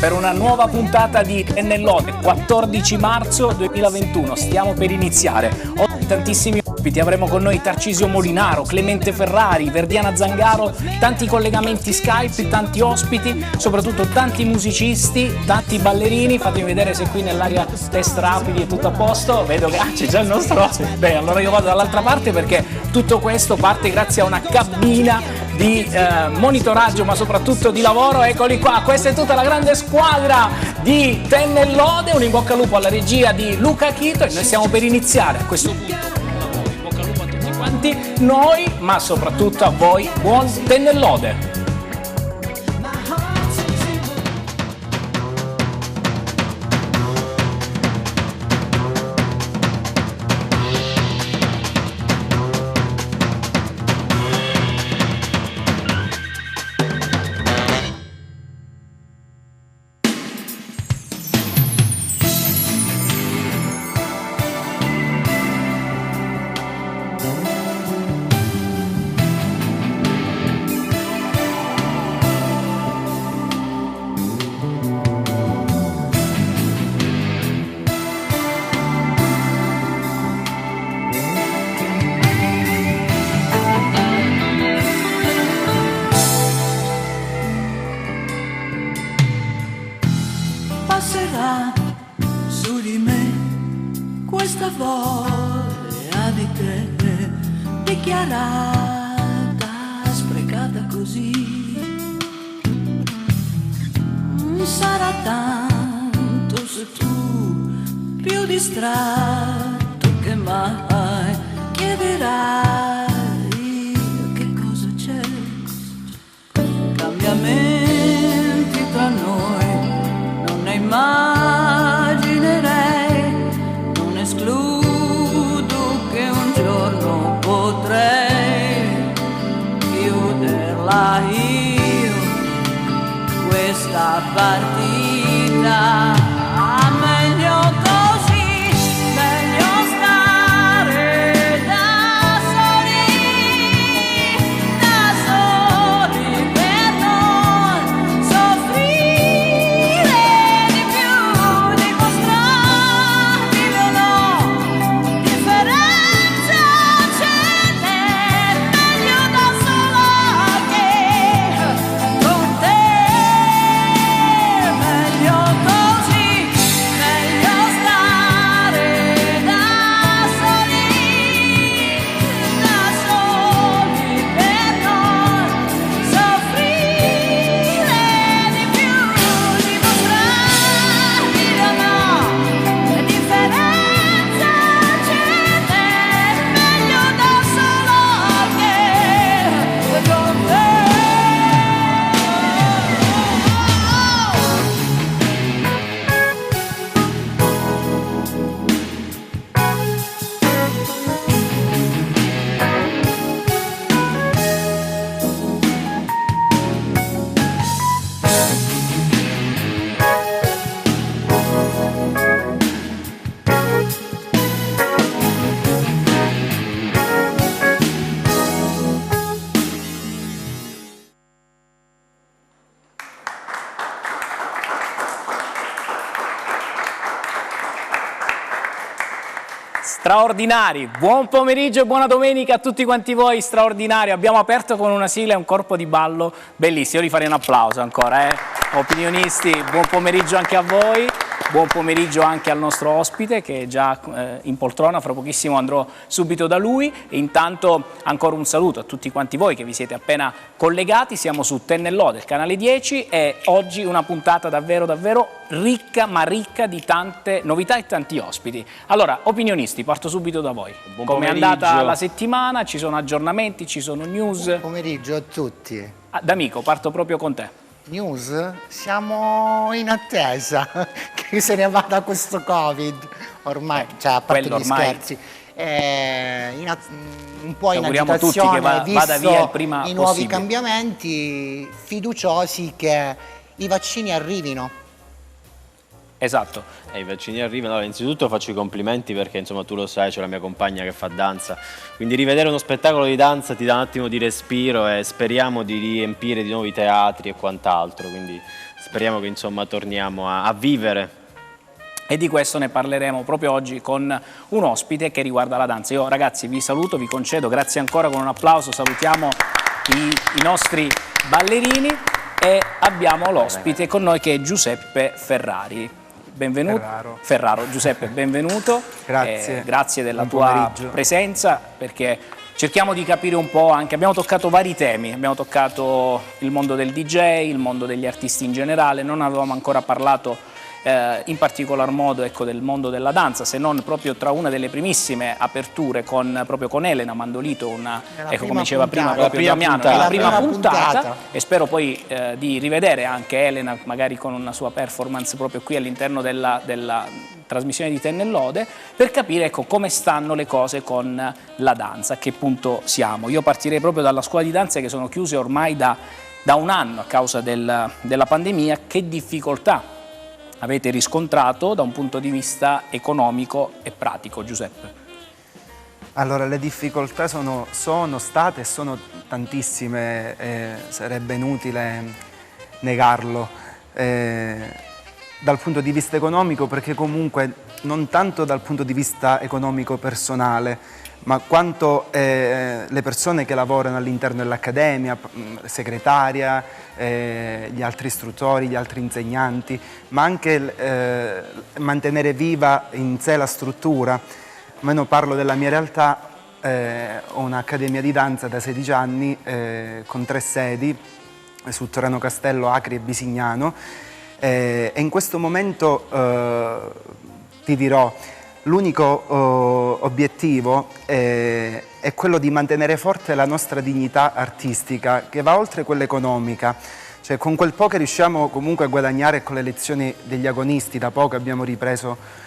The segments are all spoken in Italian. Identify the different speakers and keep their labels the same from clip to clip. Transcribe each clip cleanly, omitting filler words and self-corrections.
Speaker 1: per una nuova puntata di Tennellode, 14 marzo 2021. Stiamo per iniziare. Oggi tantissimi ospiti, avremo con noi Tarcisio Molinaro, Clemente Ferrari, Verdiana Zangaro, tanti collegamenti Skype, tanti ospiti, soprattutto tanti musicisti, tanti ballerini. Fatemi vedere se qui nell'area test rapidi è tutto a posto. Vedo che c'è già il nostro ospite. Bene, allora io vado dall'altra parte perché tutto questo parte grazie a una cabina di monitoraggio ma soprattutto di lavoro. Eccoli qua, questa è tutta la grande squadra di Tennellode. Un in bocca al lupo alla regia di Luca Chito e noi stiamo per iniziare a questo punto. In bocca al lupo a tutti quanti noi, ma soprattutto a voi, buon Tennellode.
Speaker 2: Passerà su di me questa voglia di te, dichiarata, sprecata così. Sarà tanto se tu, più distratto che mai, chiederai che cosa c'è. Cambiamenti tra noi immaginerei, non escludo che un giorno potrei chiuderla io, questa partita. Meglio così, meglio stare da soli per noi, soffrire.
Speaker 1: Straordinari, buon pomeriggio e buona domenica a tutti quanti voi, straordinari. Abbiamo aperto con una sigla e un corpo di ballo bellissimo, io gli farei un applauso ancora, Opinionisti, buon pomeriggio anche a voi, buon pomeriggio anche al nostro ospite che è già in poltrona, fra pochissimo andrò subito da lui. E intanto ancora un saluto a tutti quanti voi che vi siete appena collegati. Siamo su Tennellode, il canale 10, e oggi una puntata davvero davvero ricca, ma ricca di tante novità e tanti ospiti. Allora, opinionisti, parto subito da voi. Come è andata la settimana? Ci sono aggiornamenti, ci sono news?
Speaker 3: Buon pomeriggio a tutti.
Speaker 1: D'Amico, parto proprio con te.
Speaker 3: News? Siamo in attesa che se ne vada questo Covid, ormai, cioè a parte gli scherzi. Un po' in agitazione,
Speaker 1: vada via il prima
Speaker 3: i nuovi
Speaker 1: possibile.
Speaker 3: Cambiamenti, fiduciosi che i vaccini arrivino.
Speaker 1: Esatto.
Speaker 4: I vaccini arrivano. Allora, innanzitutto faccio i complimenti perché insomma tu lo sai, c'è la mia compagna che fa danza, quindi rivedere uno spettacolo di danza ti dà un attimo di respiro e speriamo di riempire di nuovo i teatri e quant'altro, quindi speriamo che insomma torniamo a vivere.
Speaker 1: E di questo ne parleremo proprio oggi con un ospite che riguarda la danza. Io ragazzi vi saluto, vi concedo, grazie ancora, con un applauso salutiamo i nostri ballerini e abbiamo l'ospite con noi che è Giuseppe Ferrari. Benvenuto. Ferraro. Giuseppe, benvenuto.
Speaker 5: Grazie.
Speaker 1: Grazie della
Speaker 5: Buon
Speaker 1: tua
Speaker 5: pomeriggio.
Speaker 1: presenza, perché cerchiamo di capire un po' anche, abbiamo toccato vari temi, abbiamo toccato il mondo del DJ, il mondo degli artisti in generale, non avevamo ancora parlato in particolar modo, ecco, del mondo della danza, se non proprio tra una delle primissime aperture proprio con Elena Mandolito, ecco, come diceva prima proprio Damiano, la prima puntata, e spero poi di rivedere anche Elena magari con una sua performance proprio qui all'interno della trasmissione di Ten e Lode, per capire, ecco, come stanno le cose con la danza, a che punto siamo. Io partirei proprio dalla scuola di danza, che sono chiuse ormai da un anno a causa della pandemia. Che difficoltà avete riscontrato da un punto di vista economico e pratico, Giuseppe?
Speaker 5: Allora, le difficoltà sono state e sono tantissime, sarebbe inutile negarlo. Dal punto di vista economico, perché comunque non tanto dal punto di vista economico personale, ma quanto le persone che lavorano all'interno dell'accademia, segretaria, gli altri istruttori, gli altri insegnanti, ma anche mantenere viva in sé la struttura. Almeno parlo della mia realtà, ho un'accademia di danza da 16 anni con 3 sedi, su Torano Castello, Acri e Bisignano, e in questo momento ti dirò, l'unico obiettivo è quello di mantenere forte la nostra dignità artistica, che va oltre quella economica. Cioè, con quel po' che riusciamo comunque a guadagnare con le lezioni degli agonisti, da poco abbiamo ripreso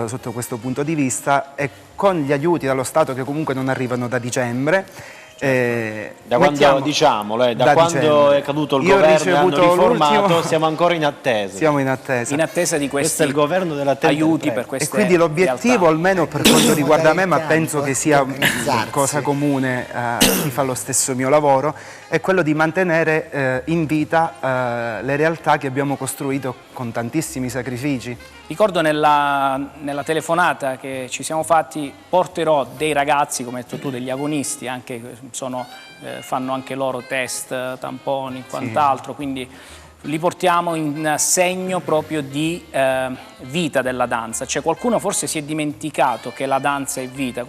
Speaker 5: sotto questo punto di vista, e con gli aiuti dallo Stato che comunque non arrivano da dicembre.
Speaker 4: Da quando, diciamolo, da quando
Speaker 5: dicembre.
Speaker 4: è caduto il governo e hanno riformato, siamo ancora in attesa.
Speaker 5: Siamo in attesa.
Speaker 1: In attesa di questi
Speaker 4: Questo è il governo della
Speaker 1: aiuti per queste
Speaker 5: E quindi l'obiettivo,
Speaker 1: realtà,
Speaker 5: almeno per quanto riguarda me, ma penso che sia
Speaker 3: organizzarsi.
Speaker 5: cosa comune a chi fa lo stesso mio lavoro, è quello di mantenere in vita le realtà che abbiamo costruito con tantissimi sacrifici.
Speaker 1: Ricordo nella telefonata che ci siamo fatti, porterò dei ragazzi, come hai detto tu, degli agonisti, anche, fanno anche loro test, tamponi, quant'altro, quindi li portiamo in segno proprio di vita della danza. Cioè, qualcuno forse si è dimenticato che la danza è vita,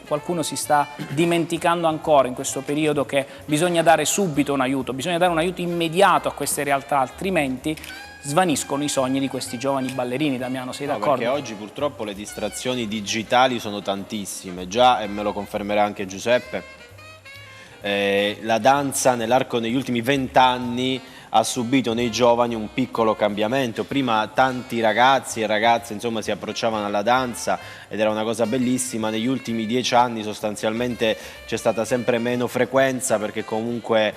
Speaker 1: qualcuno si sta dimenticando ancora in questo periodo che bisogna dare subito un aiuto, bisogna dare un aiuto immediato a queste realtà, altrimenti svaniscono i sogni di questi giovani ballerini. Damiano, sei d'accordo?
Speaker 4: Perché oggi purtroppo le distrazioni digitali sono tantissime, già, e me lo confermerà anche Giuseppe, la danza nell'arco degli ultimi 20 anni ha subito nei giovani un piccolo cambiamento. Prima tanti ragazzi e ragazze insomma si approcciavano alla danza ed era una cosa bellissima. Negli ultimi 10 anni sostanzialmente c'è stata sempre meno frequenza, perché comunque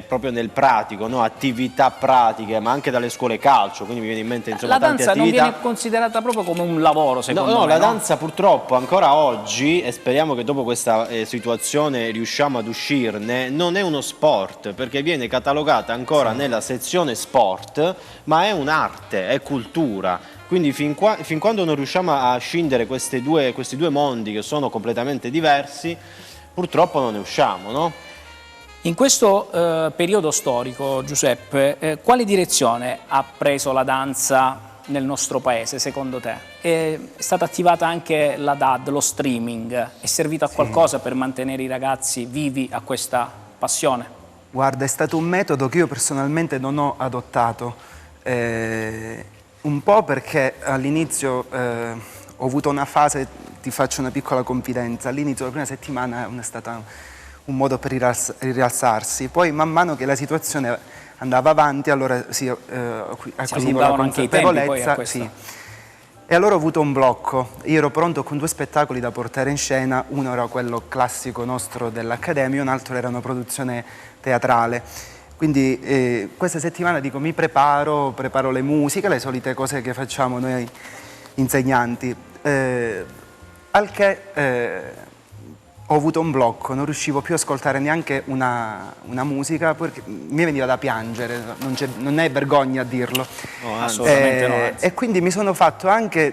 Speaker 4: proprio nel pratico, no? Attività pratiche, ma anche dalle scuole calcio, quindi mi viene in mente insomma
Speaker 1: la
Speaker 4: tante
Speaker 1: danza
Speaker 4: attività.
Speaker 1: non viene considerata proprio come un lavoro, secondo me,
Speaker 4: la danza purtroppo ancora oggi, e speriamo che dopo questa situazione riusciamo ad uscirne, non è uno sport, perché viene catalogata ancora nella sezione sport, ma è un'arte, è cultura. Quindi fin quando non riusciamo a scindere questi due mondi che sono completamente diversi, purtroppo non ne usciamo, no?
Speaker 1: In questo periodo storico, Giuseppe, quale direzione ha preso la danza nel nostro paese, secondo te? È stata attivata anche la DAD, lo streaming, è servito a qualcosa per mantenere i ragazzi vivi a questa passione?
Speaker 5: Guarda, è stato un metodo che io personalmente non ho adottato, un po' perché all'inizio ho avuto una fase, ti faccio una piccola confidenza, all'inizio della prima settimana è stata un modo per rialzarsi, poi man mano che la situazione andava avanti, allora acquisivo la consapevolezza, e allora ho avuto un blocco. Io ero pronto con 2 spettacoli da portare in scena, uno era quello classico nostro dell'Accademia, un altro era una produzione teatrale. Quindi questa settimana dico mi preparo le musiche, le solite cose che facciamo noi insegnanti, al che ho avuto un blocco, non riuscivo più a ascoltare neanche una musica, perché mi veniva da piangere, non è vergogna a dirlo.
Speaker 4: No, anzi.
Speaker 1: Assolutamente no, anzi.
Speaker 5: E quindi mi sono fatto anche,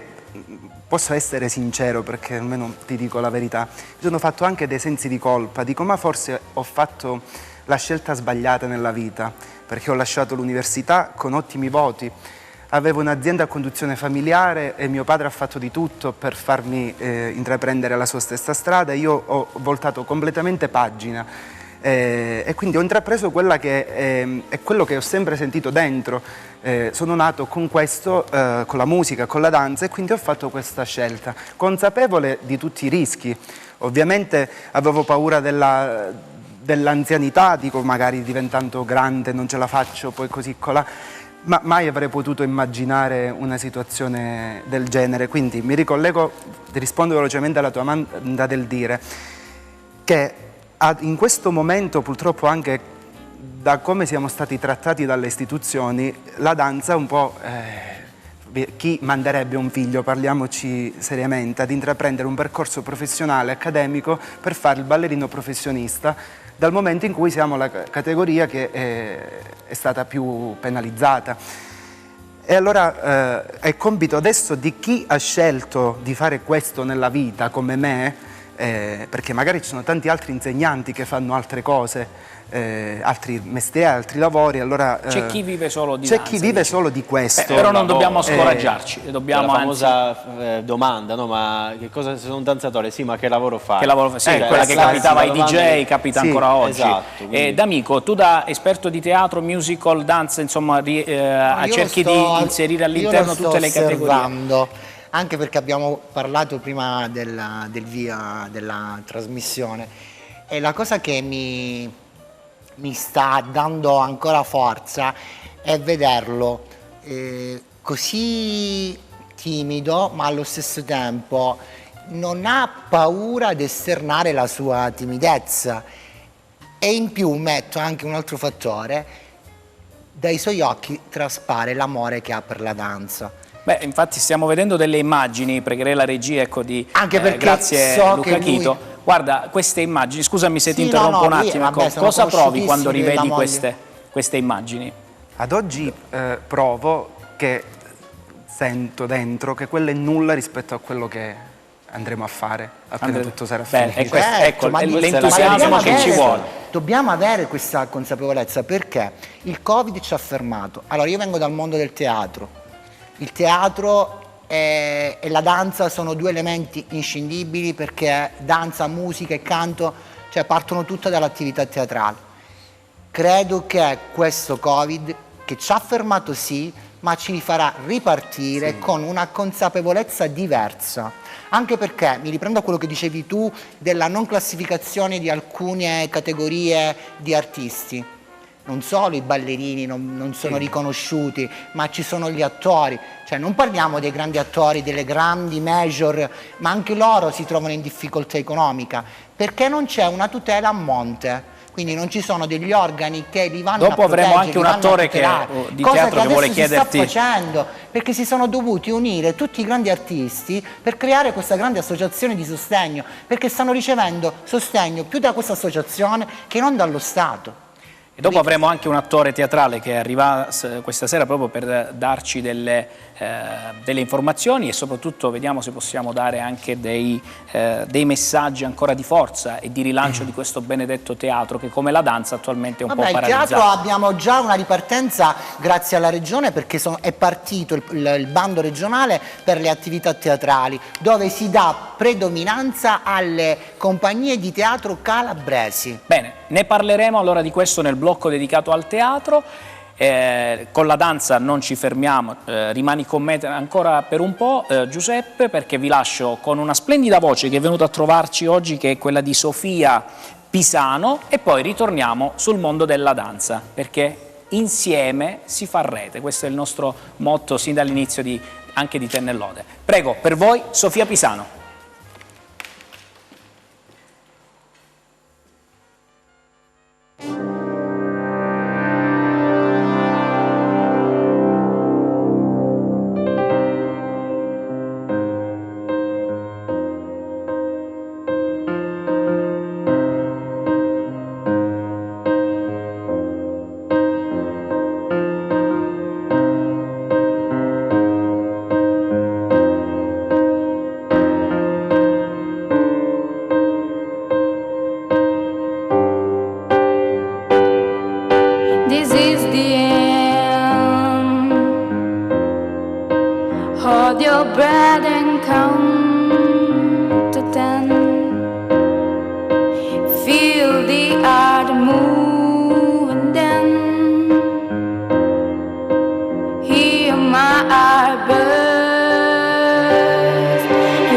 Speaker 5: posso essere sincero perché almeno ti dico la verità, mi sono fatto anche dei sensi di colpa, dico ma forse ho fatto la scelta sbagliata nella vita, perché ho lasciato l'università con ottimi voti, avevo un'azienda a conduzione familiare e mio padre ha fatto di tutto per farmi intraprendere la sua stessa strada, io ho voltato completamente pagina e quindi ho intrapreso quella che è quello che ho sempre sentito dentro. Sono nato con questo, con la musica, con la danza, e quindi ho fatto questa scelta, consapevole di tutti i rischi. Ovviamente avevo paura dell'anzianità, dico magari diventando grande non ce la faccio, poi così colà. Ma mai avrei potuto immaginare una situazione del genere, quindi mi ricollego, rispondo velocemente alla tua domanda del dire che in questo momento purtroppo anche da come siamo stati trattati dalle istituzioni, la danza un po', chi manderebbe un figlio, parliamoci seriamente, ad intraprendere un percorso professionale, accademico per fare il ballerino professionista, dal momento in cui siamo la categoria che è stata più penalizzata. E allora è compito adesso di chi ha scelto di fare questo nella vita come me, perché magari ci sono tanti altri insegnanti che fanno altre cose, altri mestieri, altri lavori, allora
Speaker 1: C'è chi vive solo di
Speaker 5: c'è
Speaker 1: danza,
Speaker 5: chi vive
Speaker 1: dici.
Speaker 5: solo di questo.
Speaker 1: Però non dobbiamo scoraggiarci, dobbiamo
Speaker 4: la
Speaker 1: anzi...
Speaker 4: famosa domanda, no? Ma che cosa se sono un danzatore? Sì, ma che lavoro fai?
Speaker 1: Che lavoro fa? Sì,
Speaker 4: Cioè,
Speaker 1: quella che
Speaker 4: la
Speaker 1: capitava ai
Speaker 4: domanda
Speaker 1: DJ,
Speaker 4: è-
Speaker 1: capita
Speaker 5: Sì,
Speaker 1: ancora oggi.
Speaker 4: esatto, quindi-
Speaker 1: D'Amico, tu da esperto di teatro, musical, danza, insomma,
Speaker 3: Io
Speaker 1: cerchi
Speaker 3: lo sto-
Speaker 1: di inserire
Speaker 3: io lo
Speaker 1: all'interno
Speaker 3: sto
Speaker 1: tutte le categorie.
Speaker 3: osservando, anche perché abbiamo parlato prima del via della trasmissione, e la cosa che mi sta dando ancora forza è vederlo così timido, ma allo stesso tempo non ha paura di esternare la sua timidezza. E in più metto anche un altro fattore: dai suoi occhi traspare l'amore che ha per la danza.
Speaker 1: Beh, infatti stiamo vedendo delle immagini, pregherei la regia, ecco, di
Speaker 3: Anche perché
Speaker 1: grazie
Speaker 3: so
Speaker 1: Luca
Speaker 3: che lui-
Speaker 1: Chito. Guarda, queste immagini, scusami se ti
Speaker 3: Sì,
Speaker 1: interrompo
Speaker 3: no,
Speaker 1: un
Speaker 3: lui-
Speaker 1: attimo,
Speaker 3: vabbè,
Speaker 1: ecco,
Speaker 3: sono
Speaker 1: cosa provi quando
Speaker 3: conosciutissimi della
Speaker 1: rivedi
Speaker 3: moglie.
Speaker 1: queste immagini?
Speaker 5: Ad oggi provo che sento dentro che quello è nulla rispetto a quello che andremo a fare appena tutto sarà
Speaker 1: Bene,
Speaker 5: finito.
Speaker 1: e questo, ecco,
Speaker 3: ma
Speaker 1: l'entusiasmo
Speaker 3: dobbiamo
Speaker 1: che ci
Speaker 3: avere-
Speaker 1: vuole.
Speaker 3: Dobbiamo avere questa consapevolezza, perché il Covid ci ha fermato. Allora, io vengo dal mondo del teatro. Il teatro e la danza sono due elementi inscindibili, perché danza, musica e canto, cioè, partono tutte dall'attività teatrale. Credo che questo Covid, che ci ha fermato sì, ma ci farà ripartire con una consapevolezza diversa. Anche perché, mi riprendo a quello che dicevi tu, della non classificazione di alcune categorie di artisti. Non solo i ballerini non sono riconosciuti, ma ci sono gli attori. Cioè, non parliamo dei grandi attori, delle grandi major, ma anche loro si trovano in difficoltà economica, perché non c'è una tutela a monte. Quindi non ci sono degli organi che li vanno
Speaker 1: Dopo
Speaker 3: a
Speaker 1: avremo
Speaker 3: proteggere,
Speaker 1: anche
Speaker 3: li
Speaker 1: un
Speaker 3: vanno a
Speaker 1: attore che-
Speaker 3: tutelare.
Speaker 1: di
Speaker 3: Cosa
Speaker 1: teatro che vuole
Speaker 3: adesso si
Speaker 1: chiederti-
Speaker 3: sta facendo, perché si sono dovuti unire tutti i grandi artisti per creare questa grande associazione di sostegno, perché stanno ricevendo sostegno più da questa associazione che non dallo Stato.
Speaker 1: E dopo avremo anche un attore teatrale che arriva questa sera proprio per darci delle informazioni, e soprattutto vediamo se possiamo dare anche dei messaggi ancora di forza e di rilancio di questo benedetto teatro che, come la danza, attualmente è un
Speaker 3: Vabbè,
Speaker 1: po'
Speaker 3: il teatro
Speaker 1: paralizzato.
Speaker 3: abbiamo già una ripartenza grazie alla regione, perché è partito il bando regionale per le attività teatrali, dove si dà predominanza alle compagnie di teatro calabresi.
Speaker 1: Bene, ne parleremo allora di questo nel blocco dedicato al teatro. Con la danza non ci fermiamo, rimani con me ancora per un po', Giuseppe, perché vi lascio con una splendida voce che è venuta a trovarci oggi, che è quella di Sofia Pisano, e poi ritorniamo sul mondo della danza, perché insieme si fa rete. Questo è il nostro motto sin dall'inizio anche di Tenne e Lode. Prego, per voi Sofia Pisano.
Speaker 2: your bread and count to 10. Feel the earth move and then hear my heart burst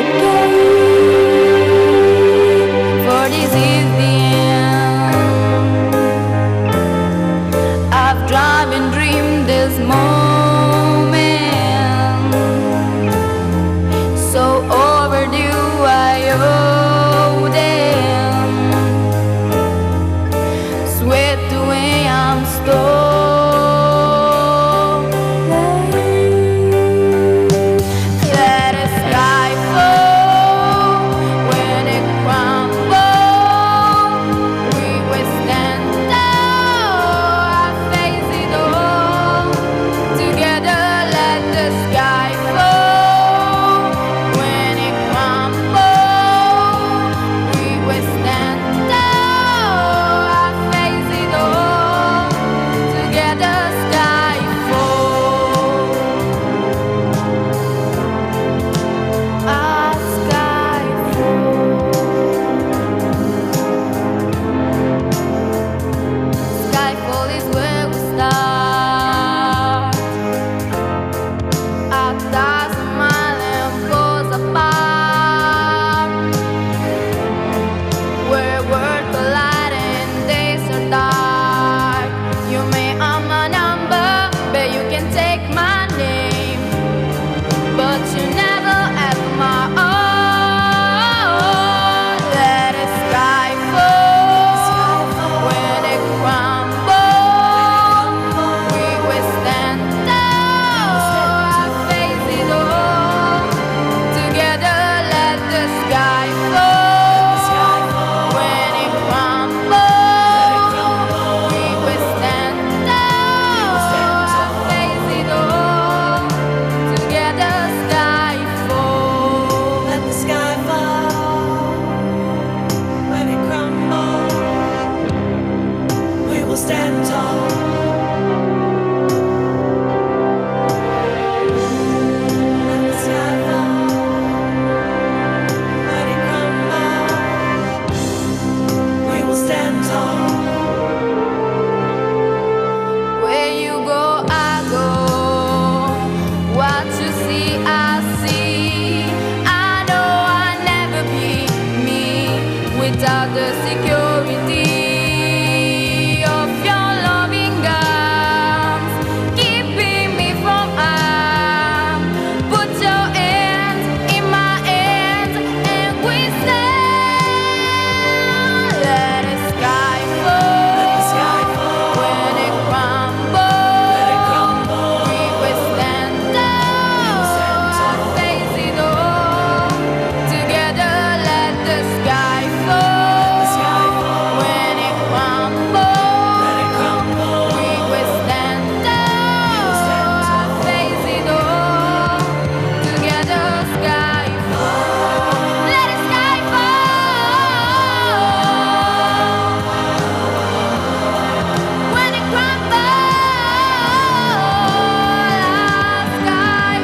Speaker 2: again. For this is the end. I've tried and dreamed this moment, so overdue I owe them. Swept away I'm stolen. Let the sky fall when it crumbles. We will stand tall, face it all. Together let the sky fall when it crumbles. We will stand tall, face it all. Together sky fall. Our sky fall. Skyfall is where we start. 1,000 miles and falls apart. Where words collide and days are dark. You may have my number, but you can take my name, but you never have my own. Let the sky fall when it crumbles. We will stand tall, face it all. Together let the sky fall when it crumbles. We will stand tall, face it all. Together sky fall.
Speaker 6: Let the sky fall when it crumbles. We will stand tall. Let the sky fall when it crumbles. We will stand tall.
Speaker 2: Where you go, I go. What you see, I see. I know I'll never be me without the security of your loving arms, keeping me from harm. Put your hands in my hands and we stand. Let the sky fall when it crumbles. We will stand tall, face it all. Together let the sky fall when it crumbles. We will stand tall, face it all. Together sky fall. Let the sky fall when it crumbles. Sky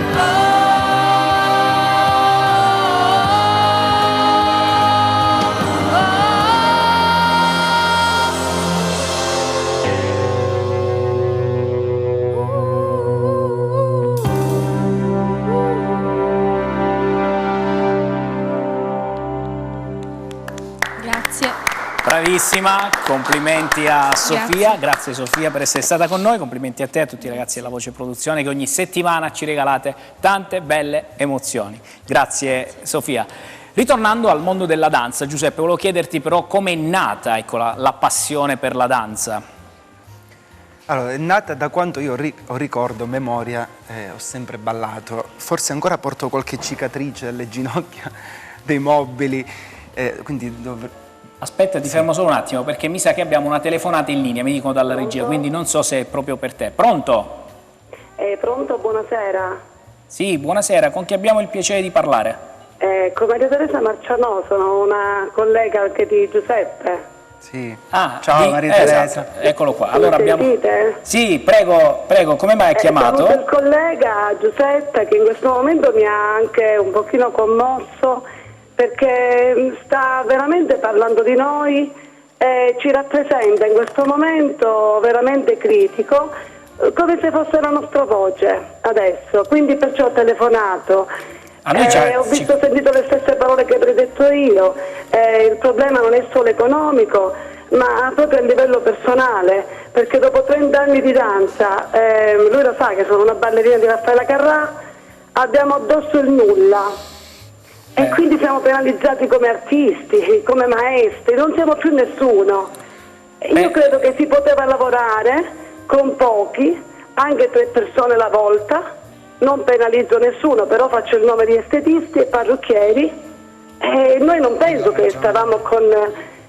Speaker 2: Grazie.
Speaker 1: Bravissima, complimenti a Sofia, grazie Sofia per essere stata con noi, complimenti a te e a tutti i ragazzi della Voce Produzione che ogni settimana ci regalate tante belle emozioni. Grazie Sofia. Ritornando al mondo della danza, Giuseppe, volevo chiederti però com'è nata, ecco, la passione per la danza.
Speaker 5: Allora, è nata da quanto io ho ricordo, memoria, ho sempre ballato, forse ancora porto qualche cicatrice alle ginocchia dei mobili, quindi
Speaker 1: Aspetta, ti fermo solo un attimo perché mi sa che abbiamo una telefonata in linea, mi dicono dalla regia, quindi non so se è proprio per te. Pronto?
Speaker 7: Pronto, buonasera.
Speaker 1: Sì, buonasera, con chi abbiamo il piacere di parlare?
Speaker 7: Con Maria Teresa Marcianò, sono una collega anche di Giuseppe.
Speaker 5: Sì.
Speaker 1: Ah,
Speaker 5: ciao Maria Teresa.
Speaker 1: Esatto, eccolo qua. Allora
Speaker 7: Mi
Speaker 1: abbiamo...
Speaker 7: sentite?
Speaker 1: Sì, prego, come mai hai chiamato?
Speaker 7: Saluto il collega Giuseppe che in questo momento mi ha anche un pochino commosso perché sta veramente parlando di noi e ci rappresenta in questo momento veramente critico, come se fosse la nostra voce adesso, quindi perciò ho telefonato.
Speaker 1: A noi
Speaker 7: Ho sentito le stesse parole che avrei detto io, il problema non è solo economico ma proprio a livello personale, perché dopo 30 anni di danza, lui lo sa che sono una ballerina di Raffaella Carrà, abbiamo addosso il nulla e quindi siamo penalizzati come artisti, come maestri, non siamo più nessuno. Io credo che si poteva lavorare con pochi, anche 3 persone alla volta, non penalizzo nessuno, però faccio il nome di estetisti e parrucchieri e noi non penso che stavamo con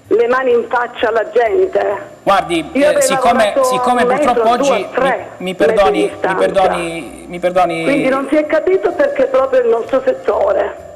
Speaker 7: le mani in faccia alla gente.
Speaker 1: Guardi,
Speaker 7: Io avrei
Speaker 1: siccome
Speaker 7: lavorato un
Speaker 1: purtroppo
Speaker 7: metro, 2
Speaker 1: oggi
Speaker 7: o 3
Speaker 1: mi perdoni,
Speaker 7: metri di
Speaker 1: mi perdoni.
Speaker 7: Quindi non si è capito perché proprio il nostro settore.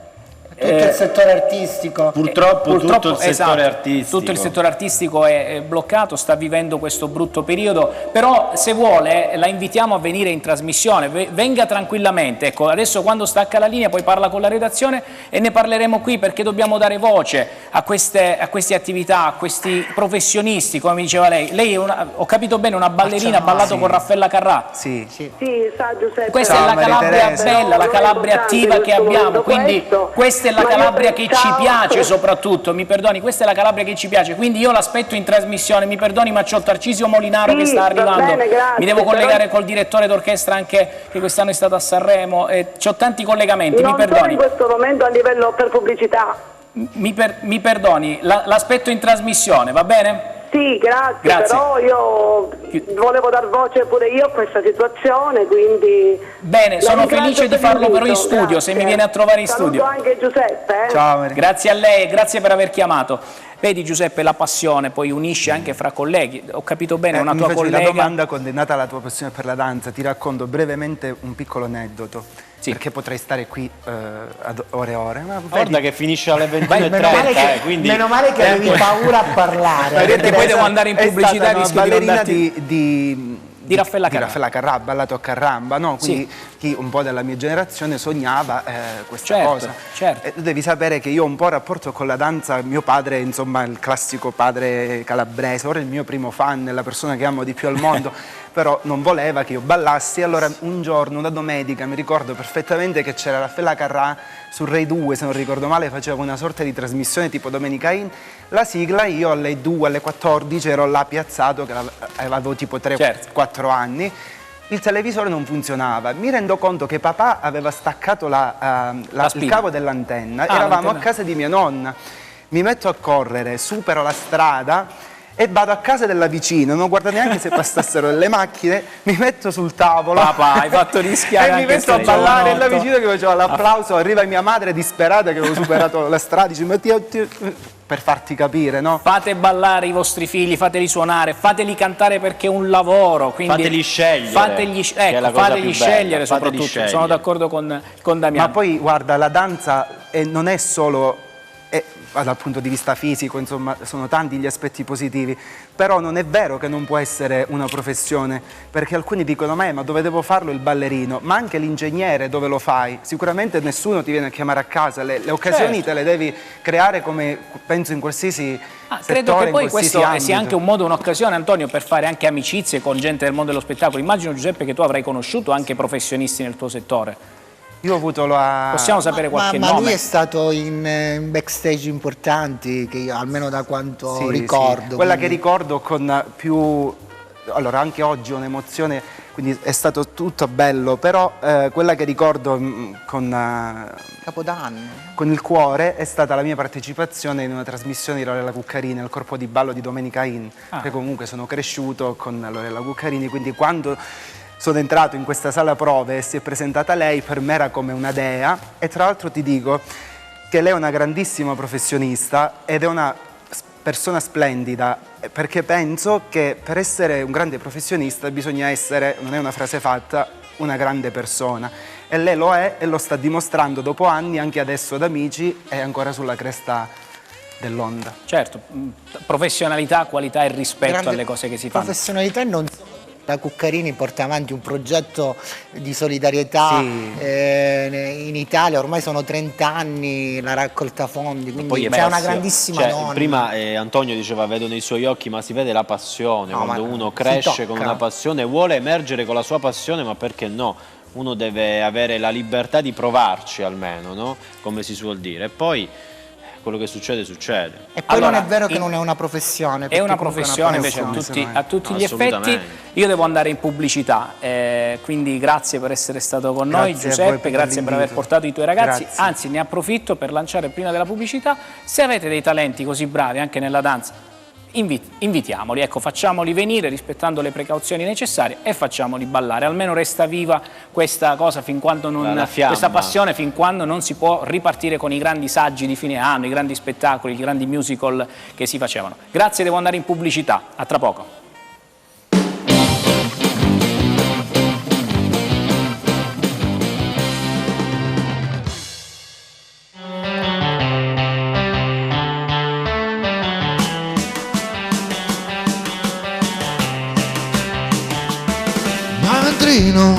Speaker 3: Tutto il settore artistico.
Speaker 4: Purtroppo tutto il settore
Speaker 1: esatto,
Speaker 4: artistico.
Speaker 1: tutto il settore artistico è bloccato, sta vivendo questo brutto periodo, però se vuole la invitiamo a venire in trasmissione, venga tranquillamente, ecco, adesso quando stacca la linea poi parla con la redazione e ne parleremo qui perché dobbiamo dare voce a queste attività, a questi professionisti, come mi diceva lei. Lei è ho capito bene, una ballerina, ha ballato con Raffaella Carrà.
Speaker 5: Sì.
Speaker 7: Sì, sa Giuseppe.
Speaker 1: Questa
Speaker 5: Ciao,
Speaker 1: è la
Speaker 5: Maria
Speaker 1: Calabria
Speaker 5: Teresa.
Speaker 1: bella, la Calabria attiva che abbiamo, quindi questa è la
Speaker 7: Ma io
Speaker 1: Calabria che ci
Speaker 7: pensavo-
Speaker 1: piace soprattutto, mi perdoni, questa è la Calabria che ci piace, quindi io l'aspetto in trasmissione, mi perdoni ma c'ho Tarcisio Molinaro
Speaker 7: Sì,
Speaker 1: che sta
Speaker 7: va
Speaker 1: arrivando,
Speaker 7: bene, grazie,
Speaker 1: mi devo collegare
Speaker 7: però-
Speaker 1: col direttore d'orchestra anche che quest'anno è stato a Sanremo, c'ho tanti collegamenti,
Speaker 7: Non
Speaker 1: mi
Speaker 7: solo
Speaker 1: perdoni.
Speaker 7: in questo momento a livello per pubblicità.
Speaker 1: Mi perdoni, l'aspetto in trasmissione, va bene?
Speaker 7: Sì, grazie,
Speaker 1: Grazie.
Speaker 7: però io volevo dar voce pure io a questa situazione, quindi...
Speaker 1: Bene,
Speaker 7: la
Speaker 1: sono
Speaker 7: ringrazio
Speaker 1: felice di
Speaker 7: per
Speaker 1: farlo però in
Speaker 7: l'invito,
Speaker 1: studio, se
Speaker 7: grazie.
Speaker 1: mi viene a trovare in
Speaker 7: Saluto
Speaker 1: studio.
Speaker 7: anche Giuseppe.
Speaker 5: Ciao Maria.
Speaker 1: Grazie a lei, grazie per aver chiamato. Vedi Giuseppe, la passione poi unisce anche fra colleghi, ho capito bene, una
Speaker 5: mi
Speaker 1: tua
Speaker 5: facevi la
Speaker 1: collega...
Speaker 5: domanda condannata alla tua passione per la danza, ti racconto brevemente un piccolo aneddoto,
Speaker 1: Sì.
Speaker 5: perché potrei stare qui ad ore e ore. Ma
Speaker 4: Guarda che finisce alle
Speaker 3: Meno male
Speaker 4: 21:30,
Speaker 3: che,
Speaker 4: quindi
Speaker 3: meno male che avevi paura a parlare.
Speaker 1: Perché poi devo andare in
Speaker 5: è
Speaker 1: pubblicità
Speaker 5: stata
Speaker 1: e
Speaker 5: una
Speaker 1: rischio di non
Speaker 5: ballerina
Speaker 1: darti... Di Raffaella Carrà.
Speaker 5: Raffaella Carrà, ha ballato a Carramba, no? Quindi chi un po' della mia generazione sognava questa
Speaker 1: Certo,
Speaker 5: cosa.
Speaker 1: certo.
Speaker 5: E tu devi sapere che io ho un po' rapporto con la danza, mio padre, insomma, il classico padre calabrese, ora è il mio primo fan, è la persona che amo di più al mondo, però non voleva che io ballassi, allora un giorno, una domenica, mi ricordo perfettamente che c'era Raffaella Carrà su Rai 2, se non ricordo male, faceva una sorta di trasmissione tipo Domenica In, la sigla, io alle 2, alle 14 ero là piazzato, che avevo tipo 3
Speaker 1: Certo.
Speaker 5: 4 anni, il televisore non funzionava, mi rendo conto che papà aveva staccato il
Speaker 1: spina.
Speaker 5: cavo dell'antenna,
Speaker 1: Ah,
Speaker 5: eravamo a
Speaker 1: l'antenna.
Speaker 5: casa di mia nonna, mi metto a correre, supero la strada e vado a casa della vicina, non guardo neanche se passassero le macchine, mi metto sul tavolo
Speaker 1: Papà, hai fatto rischiare
Speaker 5: e mi
Speaker 1: anche
Speaker 5: metto a
Speaker 1: sto
Speaker 5: ballare e la
Speaker 1: giovanotto.
Speaker 5: vicina che faceva l'applauso, arriva mia madre disperata che avevo superato la strada, dice ma per farti capire, no?
Speaker 1: Fate ballare i vostri figli, fateli suonare, fateli cantare perché è un lavoro. Quindi
Speaker 4: Fateli scegliere,
Speaker 1: Fateli,
Speaker 4: che è la cosa
Speaker 1: fateli
Speaker 4: più
Speaker 1: scegliere
Speaker 4: bella, fateli
Speaker 1: soprattutto.
Speaker 4: scegliere.
Speaker 1: Sono d'accordo con Damiano.
Speaker 5: Ma poi guarda, la danza non è solo dal punto di vista fisico, insomma, sono tanti gli aspetti positivi, però non è vero che non può essere una professione, perché alcuni dicono ma dove devo farlo il ballerino, ma anche l'ingegnere dove lo fai? Sicuramente nessuno ti viene a chiamare a casa, le occasioni
Speaker 1: Certo.
Speaker 5: te le devi creare come penso in qualsiasi
Speaker 1: Credo
Speaker 5: settore,
Speaker 1: che poi
Speaker 5: in qualsiasi
Speaker 1: questo sia
Speaker 5: ambito.
Speaker 1: anche un modo, un'occasione, Antonio, per fare anche amicizie con gente del mondo dello spettacolo. Immagino, Giuseppe, che tu avrai conosciuto anche professionisti nel tuo settore.
Speaker 5: Io ho avuto la...
Speaker 1: Possiamo sapere qualche
Speaker 3: ma
Speaker 1: nome?
Speaker 3: lui è stato in backstage importanti, che io, almeno da quanto
Speaker 5: Sì,
Speaker 3: ricordo.
Speaker 5: sì. Quella
Speaker 3: quindi-
Speaker 5: che ricordo con più... Allora, anche oggi ho un'emozione, quindi è stato tutto bello, però quella che ricordo
Speaker 3: Capodanno.
Speaker 5: con il cuore è stata la mia partecipazione in una trasmissione di Lorella Cuccarini al corpo di ballo di Domenica In, che comunque sono cresciuto con Lorella Cuccarini, quindi quando sono entrato in questa sala prove e si è presentata lei, per me era come una dea, e tra l'altro ti dico che lei è una grandissima professionista ed è una persona splendida, perché penso che per essere un grande professionista bisogna essere, non è una frase fatta, una grande persona, e lei lo è e lo sta dimostrando dopo anni, anche adesso ad Amici, è ancora sulla cresta dell'onda.
Speaker 1: Certo, professionalità, qualità e rispetto
Speaker 3: Grande
Speaker 1: alle cose che si fanno.
Speaker 3: professionalità, e non solo. La Cuccarini porta avanti un progetto di solidarietà
Speaker 5: Sì.
Speaker 3: in Italia, ormai sono 30 anni la raccolta fondi, quindi
Speaker 4: Poi è
Speaker 3: c'è una
Speaker 4: passione.
Speaker 3: grandissima
Speaker 4: Cioè,
Speaker 3: donna.
Speaker 4: prima Antonio diceva vedo nei suoi occhi, ma si vede la passione,
Speaker 3: No,
Speaker 4: quando
Speaker 3: ma
Speaker 4: uno
Speaker 3: si
Speaker 4: cresce con
Speaker 3: tocca.
Speaker 4: una passione, vuole emergere con la sua passione, ma perché no? Uno deve avere la libertà di provarci almeno, no? Come si suol dire. E poi quello che succede, succede.
Speaker 3: E poi
Speaker 1: Allora,
Speaker 3: non è vero che non è una professione.
Speaker 1: È
Speaker 3: perché
Speaker 1: una
Speaker 3: comunque
Speaker 1: professione
Speaker 3: una
Speaker 1: invece
Speaker 3: professione.
Speaker 1: a tutti gli effetti.
Speaker 4: Assolutamente.
Speaker 1: Io devo andare in pubblicità, quindi grazie per essere stato con noi
Speaker 5: Grazie a voi
Speaker 1: Giuseppe,
Speaker 5: per
Speaker 1: grazie per aver
Speaker 5: l'invito.
Speaker 1: portato i tuoi ragazzi,
Speaker 5: Grazie.
Speaker 1: anzi ne approfitto per lanciare prima della pubblicità, se avete dei talenti così bravi anche nella danza, invitiamoli, ecco, facciamoli venire rispettando le precauzioni necessarie e facciamoli ballare, almeno resta viva questa cosa fin quando
Speaker 4: La fiamma.
Speaker 1: questa passione fin quando non si può ripartire con i grandi saggi di fine anno, i grandi spettacoli, i grandi musical che si facevano. Grazie, devo andare in pubblicità, a tra poco.
Speaker 8: Malandrino,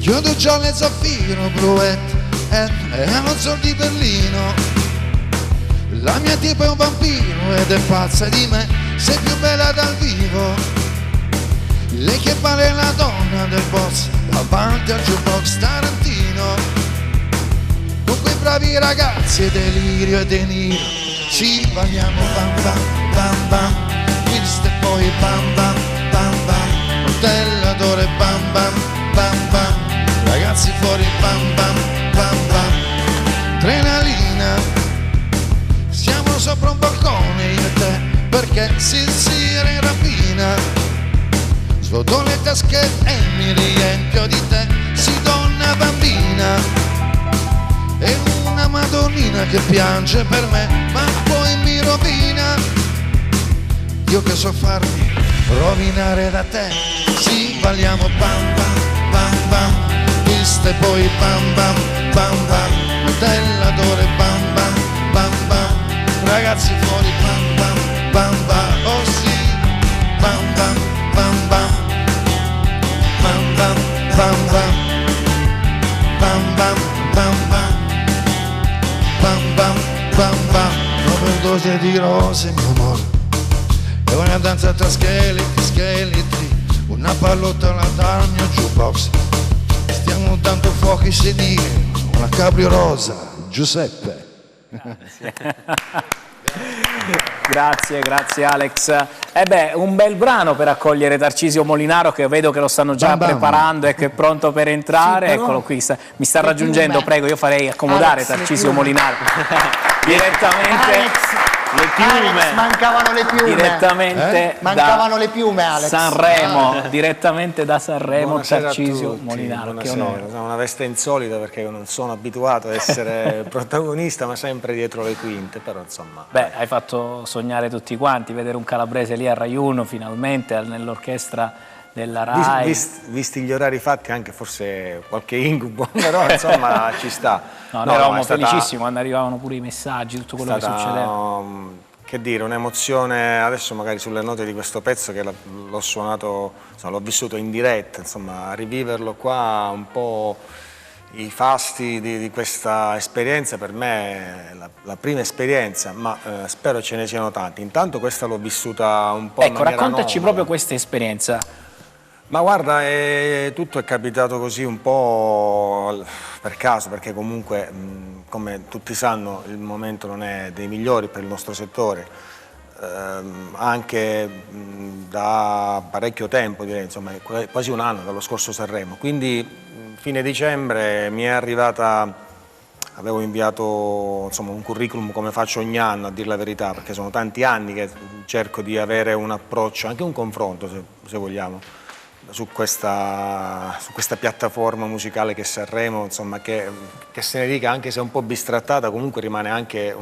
Speaker 8: chiodo giallo e zaffiro, bluette e uno sol di Berlino. La mia tipa è un vampiro ed è pazza di me, sei più bella dal vivo. Lei che pare la donna del boss, davanti al jukebox Tarantino. Con quei bravi ragazzi e delirio e deniro, ci balliamo bam bam bam bam, twist e poi bam bam bam bam. Modellatore bam bam bam bam, ragazzi fuori bam bam bam bam. Adrenalina, siamo sopra un balcone io e te, perché si era in rapina. Svuoto le tasche e mi riempio di te, si donna bambina. E una madonnina che piange per me, ma poi mi rovina. Io che so farmi rovinare da te. Sì, balliamo bam bam bam bam, piste poi bam bam bam bam, modellatore bam bam bam bam, ragazzi fuori bam bam bam bam, oh sì, bam bam bam bam, bam bam bam bam, bam bam bam bam, bam bam bam bam, overdose di rose mio amore, e una danza tra scheletri, scheletri, una pallotta dal mio jukebox. Stiamo dando fuoco ai sedili, una cabrio rosa, Giuseppe.
Speaker 1: Grazie Alex. Un bel brano per accogliere Tarcisio Molinaro, che vedo che lo stanno già
Speaker 3: Bam bam.
Speaker 1: preparando e che è pronto per entrare.
Speaker 3: Sì, però-
Speaker 1: Eccolo qui, mi sta raggiungendo, prego, io farei accomodare
Speaker 3: Alex, le
Speaker 1: Tarcisio
Speaker 3: piume.
Speaker 1: Molinaro direttamente.
Speaker 3: Alex, mancavano le piume.
Speaker 1: Direttamente
Speaker 3: Mancavano
Speaker 1: da
Speaker 3: le piume, Alex.
Speaker 1: Sanremo, direttamente da Sanremo,
Speaker 9: Buonasera
Speaker 1: Tarcisio
Speaker 9: a tutti,
Speaker 1: Molinaro. Che
Speaker 9: buonasera.
Speaker 1: onore.
Speaker 9: È una veste insolita perché io non sono abituato ad essere protagonista, ma sempre dietro le quinte, però insomma.
Speaker 1: Beh, hai fatto sognare tutti quanti, vedere un calabrese lì a Rai 1 finalmente nell'orchestra della Rai.
Speaker 9: Visti gli orari fatti, anche forse qualche incubo, però insomma ci sta.
Speaker 1: No, noi
Speaker 9: No,
Speaker 1: eravamo
Speaker 9: è stata-
Speaker 1: felicissimi quando arrivavano pure i messaggi, tutto quello che
Speaker 9: stata,
Speaker 1: succedeva.
Speaker 9: che dire, un'emozione adesso magari sulle note di questo pezzo che l'ho suonato, insomma, l'ho vissuto in diretta, insomma, riviverlo qua un po'. I fasti di questa esperienza per me è la prima esperienza, ma spero ce ne siano tanti. Intanto questa l'ho vissuta un po' in
Speaker 1: Ecco,
Speaker 9: maniera
Speaker 1: raccontaci
Speaker 9: anomala.
Speaker 1: proprio questa esperienza.
Speaker 9: Ma guarda, tutto è capitato così un po' per caso, perché comunque, come tutti sanno, il momento non è dei migliori per il nostro settore, anche da parecchio tempo, direi, insomma, quasi un anno dallo scorso Sanremo. Quindi, fine dicembre mi è arrivata, avevo inviato insomma, un curriculum come faccio ogni anno, a dire la verità, perché sono tanti anni che cerco di avere un approccio, anche un confronto, se vogliamo, su questa piattaforma musicale che è Sanremo, insomma, che se ne dica, anche se è un po' bistrattata, comunque rimane anche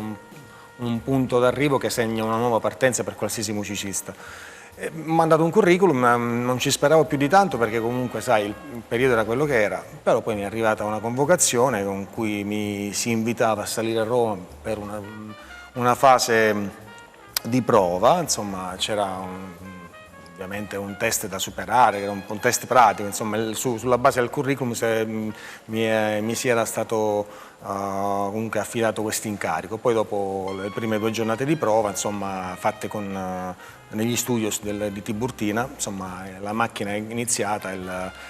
Speaker 9: un punto d'arrivo che segna una nuova partenza per qualsiasi musicista. Mi ha mandato un curriculum, non ci speravo più di tanto perché comunque, sai, il periodo era quello che era, però poi mi è arrivata una convocazione con cui mi si invitava a salire a Roma per una fase di prova, insomma c'era ovviamente un test da superare, che era un test pratico, insomma sulla base del curriculum mi si era stato comunque affidato questo incarico. Poi dopo le prime 2 giornate di prova, insomma, fatte negli studios di Tiburtina, insomma la macchina è iniziata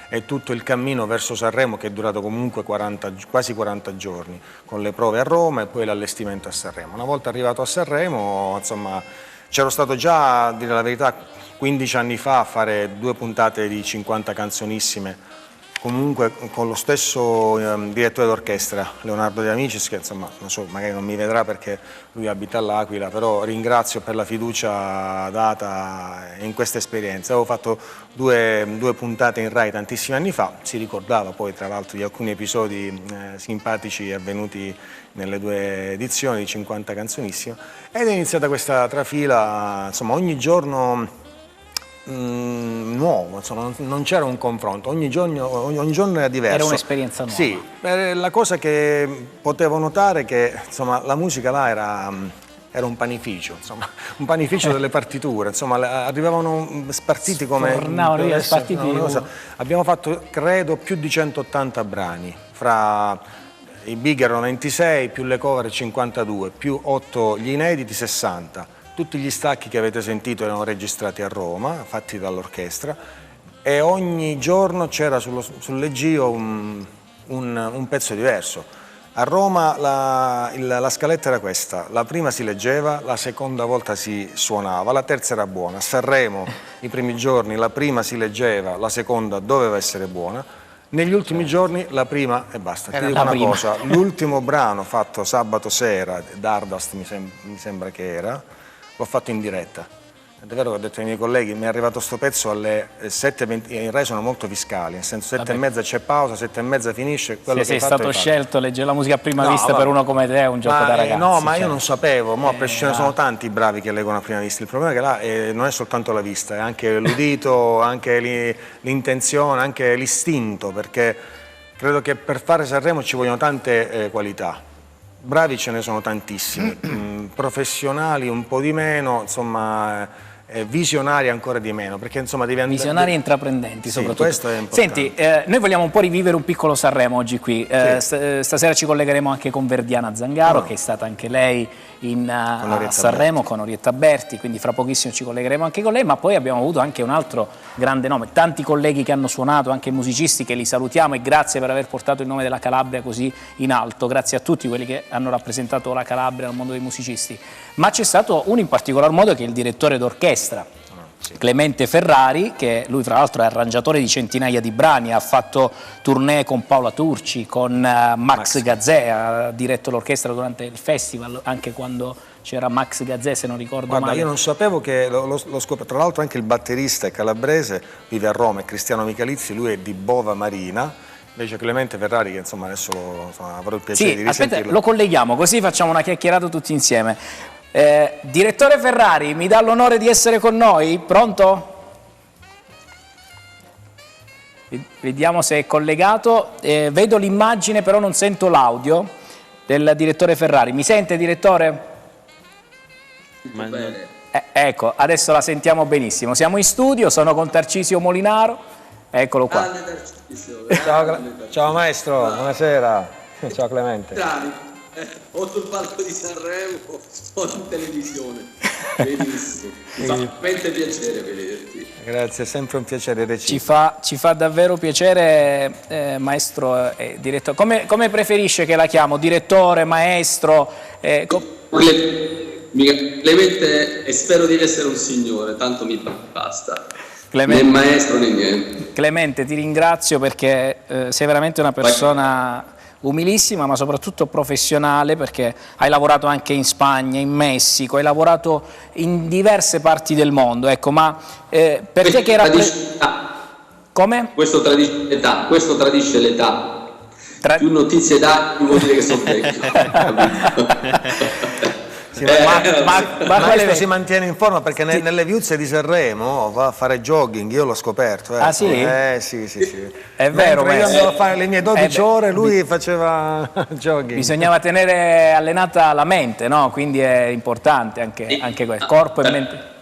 Speaker 9: e tutto il cammino verso Sanremo, che è durato comunque quasi 40 giorni, con le prove a Roma e poi l'allestimento a Sanremo. Una volta arrivato a Sanremo, insomma, c'ero stato già, a dire la verità, 15 anni fa a fare 2 puntate di 50 canzonissime, comunque con lo stesso direttore d'orchestra, Leonardo De Amicis, che insomma, non so, magari non mi vedrà perché lui abita all'Aquila, però ringrazio per la fiducia data in questa esperienza. Avevo fatto 2 puntate in Rai tantissimi anni fa, si ricordava poi tra l'altro di alcuni episodi simpatici avvenuti nelle 2 edizioni di 50 canzonissime, ed è iniziata questa trafila, insomma, ogni giorno nuovo, insomma, non c'era un confronto, ogni giorno era diverso.
Speaker 1: Era un'esperienza nuova.
Speaker 9: Sì, la cosa che potevo notare è che insomma, la musica là era un panificio, insomma, un panificio delle partiture, insomma, arrivavano spartiti come...
Speaker 1: Tornavano via spartiti.
Speaker 9: Abbiamo fatto, credo, più di 180 brani, fra i big erano 26, più le cover 52, più 8 gli inediti 60. Tutti gli stacchi che avete sentito erano registrati a Roma, fatti dall'orchestra, e ogni giorno c'era sull'Egio un pezzo diverso. A Roma la scaletta era questa: la prima si leggeva, la seconda volta si suonava, la terza era buona. A Sanremo i primi giorni la prima si leggeva, la seconda doveva essere buona. Negli ultimi giorni la prima e basta. Ti dico una cosa, l'ultimo brano fatto sabato sera, Dardust mi sembra che era, l'ho fatto in diretta. È vero che ho detto ai miei colleghi, mi è arrivato sto pezzo alle 7:20, in Rai sono molto fiscali, nel senso 7:30 c'è pausa, 7:30 finisce. Quello
Speaker 1: Se sei stato scelto, leggere la musica a prima vista
Speaker 9: vabbè.
Speaker 1: Per uno come te è un gioco da ragazzi.
Speaker 9: No, ma
Speaker 1: cioè.
Speaker 9: io non sapevo, ce ne sono tanti bravi che leggono a prima vista, il problema è che là non è soltanto la vista, è anche l'udito, anche l'intenzione, anche l'istinto, perché credo che per fare Sanremo ci vogliono tante qualità. Bravi ce ne sono tantissimi, professionali un po' di meno, insomma, visionari ancora di meno, perché insomma devi andare...
Speaker 1: Visionari e intraprendenti,
Speaker 9: sì,
Speaker 1: soprattutto.
Speaker 9: Questo è importante.
Speaker 1: Senti, noi vogliamo un po' rivivere un piccolo Sanremo oggi qui. Stasera ci collegheremo anche con Verdiana Zangaro, che è stata anche lei a Sanremo con Orietta Berti, quindi fra pochissimo ci collegheremo anche con lei, ma poi abbiamo avuto anche un altro grande nome, tanti colleghi che hanno suonato, anche musicisti, che li salutiamo, e grazie per aver portato il nome della Calabria così in alto, grazie a tutti quelli che hanno rappresentato la Calabria nel mondo dei musicisti. Ma c'è stato uno in particolar modo che è il direttore d'orchestra, Clemente Ferrari, che lui tra l'altro è arrangiatore di centinaia di brani, ha fatto tournée con Paola Turci, con Max Gazzè, ha diretto l'orchestra durante il festival, anche quando c'era Max Gazzè, se non ricordo male.
Speaker 9: Io non sapevo che l'ho scoperto, tra l'altro anche il batterista è calabrese, vive a Roma, è Cristiano Michalizzi, lui è di Bova Marina, invece Clemente Ferrari, che insomma adesso avrò il piacere di risentirlo.
Speaker 1: Aspetta, lo colleghiamo, così facciamo una chiacchierata tutti insieme. Direttore Ferrari, mi dà l'onore di essere con noi? Pronto? Vediamo se è collegato. Vedo l'immagine, però non sento l'audio del direttore Ferrari. Mi sente, direttore? Ecco, adesso la sentiamo benissimo. Siamo in studio, sono con Tarcisio Molinaro. Eccolo qua.
Speaker 9: Ciao maestro, buonasera. Ciao Clemente.
Speaker 10: O sul palco di Sanremo o in televisione. Benissimo. Mi fa veramente piacere vederti.
Speaker 9: Grazie, è sempre un piacere reciproco.
Speaker 1: Ci fa davvero piacere, maestro e direttore. Come preferisce che la chiamo? Direttore, maestro?
Speaker 10: Clemente, e spero di essere un signore, tanto mi basta.
Speaker 1: Clemente,
Speaker 10: né maestro né niente.
Speaker 1: Clemente, ti ringrazio perché sei veramente una persona umilissima, ma soprattutto professionale, perché hai lavorato anche in Spagna, in Messico, hai lavorato in diverse parti del mondo, ecco, ma per te che era... Come?
Speaker 10: Questo tradisce l'età, più notizie dà, più vuol dire che sono vecchio.
Speaker 9: Sì, ma il
Speaker 1: qual
Speaker 9: maestro
Speaker 1: è-
Speaker 9: si mantiene in forma perché nelle viuzze di Sanremo va a fare jogging, io l'ho scoperto.
Speaker 1: Ah, sì?
Speaker 9: Sì.
Speaker 1: È vero,
Speaker 9: Mentre io
Speaker 1: maestro.
Speaker 9: andavo a fare le mie 12
Speaker 1: beh,
Speaker 9: ore, lui faceva jogging.
Speaker 1: Bisognava tenere allenata la mente, no? Quindi è importante anche questo, corpo e mente.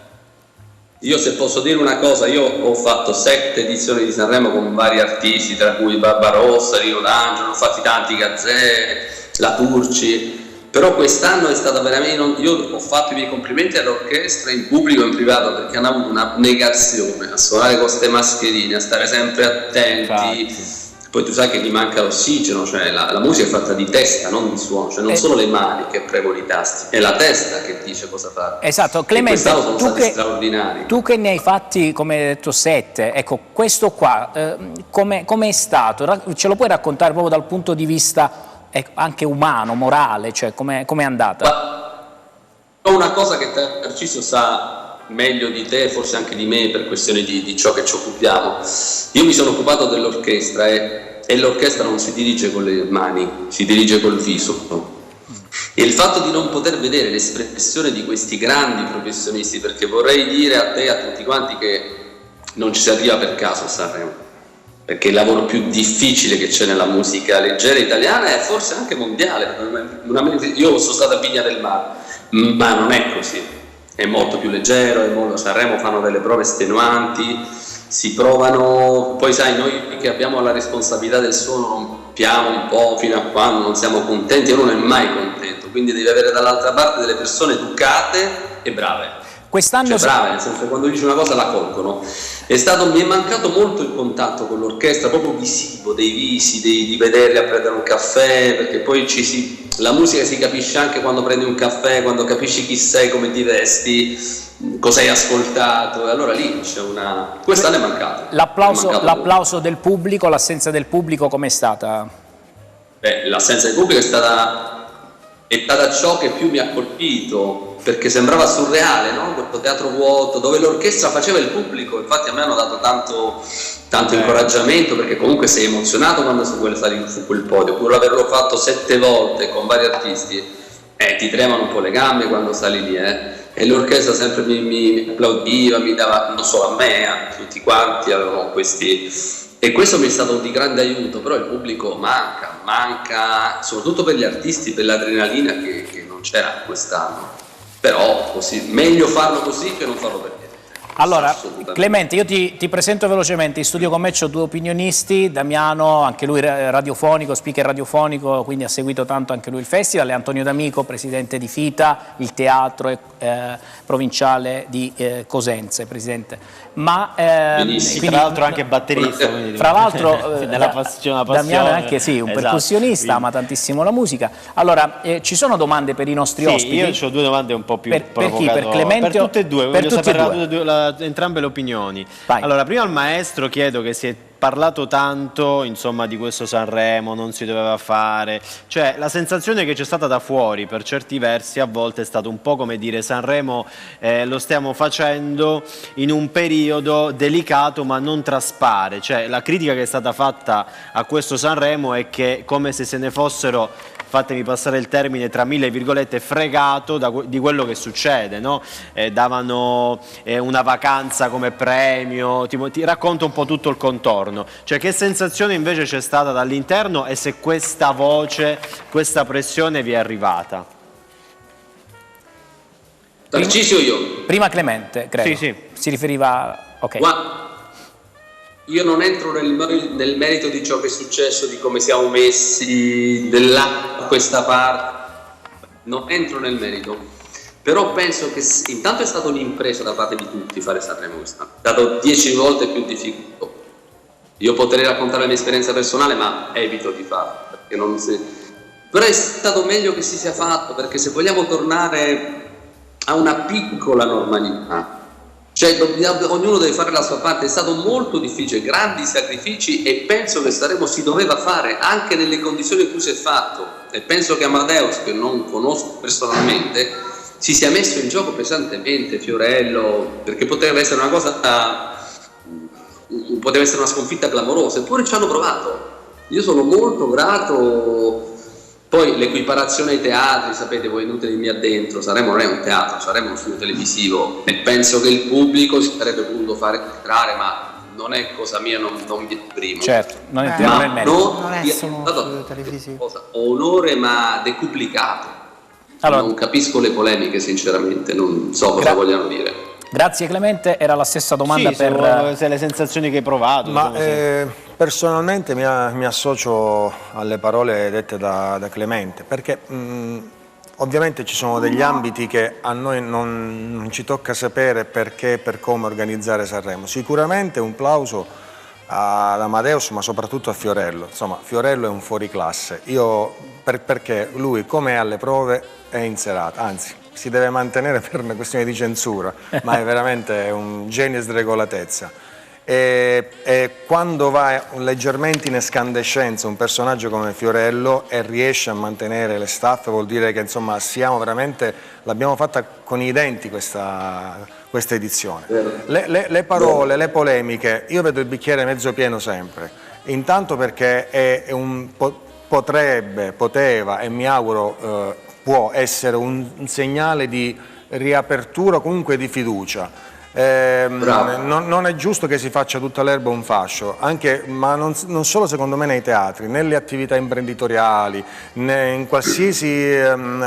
Speaker 10: Io se posso dire una cosa, io ho fatto 7 edizioni di Sanremo con vari artisti, tra cui Barbarossa, Rino D'Angelo, ho fatti tanti, Gazzè, la Turci, però quest'anno è stata veramente, io ho fatto i miei complimenti all'orchestra in pubblico e in privato perché hanno avuto una negazione a suonare con queste mascherine, a stare sempre attenti.
Speaker 1: Infatti.
Speaker 10: Poi tu sai che gli manca l'ossigeno, cioè la musica è fatta di testa, non di suono, cioè non sono le mani che premono i tasti, è la testa che dice cosa fare.
Speaker 1: Esatto,
Speaker 10: E
Speaker 1: Clemente,
Speaker 10: quest'anno sono
Speaker 1: tu
Speaker 10: stati straordinari.
Speaker 1: tu che ne hai fatti, come hai detto, 7, ecco, questo qua, come è stato? Ce lo puoi raccontare proprio dal punto di vista anche umano, morale, cioè come è andata?
Speaker 10: Ho una cosa che Tarcisio sa meglio di te, forse anche di me, per questioni di ciò che ci occupiamo. Io mi sono occupato dell'orchestra e l'orchestra non si dirige con le mani, si dirige col viso. E il fatto di non poter vedere l'espressione di questi grandi professionisti, perché vorrei dire a te e a tutti quanti che non ci si arriva per caso a Sanremo, perché il lavoro più difficile che c'è nella musica leggera italiana e forse anche mondiale. Io sono stato a Vigna del Mare, ma non è così. È molto più leggero, a Sanremo fanno delle prove estenuanti, si provano, poi sai, noi che abbiamo la responsabilità del suono rompiamo un po' fino a quando non siamo contenti, e uno non è mai contento, quindi devi avere dall'altra parte delle persone educate e brave.
Speaker 1: Quest'anno
Speaker 10: brave, nel senso che quando dici una cosa la colgono. Mi è mancato molto il contatto con l'orchestra, proprio visivo, dei visi, di vederli a prendere un caffè, perché poi la musica si capisce anche quando prendi un caffè, quando capisci chi sei, come ti vesti, cosa hai ascoltato, e allora lì c'è una... Quest'anno è mancato.
Speaker 1: L'applauso del pubblico, l'assenza del pubblico, com'è stata?
Speaker 10: L'assenza del pubblico è stata ciò che più mi ha colpito, perché sembrava surreale, no? Questo teatro vuoto dove l'orchestra faceva il pubblico. Infatti a me hanno dato tanto incoraggiamento, perché comunque sei emozionato quando si vuole salire su quel podio, pur averlo fatto 7 volte con vari artisti, ti tremano un po' le gambe quando sali lì, e l'orchestra sempre mi applaudiva, mi dava, non solo a me, a tutti quanti, avevano questi, e questo mi è stato di grande aiuto. Però il pubblico manca soprattutto per gli artisti, per l'adrenalina che non c'era quest'anno. Però meglio farlo così che non farlo per niente.
Speaker 1: Allora, Clemente, io ti presento velocemente. In studio con me c'ho 2 opinionisti, Damiano, anche lui radiofonico, speaker radiofonico, quindi ha seguito tanto anche lui il festival, e Antonio D'Amico, presidente di FITA, il teatro provinciale di Cosenza, presidente. Ma
Speaker 4: quindi, tra l'altro anche batterista.
Speaker 1: Fra l'altro
Speaker 4: Damiano
Speaker 1: è anche un percussionista, ama tantissimo la musica. Allora, ci sono domande per i nostri ospiti?
Speaker 4: Io ho 2 domande un po' più provocatori.
Speaker 1: Per Clemente?
Speaker 4: Per tutte e due,
Speaker 1: per
Speaker 4: voglio
Speaker 1: tutti
Speaker 4: sapere entrambe le opinioni.
Speaker 1: Vai.
Speaker 4: Allora, prima al maestro chiedo, che si è parlato tanto, insomma, di questo Sanremo, non si doveva fare, cioè la sensazione che c'è stata da fuori per certi versi a volte è stato un po' come dire: Sanremo lo stiamo facendo in un periodo delicato ma non traspare. Cioè la critica che è stata fatta a questo Sanremo è che, come se ne fossero, fatemi passare il termine tra mille virgolette, fregato di quello che succede, no? Davano una vacanza come premio, ti racconto un po' tutto il contorno. Cioè, che sensazione invece c'è stata dall'interno, e se questa voce, questa pressione vi è arrivata?
Speaker 10: Tarcisio, io.
Speaker 1: Prima Clemente, credo.
Speaker 4: Sì.
Speaker 1: Si riferiva... Ok.
Speaker 10: Io non entro nel merito di ciò che è successo, di come siamo messi, questa parte, non entro nel merito, però penso che intanto è stata un'impresa da parte di tutti fare Sanremo quest'anno, è stato 10 volte più difficile. Io potrei raccontare la mia esperienza personale, ma evito di farlo, perché però è stato meglio che si sia fatto, perché se vogliamo tornare a una piccola normalità, cioè ognuno deve fare la sua parte. È stato molto difficile, grandi sacrifici, e penso che Sanremo si doveva fare anche nelle condizioni in cui si è fatto, e penso che Amadeus, che non conosco personalmente, si sia messo in gioco pesantemente, Fiorello, perché poteva essere una cosa, poteva essere una sconfitta clamorosa, eppure ci hanno provato. Io sono molto grato. Poi l'equiparazione ai teatri, sapete, voi inutili mi addentro, Sanremo non è un teatro, Sanremo è uno studio televisivo e penso che il pubblico si sarebbe potuto fare entrare, ma non è cosa mia, non vi esprimo.
Speaker 1: Certo, non entriamo nel merito.
Speaker 3: Non è solo uno studio televisivo.
Speaker 10: Onore ma decuplicato.
Speaker 1: Allora,
Speaker 10: non capisco le polemiche sinceramente, non so cosa vogliano dire.
Speaker 1: Grazie Clemente, era la stessa domanda
Speaker 4: se le sensazioni che hai provato.
Speaker 9: Ma personalmente mi associo alle parole dette da Clemente, perché ovviamente ci sono degli ambiti che a noi non ci tocca sapere perché e per come organizzare Sanremo. Sicuramente un plauso ad Amadeus, ma soprattutto a Fiorello. Insomma, Fiorello è un fuoriclasse. Perché lui, come è alle prove, è in serata, anzi si deve mantenere per una questione di censura, ma è veramente un genio e sregolatezza. E quando va leggermente in escandescenza un personaggio come Fiorello e riesce a mantenere le staffe, vuol dire che insomma l'abbiamo fatta con i denti questa edizione. Le parole, le polemiche, io vedo il bicchiere mezzo pieno sempre, intanto perché poteva e mi auguro può essere un segnale di riapertura, comunque di fiducia. Non è giusto che si faccia tutta l'erba un fascio, ma non solo secondo me nei teatri, nelle attività imprenditoriali, in qualsiasi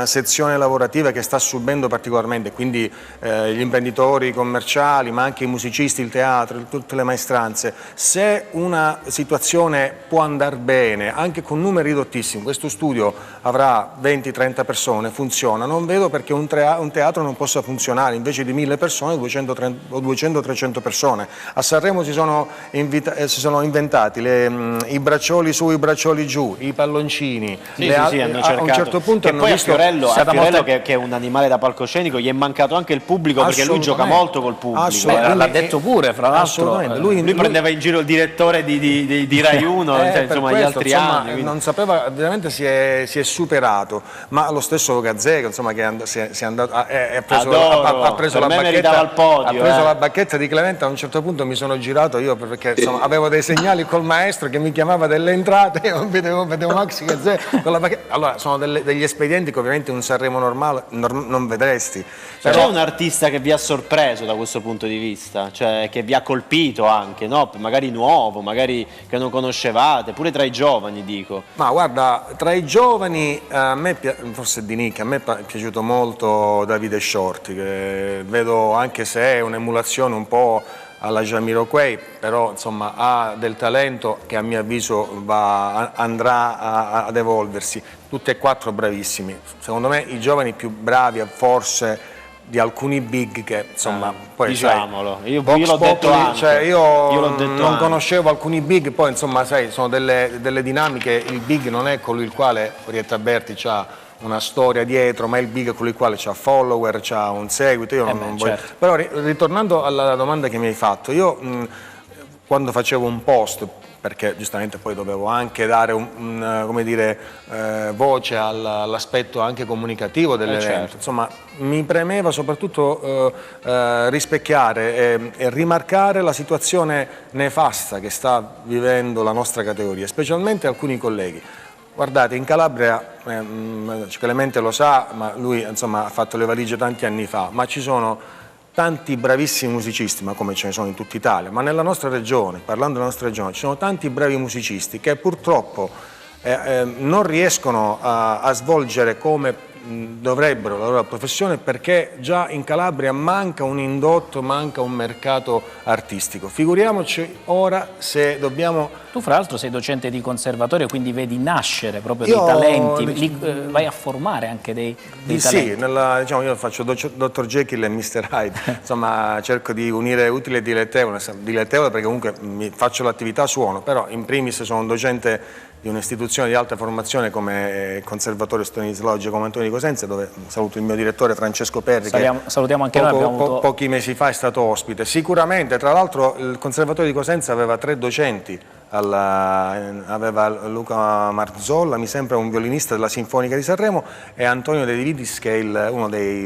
Speaker 9: sezione lavorativa che sta subendo particolarmente, quindi gli imprenditori commerciali, ma anche i musicisti, il teatro, tutte le maestranze. Se una situazione può andare bene, anche con numeri ridottissimi, questo studio avrà 20-30 persone, funziona, non vedo perché un teatro non possa funzionare, invece di 1000 persone, 200-300 persone. A Sanremo si sono inventati i braccioli su, i braccioli giù, i palloncini.
Speaker 4: Hanno cercato.
Speaker 9: A un certo punto
Speaker 4: e
Speaker 9: hanno
Speaker 4: poi
Speaker 9: visto...
Speaker 4: a Fiorello che è un animale da palcoscenico, gli è mancato anche il pubblico, perché lui gioca molto col pubblico.
Speaker 1: L'ha detto pure, fra l'altro.
Speaker 4: Lui prendeva in giro il direttore di Rai 1, insomma, gli altri anni. Quindi...
Speaker 9: Non sapeva, veramente si è superato, ma lo stesso Gazzè, insomma, che si è andato, ha preso la bacchetta. Al podio, la bacchetta di Clemente. A un certo punto mi sono girato io perché insomma, avevo dei segnali col maestro che mi chiamava delle entrate e vedevo Maxi Gazzè con la bacchetta. Allora sono degli espedienti che ovviamente in un Sanremo normale non vedresti.
Speaker 4: C'è un artista che vi ha sorpreso da questo punto di vista, cioè che vi ha colpito anche, no? Magari nuovo, magari che non conoscevate, pure tra i giovani, dico.
Speaker 9: Ma guarda, tra i giovani a me, forse di Nick, a me è piaciuto molto Davide Shorty, che vedo, anche se è un'emulazione un po' alla Jamiroquai, però insomma ha del talento che a mio avviso andrà ad evolversi. Tutti e quattro bravissimi, secondo me i giovani più bravi forse di alcuni big che insomma poi
Speaker 4: diciamolo,
Speaker 9: sai,
Speaker 4: io l'ho detto anche,
Speaker 9: cioè io non conoscevo alcuni big, poi insomma sai, sono delle dinamiche. Il big non è colui il quale Orietta Berti c'ha una storia dietro, ma è il big con il quale c'ha follower, c'ha un seguito. Io non voglio...
Speaker 1: certo.
Speaker 9: Però ritornando alla domanda che mi hai fatto, io quando facevo un post, perché giustamente poi dovevo anche dare come dire, voce all'aspetto anche comunicativo dell'evento,
Speaker 4: certo.
Speaker 9: Insomma mi premeva soprattutto rispecchiare e rimarcare la situazione nefasta che sta vivendo la nostra categoria, specialmente alcuni colleghi. Guardate, in Calabria, Clemente lo sa, ma lui insomma ha fatto le valigie tanti anni fa, ma ci sono tanti bravissimi musicisti, ma come ce ne sono in tutta Italia, ma nella nostra regione, parlando della nostra regione, ci sono tanti bravi musicisti che purtroppo non riescono a svolgere come dovrebbero la loro professione, perché già in Calabria manca un indotto, manca un mercato artistico. Figuriamoci ora se dobbiamo...
Speaker 1: Tu fra l'altro sei docente di conservatorio, quindi vedi nascere proprio dei talenti, vai a formare anche dei talenti.
Speaker 9: Sì, diciamo, io faccio Dr. Jekyll e Mr. Hyde, insomma cerco di unire utile e dilettevole perché comunque faccio l'attività suono, però in primis sono un docente di un'istituzione di alta formazione come il Conservatorio Stanislao Antonio di Cosenza, dove saluto il mio diretore Francesco Perri,
Speaker 1: salutiamo anche noi,
Speaker 9: pochi mesi fa è stato ospite. Sicuramente, tra l'altro, il Conservatorio di Cosenza aveva 3 docenti, aveva Luca Marzolla, mi sembra un violinista della Sinfonica di Sanremo, e Antonio De Dividis, che è uno dei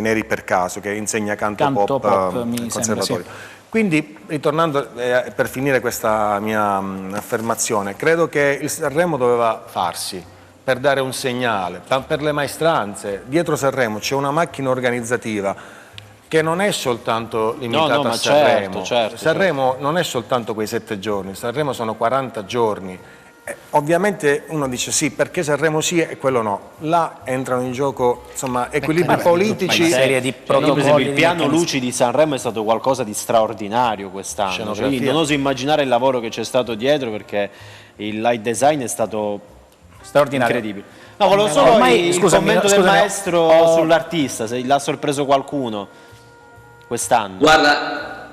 Speaker 9: Neri per caso, che insegna canto pop al Conservatorio. Sì. Quindi, ritornando per finire questa mia affermazione, credo che il Sanremo doveva farsi, per dare un segnale, per le maestranze. Dietro Sanremo c'è una macchina organizzativa che non è soltanto limitata a Sanremo. Sanremo non è soltanto quei 7 giorni, Sanremo sono 40 giorni. Ovviamente uno dice sì, perché Sanremo sì e quello no. Là entrano in gioco, insomma, equilibri politici.
Speaker 1: Una serie di
Speaker 4: Per esempio,
Speaker 1: protocolli,
Speaker 4: il piano
Speaker 1: meccanismi.
Speaker 4: luci di Sanremo è stato qualcosa di straordinario quest'anno.
Speaker 9: Scenografia.
Speaker 4: Quindi non oso immaginare il lavoro che c'è stato dietro, perché il light design è stato
Speaker 1: Straordinario.
Speaker 4: incredibile. No, volevo solo
Speaker 1: Ormai,
Speaker 4: il
Speaker 1: scusami,
Speaker 4: commento del
Speaker 1: scusami,
Speaker 4: maestro sull'artista, se l'ha sorpreso qualcuno quest'anno.
Speaker 10: Guarda,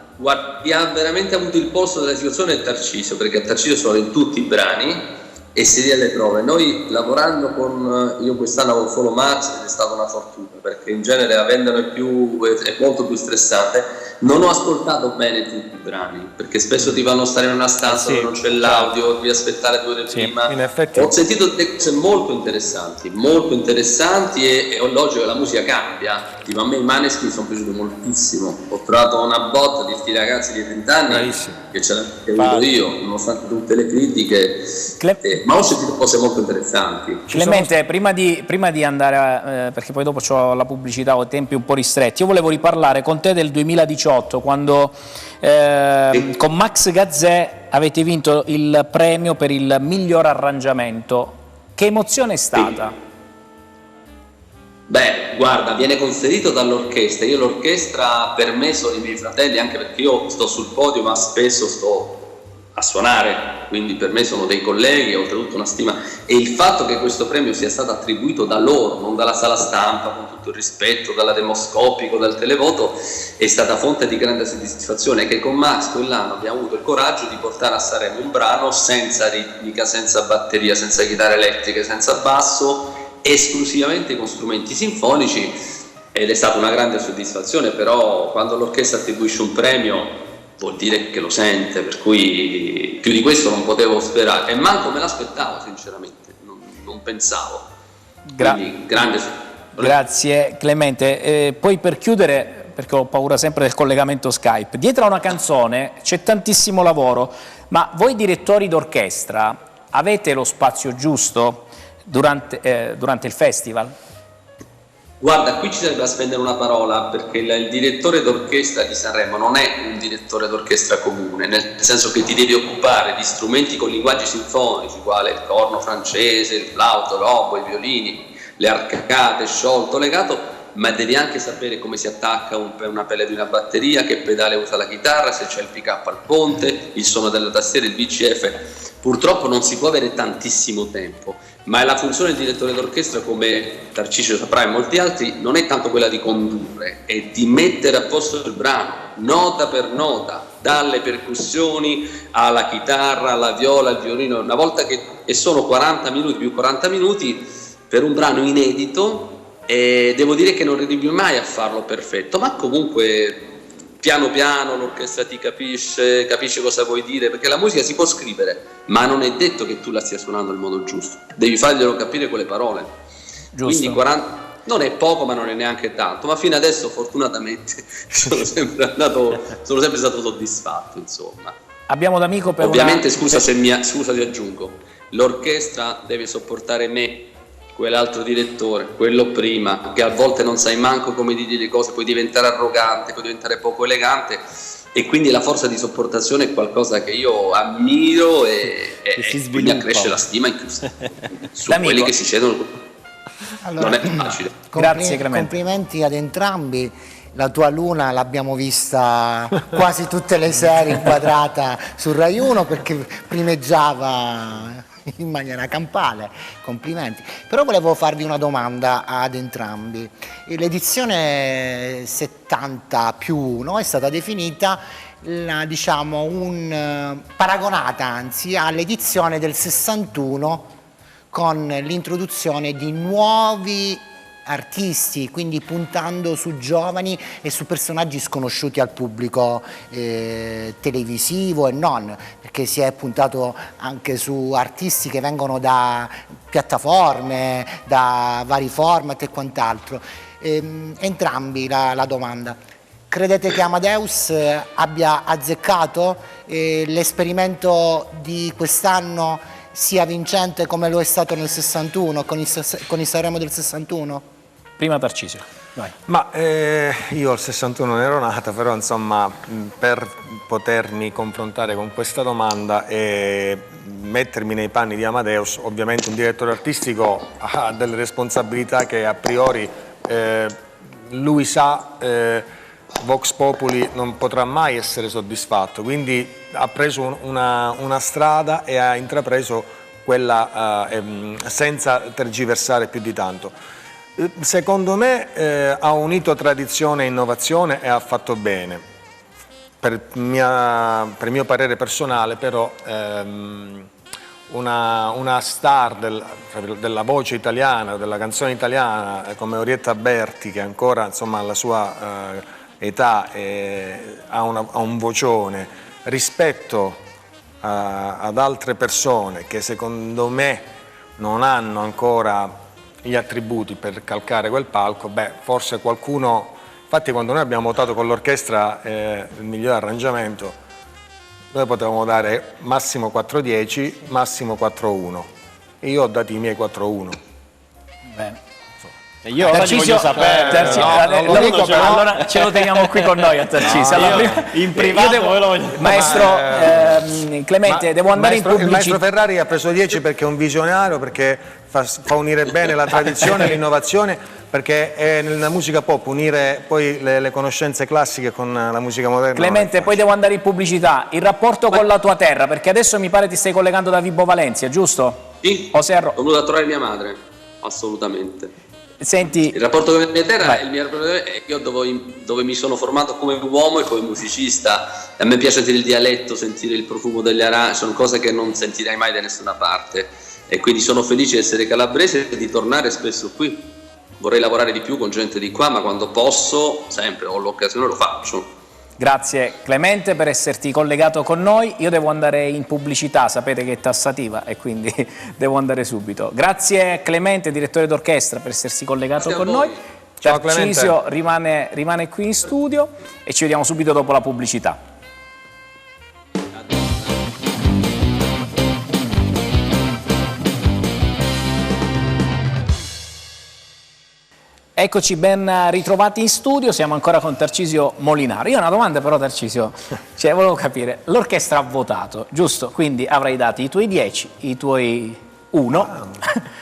Speaker 10: chi ha veramente avuto il polso della situazione è Tarcisio, perché a Tarcisio sono in tutti i brani e si dia le prove. Noi lavorando io quest'anno con Follow Max ed è stata una fortuna, perché in genere avendone più è molto più stressante. Non ho ascoltato bene tutti i brani, perché spesso ti fanno stare in una stanza dove non c'è l'audio, devi aspettare 2 ore prima.
Speaker 9: In effetti.
Speaker 10: Ho sentito delle cose molto interessanti e è logico che la musica cambia. Tipo, a me i Maneskin sono piaciuti moltissimo. Ho trovato una botta di questi ragazzi di 30 anni
Speaker 9: Bravissimo.
Speaker 10: che ce l'ho avuto io, nonostante tutte le critiche, ma ho sentito cose molto interessanti.
Speaker 1: Clemente, prima di andare, perché poi dopo ho la pubblicità, ho tempi un po' ristretti, io volevo riparlare con te del 2018, quando con Max Gazzè avete vinto il premio per il miglior arrangiamento. Che emozione è stata?
Speaker 10: Beh, guarda, viene conferito dall'orchestra. Io l'orchestra per me sono i miei fratelli, anche perché io sto sul podio ma spesso sto a suonare, quindi per me sono dei colleghi, oltretutto una stima, e il fatto che questo premio sia stato attribuito da loro, non dalla sala stampa, con tutto il rispetto, dalla Demoscopico, dal televoto, è stata fonte di grande soddisfazione, che con Max quell'anno abbiamo avuto il coraggio di portare a Sanremo un brano senza ritmica, senza batteria, senza chitarre elettriche, senza basso, esclusivamente con strumenti sinfonici, ed è stata una grande soddisfazione. Però quando l'orchestra attribuisce un premio vuol dire che lo sente, per cui più di questo non potevo sperare, e manco me l'aspettavo sinceramente, non pensavo. Quindi grande
Speaker 1: Grazie Clemente. Poi per chiudere, perché ho paura sempre del collegamento Skype, dietro a una canzone c'è tantissimo lavoro, ma voi direttori d'orchestra avete lo spazio giusto durante il festival?
Speaker 10: Guarda, qui ci sarebbe da spendere una parola, perché il direttore d'orchestra di Sanremo non è un direttore d'orchestra comune, nel senso che ti devi occupare di strumenti con linguaggi sinfonici, quale il corno francese, il flauto, l'oboe, i violini, le arcate, sciolto, legato, ma devi anche sapere come si attacca una pelle di una batteria, che pedale usa la chitarra, se c'è il pick up al ponte, il suono della tastiera, il VCF. Purtroppo non si può avere tantissimo tempo, ma la funzione del direttore d'orchestra, come Tarcisio saprà e molti altri, non è tanto quella di condurre, è di mettere a posto il brano, nota per nota, dalle percussioni alla chitarra, alla viola, al violino. Una volta e sono 40 minuti più 40 minuti per un brano inedito, e devo dire che non arrivi mai a farlo perfetto, ma comunque piano piano l'orchestra ti capisce cosa vuoi dire, perché la musica si può scrivere, ma non è detto che tu la stia suonando nel modo giusto, devi farglielo capire con le parole.
Speaker 1: Giusto.
Speaker 10: Quindi 40 non è poco, ma non è neanche tanto, ma fino adesso fortunatamente sono sempre stato soddisfatto, insomma.
Speaker 1: Abbiamo d'amico per
Speaker 10: ovviamente scusa ti aggiungo, l'orchestra deve sopportare me, quell'altro direttore, quello prima, che a volte non sai manco come dire le cose, puoi diventare arrogante, puoi diventare poco elegante, e quindi la forza di sopportazione è qualcosa che io ammiro e mi accresce la stima su quelli che si cedono.
Speaker 3: Allora,
Speaker 10: non è facile.
Speaker 1: Grazie Clemente.
Speaker 3: Complimenti ad entrambi. La tua luna l'abbiamo vista quasi tutte le sere inquadrata su Rai 1, perché primeggiava in maniera campale. Complimenti. Però volevo farvi una domanda ad entrambi. L'edizione 70 più 1 è stata definita paragonata anzi all'edizione del 61, con l'introduzione di nuovi artisti, quindi puntando su giovani e su personaggi sconosciuti al pubblico televisivo e non, perché si è puntato anche su artisti che vengono da piattaforme, da vari format e quant'altro. Entrambi la domanda: credete che Amadeus abbia azzeccato l'esperimento di quest'anno? sia vincente come lo è stato nel 61, con il Sanremo del 61?
Speaker 1: Prima Tarcisio, vai.
Speaker 9: Ma io al 61 non ero nata, però insomma per potermi confrontare con questa domanda e mettermi nei panni di Amadeus, ovviamente un direttore artistico ha delle responsabilità che a priori lui sa, Vox Populi non potrà mai essere soddisfatto, quindi ha preso una strada e ha intrapreso quella senza tergiversare più di tanto. Secondo me ha unito tradizione e innovazione e ha fatto bene. Per mio parere personale, però, una star della voce italiana, della canzone italiana, come Orietta Berti, che ancora insomma alla sua età ha un vocione, rispetto ad altre persone che secondo me non hanno ancora gli attributi per calcare quel palco, beh, forse qualcuno, infatti quando noi abbiamo votato con l'orchestra il miglior arrangiamento, noi potevamo dare massimo 4-10, massimo 4-1 e io ho dato i miei 4-1.
Speaker 1: Bene.
Speaker 4: E io ora voglio sapere,
Speaker 1: allora ce lo teniamo qui con noi a Tarcisio.
Speaker 4: In privato
Speaker 1: maestro Clemente, devo andare in pubblicità.
Speaker 9: Il maestro Ferrari ha preso 10 perché è un visionario, perché fa unire bene la tradizione e l'innovazione, perché è nella musica pop unire poi le conoscenze classiche con la musica moderna.
Speaker 1: Clemente, poi devo andare in pubblicità. Il rapporto con la tua terra, perché adesso mi pare ti stai collegando da Vibo Valencia, giusto?
Speaker 10: Sì,
Speaker 1: o sei
Speaker 10: ho voluto trovare mia madre, assolutamente.
Speaker 1: Senti,
Speaker 10: il rapporto con la mia terra è io dove mi sono formato come uomo e come musicista. A me piace sentire il dialetto, sentire il profumo degli arance, sono cose che non sentirei mai da nessuna parte, e quindi sono felice di essere calabrese e di tornare spesso qui. Vorrei lavorare di più con gente di qua, ma quando posso, sempre ho l'occasione, lo faccio.
Speaker 1: grazie Clemente per esserti collegato con noi. Io devo andare in pubblicità, sapete che è tassativa e quindi devo andare subito. Grazie Clemente, direttore d'orchestra, per essersi collegato con noi.
Speaker 9: Ciao
Speaker 1: Tarcisio rimane qui in studio e ci vediamo subito dopo la pubblicità. Eccoci ben ritrovati in studio, siamo ancora con Tarcisio Molinaro. Io ho una domanda però, Tarcisio, volevo capire, l'orchestra ha votato, giusto? Quindi avrai dato i tuoi 10, i tuoi 1.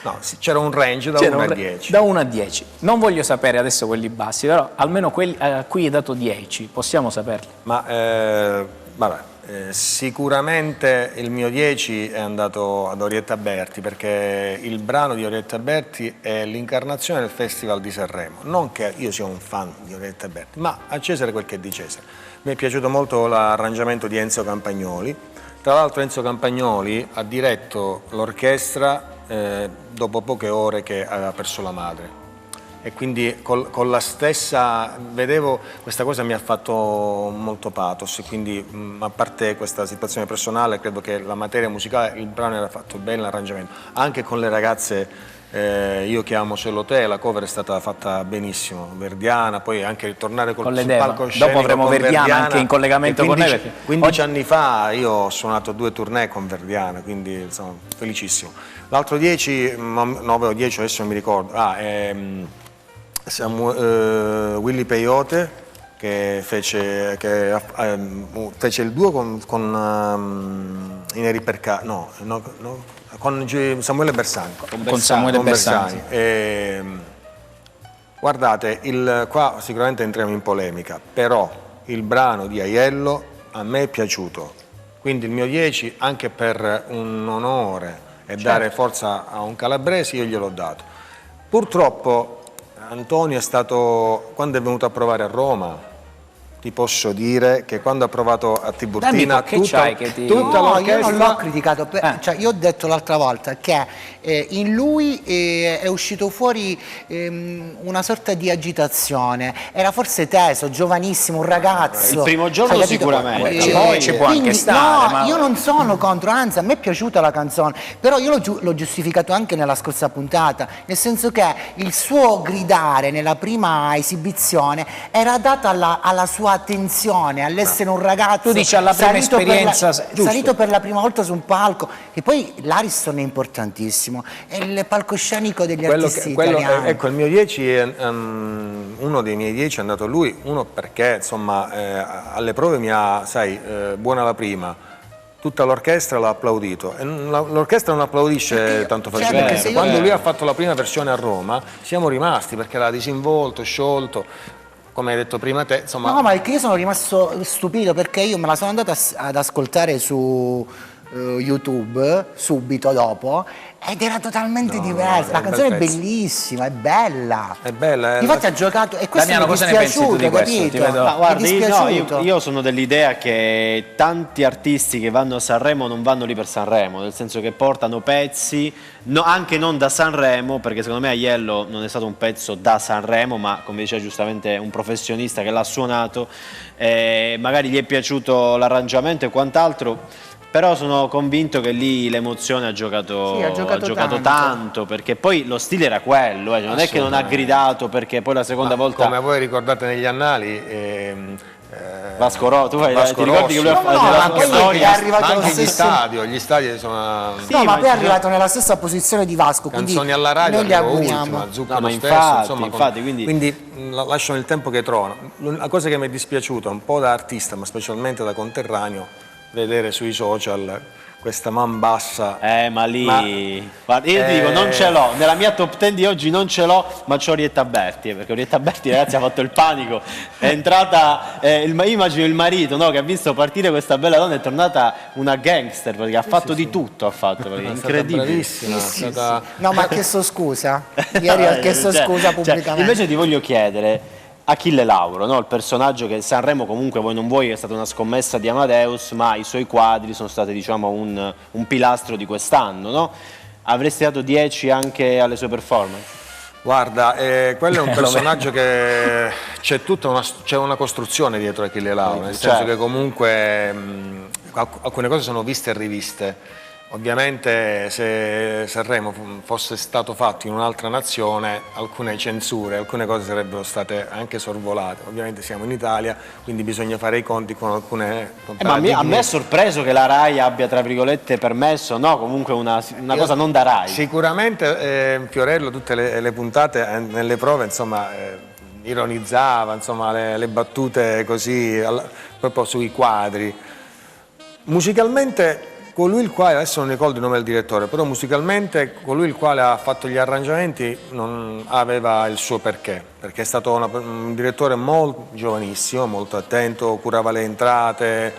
Speaker 9: No, c'era un range da 1 a 10.
Speaker 1: Da 1 a 10. Non voglio sapere adesso quelli bassi, però almeno quelli a cui hai dato 10, possiamo saperli?
Speaker 9: Ma vabbè. Sicuramente il mio 10 è andato ad Orietta Berti, perché il brano di Orietta Berti è l'incarnazione del Festival di Sanremo. Non che io sia un fan di Orietta Berti, ma a Cesare quel che è di Cesare. Mi è piaciuto molto l'arrangiamento di Enzo Campagnoli. Tra l'altro Enzo Campagnoli ha diretto l'orchestra dopo poche ore che aveva perso la madre. E quindi con la stessa, vedevo, questa cosa mi ha fatto molto pathos, e quindi a parte questa situazione personale, credo che la materia musicale, il brano era fatto bene, l'arrangiamento. Anche con le ragazze, io che amo Solo te, la cover è stata fatta benissimo, Verdiana, poi anche ritornare sul palcoscenico.
Speaker 1: Dopo avremo Verdiana anche in collegamento
Speaker 9: 15,
Speaker 1: con lei.
Speaker 9: 15 anni fa io ho suonato 2 tournée con Verdiana, quindi insomma felicissimo. L'altro 10, 9 o 10 adesso non mi ricordo, Willy Peyote che fece il duo con i Neri Percà, con Samuele Bersani.
Speaker 1: Con Samuele Bersani.
Speaker 9: Guardate, qua sicuramente entriamo in polemica, però il brano di Aiello a me è piaciuto, quindi il mio 10 anche per un onore e dare forza a un calabrese io gliel'ho dato. Purtroppo Antonio è stato, quando è venuto a provare a Roma, ti posso dire che quando ha provato a Tiburtina tutta l'orchestra...
Speaker 3: Io non l'ho criticato, cioè, io ho detto l'altra volta che in lui è uscito fuori una sorta di agitazione, era forse teso, giovanissimo, un ragazzo.
Speaker 4: Il primo giorno sicuramente,
Speaker 1: poi ci può anche stare.
Speaker 3: No, io non sono contro, anzi a me è piaciuta la canzone, però io l'ho giustificato anche nella scorsa puntata, nel senso che il suo gridare nella prima esibizione era dato alla sua questa tensione all'essere un ragazzo
Speaker 1: Tu dici alla prima
Speaker 3: salito per
Speaker 1: esperienza, giusto.
Speaker 3: salito per la prima volta su un palco, e poi l'Ariston è importantissimo, è il palcoscenico degli artisti italiani.
Speaker 9: Ecco, il mio 10 è, uno dei miei 10 è andato a lui, uno perché insomma alle prove mi ha, sai, buona la prima, tutta l'orchestra l'ha applaudito, e l'orchestra non applaudisce tanto facilmente. Quando lui ha fatto la prima versione a Roma siamo rimasti, perché era disinvolto, sciolto, come hai detto prima te, insomma.
Speaker 3: No, ma è che io sono rimasto stupito, perché io me la sono andata ad ascoltare su YouTube subito dopo, ed era totalmente diversa. La canzone è bellissima, è bella.
Speaker 9: È bella.
Speaker 3: Infatti ha giocato, e questo
Speaker 1: Damiano,
Speaker 3: mi è
Speaker 1: cosa ne pensi tu
Speaker 3: dispiaciuto,
Speaker 1: di questo?
Speaker 3: capito?
Speaker 1: Ti vedo-
Speaker 4: Ma guarda,
Speaker 3: Mi è dispiaciuto.
Speaker 4: io sono dell'idea che tanti artisti che vanno a Sanremo non vanno lì per Sanremo, nel senso che portano pezzi, anche non da Sanremo, perché secondo me Aiello non è stato un pezzo da Sanremo, ma come diceva giustamente un professionista che l'ha suonato, magari gli è piaciuto l'arrangiamento e quant'altro. Però sono convinto che lì l'emozione ha giocato,
Speaker 3: Sì, ha giocato
Speaker 4: tanto, perché poi lo stile era quello, non è che non ha gridato perché poi la seconda volta...
Speaker 9: Come voi ricordate negli annali,
Speaker 4: Vasco Rossi, tu
Speaker 9: Vasco
Speaker 4: ti ricordi che lui
Speaker 9: Rossi.
Speaker 4: ha
Speaker 3: No,
Speaker 4: fatto
Speaker 3: ma
Speaker 4: la
Speaker 3: poi
Speaker 4: storia?
Speaker 3: è arrivato
Speaker 9: Ma
Speaker 3: allo
Speaker 9: anche
Speaker 3: stesso...
Speaker 9: gli stadi sono...
Speaker 3: No, ma poi è
Speaker 4: ci
Speaker 3: arrivato nella stessa posizione di Vasco, quindi
Speaker 9: Canzoni alla radio,
Speaker 3: noi gli
Speaker 9: arrivo
Speaker 3: auguriamo.
Speaker 9: ultima, Zucchero
Speaker 4: No, ma
Speaker 9: stesso,
Speaker 4: infatti,
Speaker 9: insomma,
Speaker 4: infatti, quindi-
Speaker 9: lasciano il tempo che trovano. La cosa che mi è dispiaciuta un po' da artista, ma specialmente da conterraneo, vedere sui social questa man bassa.
Speaker 4: Ma lì... Guarda, io ti dico, non ce l'ho, nella mia top 10 di oggi non ce l'ho, ma c'ho Orietta Berti, perché Orietta Berti, ragazzi, ha fatto il panico, è entrata, io immagino il marito, no, che ha visto partire questa bella donna, è tornata una gangster, perché ha fatto di tutto, perché
Speaker 9: È stata
Speaker 4: incredibile.
Speaker 9: bravissima, è stata...
Speaker 3: No, ma ha chiesto scusa. Ieri ha chiesto scusa pubblicamente.
Speaker 4: Invece ti voglio chiedere, Achille Lauro, no? Il personaggio che Sanremo comunque vuoi non vuoi è stata una scommessa di Amadeus, ma i suoi quadri sono stati, diciamo, un pilastro di quest'anno, no? Avresti dato 10 anche alle sue performance?
Speaker 9: Guarda, quello è un personaggio che c'è c'è una costruzione dietro Achille Lauro, nel senso che comunque alcune cose sono viste e riviste. Ovviamente se Sanremo fosse stato fatto in un'altra nazione, alcune censure, alcune cose sarebbero state anche sorvolate. Ovviamente siamo in Italia, quindi bisogna fare i conti con alcune
Speaker 4: Ma a me è sorpreso che la RAI abbia, tra virgolette, permesso, no? Comunque una cosa non da RAI.
Speaker 9: Sicuramente Fiorello tutte le puntate nelle prove, insomma, ironizzava, insomma, le battute così, proprio sui quadri. Musicalmente colui il quale, adesso non ricordo il nome del direttore, però musicalmente colui il quale ha fatto gli arrangiamenti non aveva il suo perché è stato un direttore molto giovanissimo, molto attento, curava le entrate,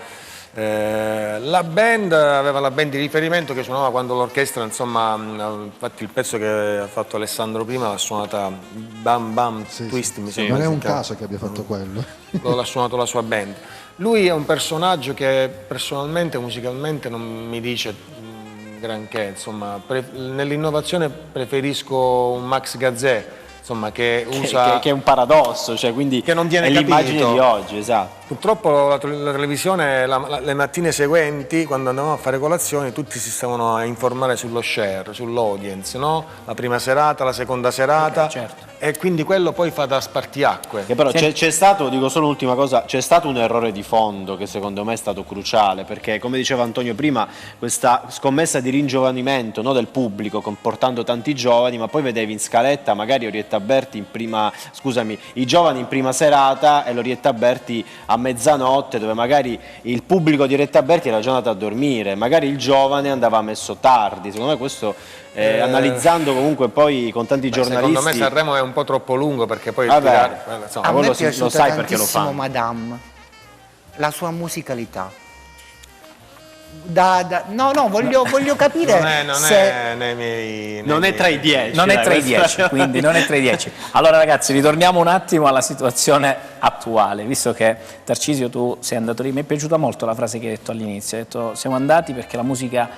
Speaker 9: la band aveva la band di riferimento che suonava quando l'orchestra, insomma, infatti il pezzo che ha fatto Alessandro prima l'ha suonata Bam Bam Twist, mi sembra.
Speaker 11: Non è un caso che abbia fatto quello.
Speaker 9: L'ha suonato la sua band. Lui è un personaggio che personalmente, musicalmente, non mi dice granché, insomma, nell'innovazione preferisco un Max Gazzè, insomma, che usa...
Speaker 4: Che è un paradosso, cioè, quindi
Speaker 9: che non viene
Speaker 4: è l'immagine
Speaker 9: capito.
Speaker 4: di oggi, esatto.
Speaker 9: Purtroppo la televisione, le mattine seguenti, quando andavamo a fare colazione, tutti si stavano a informare sullo share, sull'audience, no? La prima serata, la seconda serata,
Speaker 1: certo.
Speaker 9: E quindi quello poi fa da spartiacque.
Speaker 4: Che però c'è stato, dico solo un'ultima cosa, c'è stato un errore di fondo che secondo me è stato cruciale, perché come diceva Antonio prima, questa scommessa di ringiovanimento, no, del pubblico, comportando tanti giovani, ma poi vedevi in scaletta magari Orietta Berti i giovani in prima serata e l'Orietta Berti a mezzanotte, dove magari il pubblico di Orietta Berti era già andato a dormire, magari il giovane andava messo tardi. Secondo me questo, analizzando comunque poi con tanti giornalisti...
Speaker 9: Secondo me Sanremo è un po' troppo lungo, perché poi
Speaker 3: A me
Speaker 4: lo
Speaker 3: è piaciuta
Speaker 4: sai perché lo
Speaker 3: tantissimo
Speaker 4: fa.
Speaker 3: Madame, la sua musicalità. Voglio capire
Speaker 4: Non è tra i 10.
Speaker 1: Non è tra i 10, quindi non è tra i 10. Allora ragazzi, ritorniamo un attimo alla situazione attuale, visto che Tarcisio tu sei andato lì, mi è piaciuta molto la frase che hai detto all'inizio, hai detto siamo andati perché la musica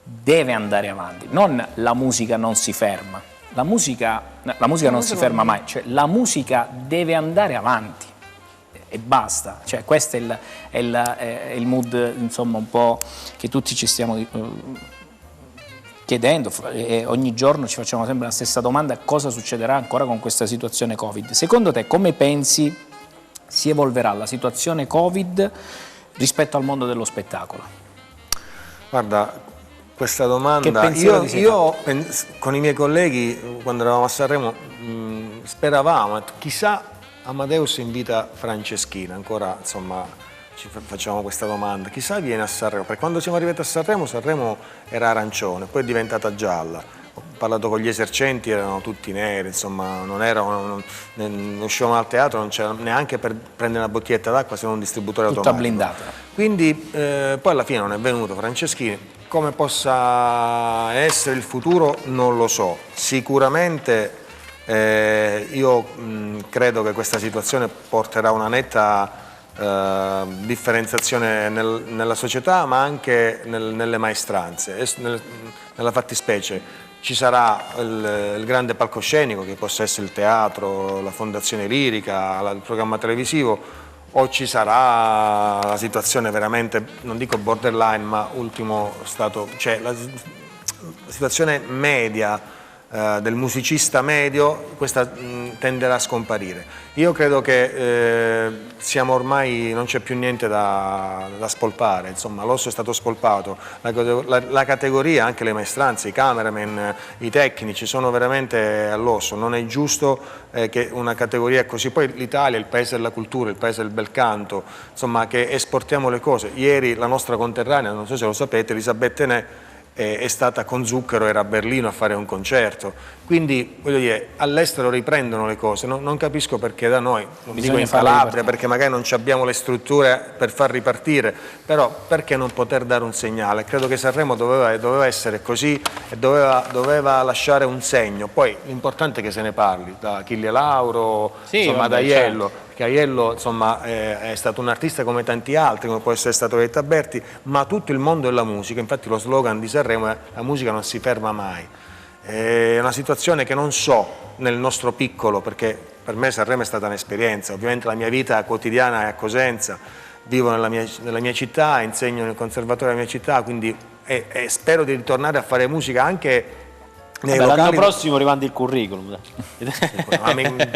Speaker 1: deve andare avanti, non la musica non si ferma, la musica non si ferma mai, cioè la musica deve andare avanti e basta, cioè questo è il mood, insomma, un po' che tutti ci stiamo chiedendo, e ogni giorno ci facciamo sempre la stessa domanda: cosa succederà ancora con questa situazione Covid? Secondo te come pensi si evolverà la situazione Covid rispetto al mondo dello spettacolo?
Speaker 9: Guarda, questa domanda,
Speaker 1: Che pensiero ti sei
Speaker 9: con i miei colleghi quando eravamo a Sanremo speravamo, chissà Amadeus invita Franceschina, ancora insomma ci facciamo questa domanda, chissà viene a Sanremo, perché quando siamo arrivati a Sanremo era arancione, poi è diventata gialla. Ho parlato con gli esercenti, erano tutti neri, insomma non uscivamo dal teatro, non c'era neanche per prendere una bottiglietta d'acqua se non un distributore
Speaker 1: Tutta
Speaker 9: automatico.
Speaker 1: blindata.
Speaker 9: Quindi poi alla fine non è venuto Franceschini, come possa essere il futuro non lo so, sicuramente io credo che questa situazione porterà una netta differenziazione nella società ma anche nelle maestranze, nella fattispecie. Ci sarà il grande palcoscenico che possa essere il teatro, la fondazione lirica, il programma televisivo, o ci sarà la situazione veramente, non dico borderline, ma ultimo stato, cioè la situazione media del musicista medio, questa tenderà a scomparire. Io credo che siamo ormai, non c'è più niente da spolpare, insomma l'osso è stato spolpato, la categoria, anche le maestranze, i cameraman, i tecnici sono veramente all'osso, non è giusto che una categoria così, poi l'Italia è il paese della cultura, il paese del bel canto, insomma che esportiamo le cose. Ieri la nostra conterranea, non so se lo sapete, Elisabetta Tenè, è stata con Zucchero, era a Berlino a fare un concerto, quindi voglio dire, all'estero riprendono le cose, non capisco perché da noi, non dico in Calabria perché magari non abbiamo le strutture per far ripartire, però perché non poter dare un segnale? Credo che Sanremo doveva essere così e doveva lasciare un segno, poi l'importante è che se ne parli, da Achille Lauro, insomma da Aiello. Che Aiello insomma, è stato un artista come tanti altri, come può essere stato Letta Berti, ma tutto il mondo della musica, infatti lo slogan di Sanremo è la musica non si ferma mai. È una situazione che non so nel nostro piccolo, perché per me Sanremo è stata un'esperienza, ovviamente la mia vita quotidiana è a Cosenza, vivo nella mia città, insegno nel conservatorio della mia città, quindi spero di ritornare a fare musica anche
Speaker 4: l'anno prossimo rimandi il curriculum.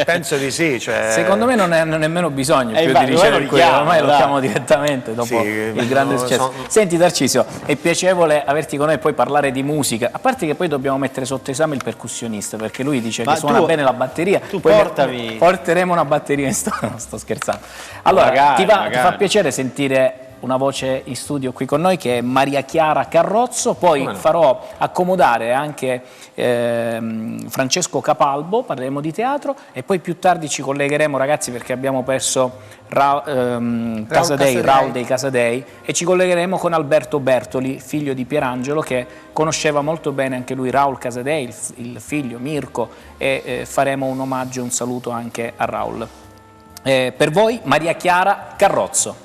Speaker 9: Penso di sì. Cioè...
Speaker 1: Secondo me non è nemmeno bisogno più di ricevere il curriculum, ormai lo chiamo direttamente dopo il grande successo. Senti Tarcisio, è piacevole averti con noi e poi parlare di musica, a parte che poi dobbiamo mettere sotto esame il percussionista, perché lui dice che suona bene la batteria, poi porteremo una batteria in studio, no, sto scherzando. Allora,
Speaker 4: magari,
Speaker 1: ti fa piacere sentire una voce in studio qui con noi che è Maria Chiara Carrozzo, poi farò accomodare anche Francesco Capalbo, parleremo di teatro e poi più tardi ci collegheremo, ragazzi, perché abbiamo perso Raul dei Casadei, e ci collegheremo con Alberto Bertoli, figlio di Pierangelo, che conosceva molto bene anche lui Raul Casadei, il figlio Mirko, e faremo un omaggio e un saluto anche a Raul. Per voi Maria Chiara Carrozzo.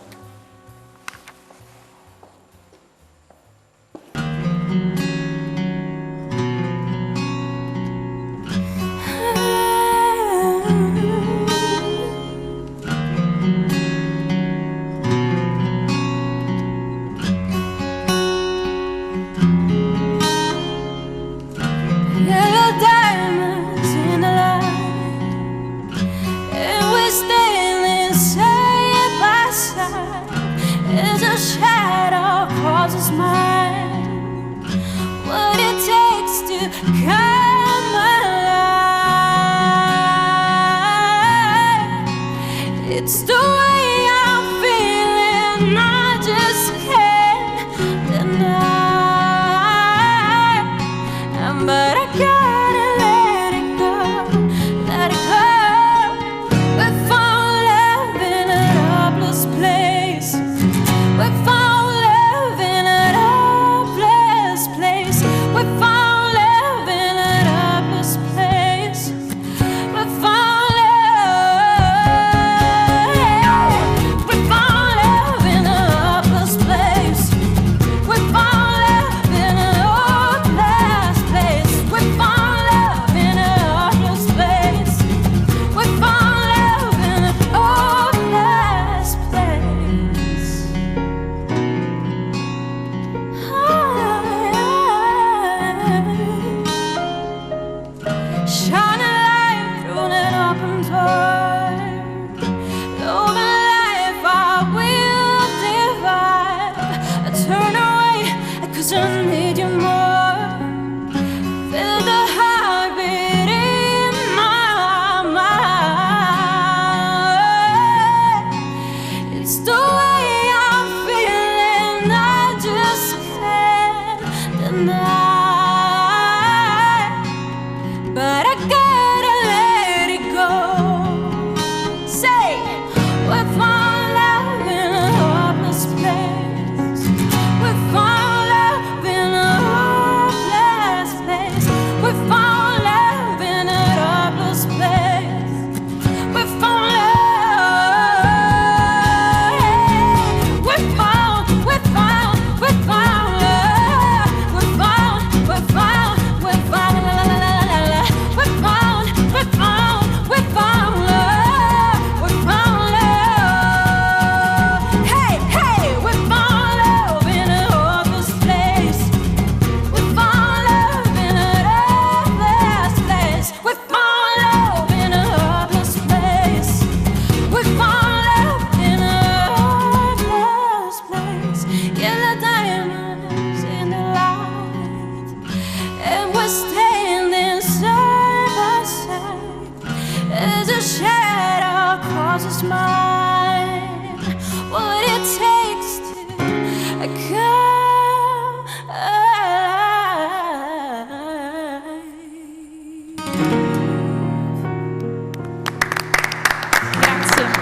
Speaker 2: We found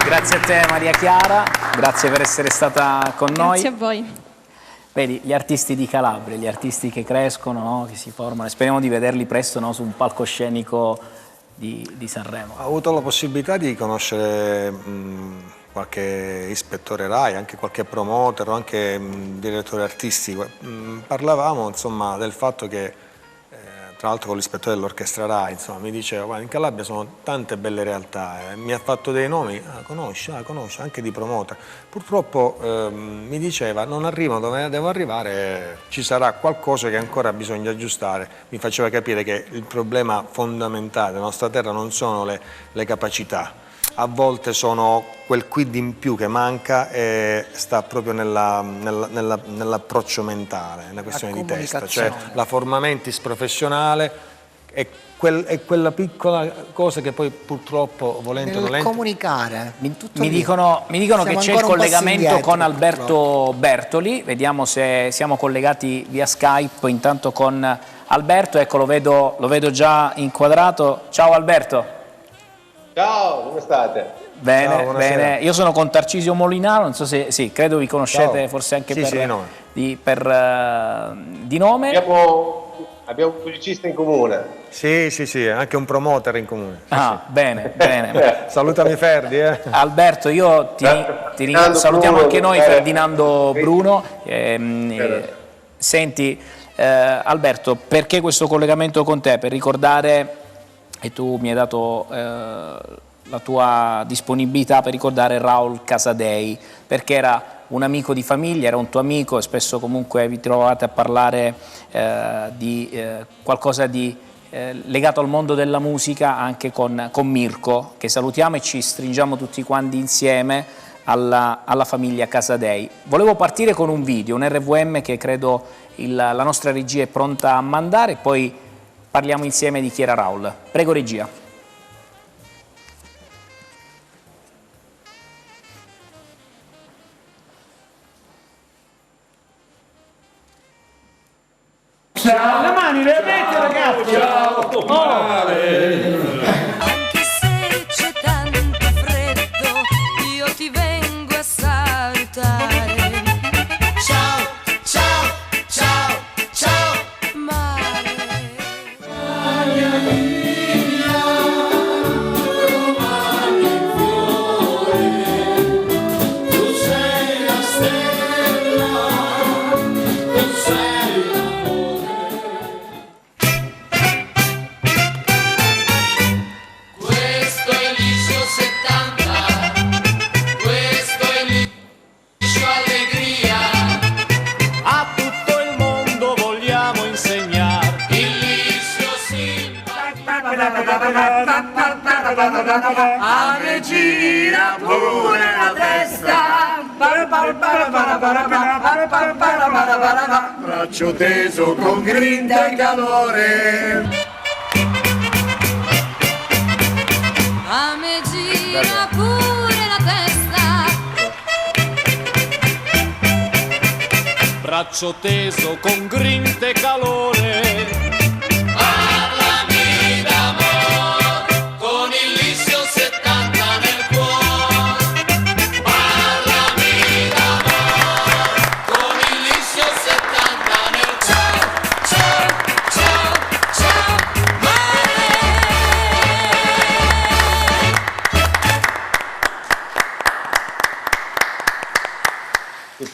Speaker 1: Grazie a te Maria Chiara, grazie per essere stata con noi.
Speaker 12: Grazie a voi.
Speaker 1: Vedi, gli artisti di Calabria, gli artisti che crescono, no? Che si formano, speriamo di vederli presto, no? Su un palcoscenico di Sanremo.
Speaker 9: Ho avuto la possibilità di conoscere qualche ispettore RAI, anche qualche promoter o anche direttore artistico. Parlavamo insomma del fatto che tra l'altro con l'ispettore dell'orchestra RAI, insomma, mi diceva, guarda, in Calabria sono tante belle realtà, mi ha fatto dei nomi, conosci, anche di promoter. Purtroppo mi diceva, non arrivano dove devo arrivare, ci sarà qualcosa che ancora bisogna aggiustare. Mi faceva capire che il problema fondamentale della nostra terra non sono le capacità, a volte sono quel quid in più che manca e sta proprio nell'approccio mentale, nella questione di testa, cioè la forma mentis professionale è quella piccola cosa che poi purtroppo volente o nolente...
Speaker 3: comunicare.
Speaker 1: Mi dicono che c'è il collegamento con Alberto Bertoli, vediamo se siamo collegati via Skype intanto con Alberto, ecco lo vedo già inquadrato. Ciao Alberto.
Speaker 13: Ciao, come state?
Speaker 1: Bene,
Speaker 9: Ciao,
Speaker 1: bene. Io sono con Tarcisio Molinaro, non so se sì, credo vi conoscete. Ciao. Forse anche di nome.
Speaker 13: Abbiamo un musicista in comune.
Speaker 9: Sì, anche un promoter in comune.
Speaker 1: Ah, sì. Bene.
Speaker 9: Salutami Ferdi.
Speaker 1: Alberto, io ti salutiamo anche noi, Ferdinando Bruno. Senti, Alberto, perché questo collegamento con te? Per ricordare, e tu mi hai dato la tua disponibilità per ricordare Raul Casadei, perché era un amico di famiglia, era un tuo amico e spesso comunque vi trovate a parlare di qualcosa di legato al mondo della musica anche con Mirko, che salutiamo e ci stringiamo tutti quanti insieme alla famiglia Casadei. Volevo partire con un video, un RVM che credo la nostra regia è pronta a mandare, poi parliamo insieme di chi era Raul. Prego regia.
Speaker 14: Ciao, le mani le avete ragazzi? Ciao,
Speaker 6: Anche se c'è tanto freddo, io ti vengo a salutare. Ciao, mare.
Speaker 14: A me gira pure la testa, braccio teso con grinta e calore.
Speaker 6: A me gira pure la testa,
Speaker 14: Braccio teso con grinta e calore.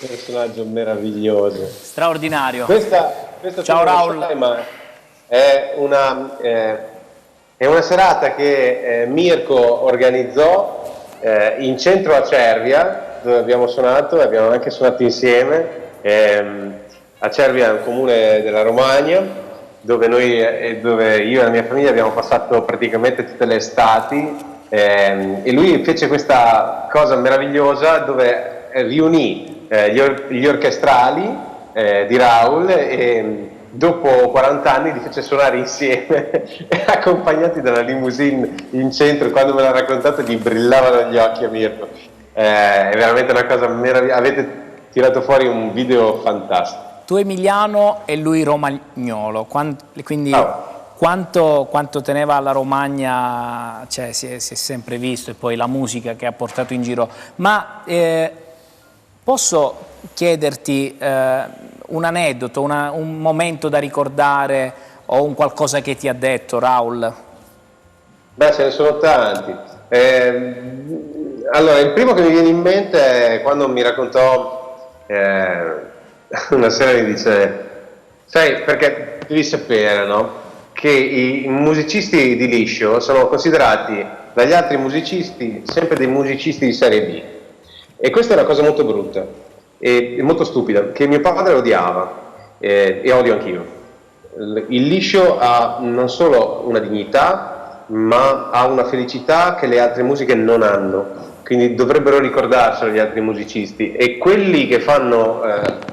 Speaker 13: Personaggio meraviglioso,
Speaker 1: straordinario.
Speaker 13: Ciao Raul. È una serata che Mirko organizzò in centro a Cervia, dove abbiamo suonato e abbiamo anche suonato insieme. A Cervia è un comune della Romagna, dove io e la mia famiglia abbiamo passato praticamente tutte le estati, e lui fece questa cosa meravigliosa dove riunì gli orchestrali di Raul e dopo 40 anni li fece suonare insieme accompagnati dalla limousine in centro. Quando me l'ha raccontato gli brillavano gli occhi a Mirko. È veramente una cosa meravigliosa, avete tirato fuori un video fantastico.
Speaker 1: Tu emiliano e lui romagnolo, quindi quanto teneva alla Romagna, cioè, si è sempre visto, e poi la musica che ha portato in giro. Ma posso chiederti un aneddoto, un momento da ricordare o un qualcosa che ti ha detto Raul?
Speaker 13: Beh, ce ne sono tanti. Allora, il primo che mi viene in mente è quando mi raccontò una sera, mi dice, sai, perché devi sapere, no? Che i musicisti di liscio sono considerati dagli altri musicisti sempre dei musicisti di serie B. E questa è una cosa molto brutta e molto stupida, che mio padre odiava e odio anch'io. Il liscio ha non solo una dignità, ma ha una felicità che le altre musiche non hanno. Quindi dovrebbero ricordarselo gli altri musicisti, e quelli che fanno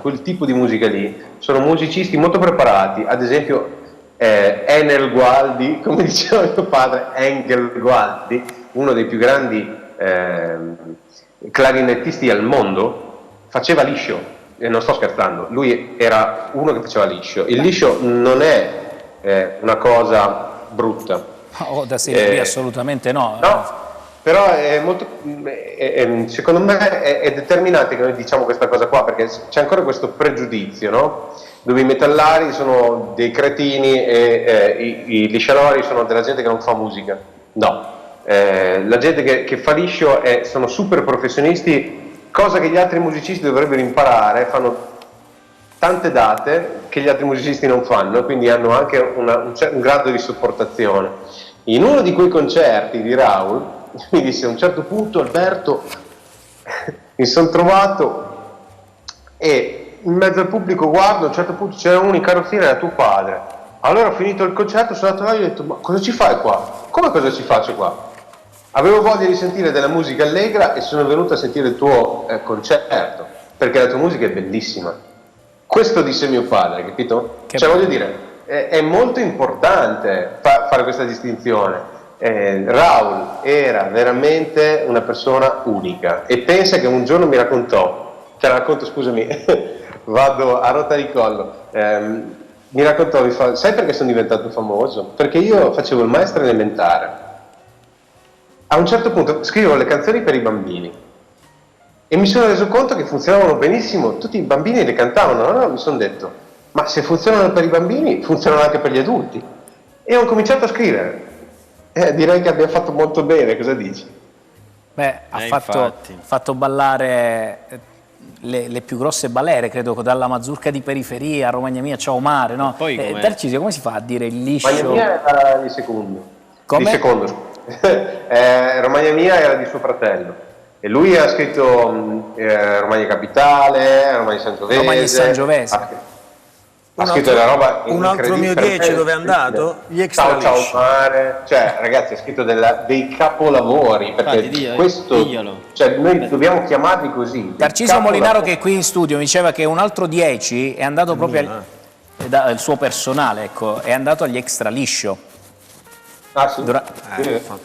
Speaker 13: quel tipo di musica lì sono musicisti molto preparati. Ad esempio Enel Gualdi, come diceva mio padre, Engel Gualdi, uno dei più grandi clarinettisti al mondo, faceva liscio, e non sto scherzando, lui era uno che faceva liscio. Il liscio non è una cosa brutta.
Speaker 1: Oh, da serie B assolutamente no.
Speaker 13: No. Però è molto, secondo me è determinante che noi diciamo questa cosa qua, perché c'è ancora questo pregiudizio, no? Dove i metallari sono dei cretini e i liscianori sono della gente che non fa musica. No, la gente che fa liscio sono super professionisti, cosa che gli altri musicisti dovrebbero imparare. Fanno tante date che gli altri musicisti non fanno, quindi hanno anche un grado di sopportazione. In uno di quei concerti di Raul mi disse, a un certo punto, Alberto, mi sono trovato e in mezzo al pubblico guardo, a un certo punto c'era uno in carrozzina, era tuo padre. Allora ho finito il concerto, sono andato là e gli ho detto, ma cosa ci fai qua? Come cosa ci faccio qua? Avevo voglia di sentire della musica allegra e sono venuto a sentire il tuo concerto, perché la tua musica è bellissima. Questo disse mio padre, capito? Cioè voglio dire, è molto importante fare questa distinzione. Raul era veramente una persona unica, e pensa che un giorno mi raccontò, te la racconto, scusami, vado a rotta di collo, mi raccontò, mi fa, sai perché sono diventato famoso? Perché io facevo il maestro elementare, a un certo punto scrivevo le canzoni per i bambini e mi sono reso conto che funzionavano benissimo, tutti i bambini le cantavano. Allora mi sono detto, ma se funzionano per i bambini funzionano anche per gli adulti, e ho cominciato a scrivere. Direi che abbia fatto molto bene, cosa dici?
Speaker 1: Beh, ha fatto ballare le più grosse balere, credo, dalla mazurka di periferia a Romagna Mia, Ciao Mare, no? Tarcisio, come si fa a dire il liscio?
Speaker 13: Romagna Mia era di secondo.
Speaker 1: Come?
Speaker 13: Di secondo. Romagna Mia era di suo fratello, e lui ha scritto Romagna Capitale, Romagna Sangiovese.
Speaker 1: Romagna Sangiovese.
Speaker 13: Ha scritto la roba
Speaker 9: un altro mio 10 dove è andato? Gli extra
Speaker 13: Ciao Mare, cioè ragazzi, ha scritto dei capolavori, perché questo, cioè noi dobbiamo chiamarli così.
Speaker 1: Tarcisio Molinaro, che è qui in studio, mi diceva che un altro 10 è andato proprio il suo personale, ecco, è andato agli extra liscio.
Speaker 13: Ah sì?
Speaker 9: Bravissimo.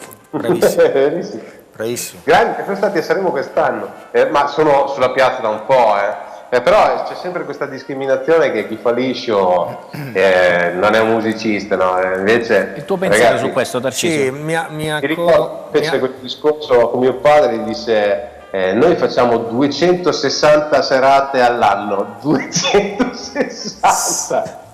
Speaker 13: Bravissimo. Grandi che sono stati a Sanremo quest'anno, ma sono sulla piazza da un po', però c'è sempre questa discriminazione che chi fa liscio non è un musicista, no? Invece,
Speaker 1: il tuo pensiero, ragazzi, su questo, Tarcisio?
Speaker 9: Sì,
Speaker 13: mi ricordo, fece questo discorso con mio padre, disse noi facciamo 260 serate all'anno. 260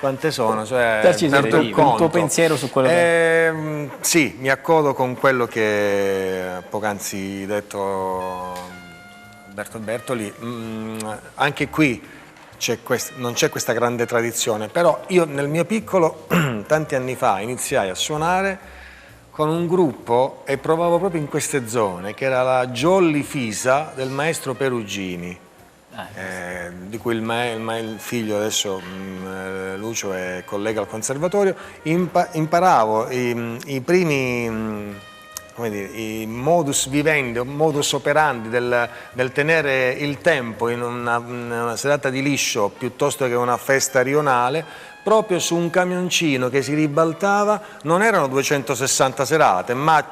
Speaker 9: quante sono? Cioè,
Speaker 1: Tarcisio, il tuo pensiero su quello che...
Speaker 9: Sì, mi accodo con quello che poc'anzi detto Alberto Bertoli. Anche qui non c'è questa grande tradizione, però io nel mio piccolo tanti anni fa iniziai a suonare con un gruppo e provavo proprio in queste zone, che era la Jolly Fisa del maestro Perugini. Di cui il figlio adesso, Lucio, è collega al conservatorio. Imparavo i primi, come dire, i modus vivendi, modus operandi del tenere il tempo in una serata di liscio piuttosto che una festa rionale, proprio su un camioncino che si ribaltava. Non erano 260 serate, ma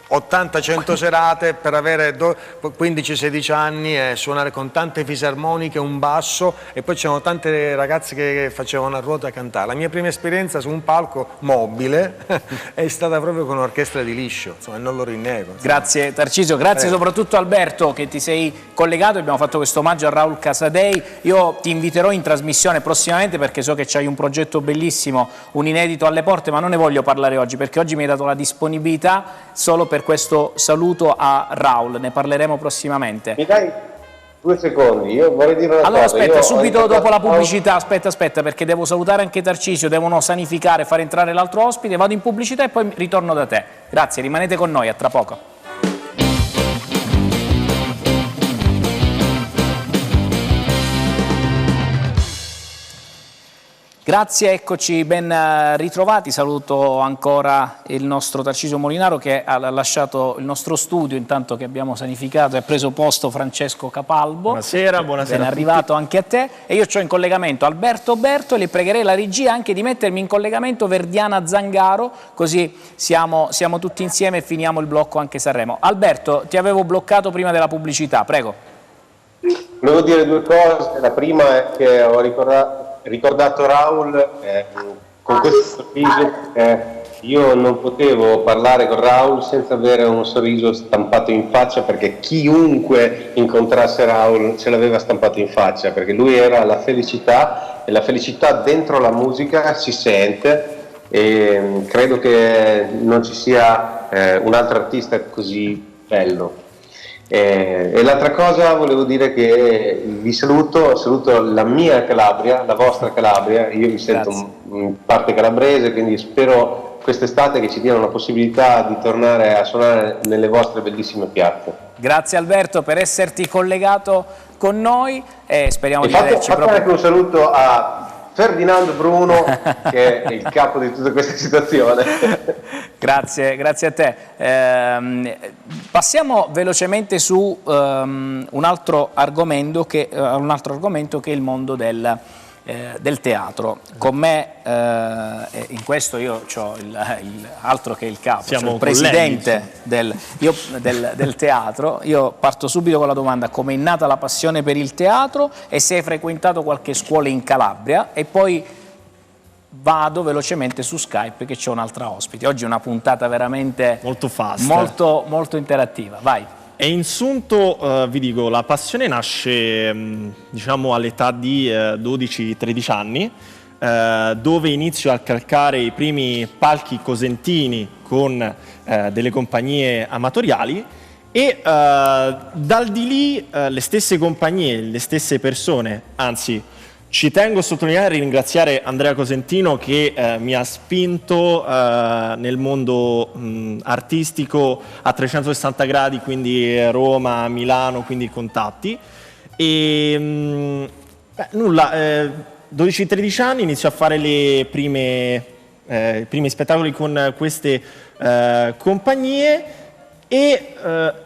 Speaker 9: 80-100 serate per avere 15-16 anni e suonare con tante fisarmoniche, un basso, e poi c'erano tante ragazze che facevano a ruota a cantare. La mia prima esperienza su un palco mobile è stata proprio con un'orchestra di liscio, insomma, non lo rinnego. Insomma.
Speaker 1: Grazie Tarcisio, grazie soprattutto Alberto che ti sei collegato, abbiamo fatto questo omaggio a Raul Casadei. Io ti inviterò in trasmissione prossimamente perché so che c'hai un progetto bellissimo, un inedito alle porte, ma non ne voglio parlare oggi perché oggi mi hai dato la disponibilità solo per questo saluto a Raul, ne parleremo prossimamente.
Speaker 13: Mi dai 2 secondi, io vorrei dire una cosa.
Speaker 1: Allora aspetta, subito dopo la pubblicità,
Speaker 13: pubblicità,
Speaker 1: aspetta perché devo salutare anche Tarcisio, devono sanificare, fare entrare l'altro ospite, vado in pubblicità e poi ritorno da te. Grazie, rimanete con noi, a tra poco. Grazie, eccoci ben ritrovati, saluto ancora il nostro Tarcisio Molinaro che ha lasciato il nostro studio intanto che abbiamo sanificato e ha preso posto Francesco Capalbo.
Speaker 12: Buonasera, buonasera.
Speaker 1: Ben arrivato anche a te e io ho in collegamento Alberto Berto e le pregherei la regia anche di mettermi in collegamento Verdiana Zangaro, così siamo tutti insieme e finiamo il blocco anche Sanremo. Alberto, ti avevo bloccato prima della pubblicità, prego.
Speaker 13: Volevo dire 2 cose, la prima è che ho ricordato Raul con questo sorriso, io non potevo parlare con Raul senza avere un sorriso stampato in faccia, perché chiunque incontrasse Raul ce l'aveva stampato in faccia, perché lui era la felicità e la felicità dentro la musica si sente e credo che non ci sia un altro artista così bello. E l'altra cosa volevo dire che vi saluto la mia Calabria, la vostra Calabria, io mi sento in parte calabrese, quindi spero quest'estate che ci diano la possibilità di tornare a suonare nelle vostre bellissime piazze.
Speaker 1: Grazie Alberto per esserti collegato con noi e speriamo di vederci
Speaker 13: Fate
Speaker 1: proprio.
Speaker 13: anche un saluto a Ferdinando Bruno che è il capo di tutta questa situazione.
Speaker 1: Grazie a te. Passiamo velocemente su un altro argomento che è il mondo del teatro. Con me in questo io ho altro che il capo, cioè il presidente del teatro. Io parto subito con la domanda: come è nata la passione per il teatro e se hai frequentato qualche scuola in Calabria, e poi vado velocemente su Skype che c'è un'altra ospite. Oggi è una puntata veramente
Speaker 12: molto fast,
Speaker 1: molto interattiva. Vai.
Speaker 12: E in sunto vi dico, la passione nasce diciamo all'età di 12-13 anni, dove inizio a calcare i primi palchi cosentini con delle compagnie amatoriali e dal di lì le stesse compagnie, le stesse persone, anzi ci tengo a sottolineare e ringraziare Andrea Cosentino che mi ha spinto nel mondo artistico a 360 gradi, quindi Roma, Milano, quindi contatti. E nulla, 12-13 anni inizio a fare i primi spettacoli con queste compagnie e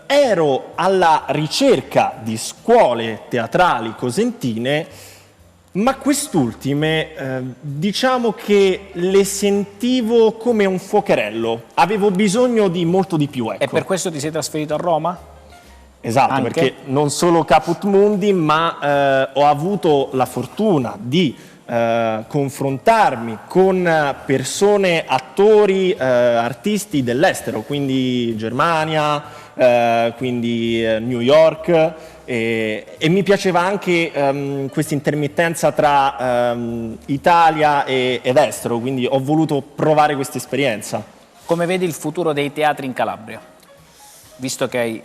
Speaker 12: ero alla ricerca di scuole teatrali cosentine, ma quest'ultime diciamo che le sentivo come un fuocherello, avevo bisogno di molto di più. Ecco.
Speaker 1: E per questo ti sei trasferito a Roma?
Speaker 12: Esatto,
Speaker 1: anche?
Speaker 12: Perché non solo Caput Mundi, ma ho avuto la fortuna di confrontarmi con persone, attori, artisti dell'estero, quindi Germania, quindi New York. E mi piaceva anche questa intermittenza tra Italia ed estero, quindi ho voluto provare questa esperienza.
Speaker 1: Come vedi il futuro dei teatri in Calabria? Visto che hai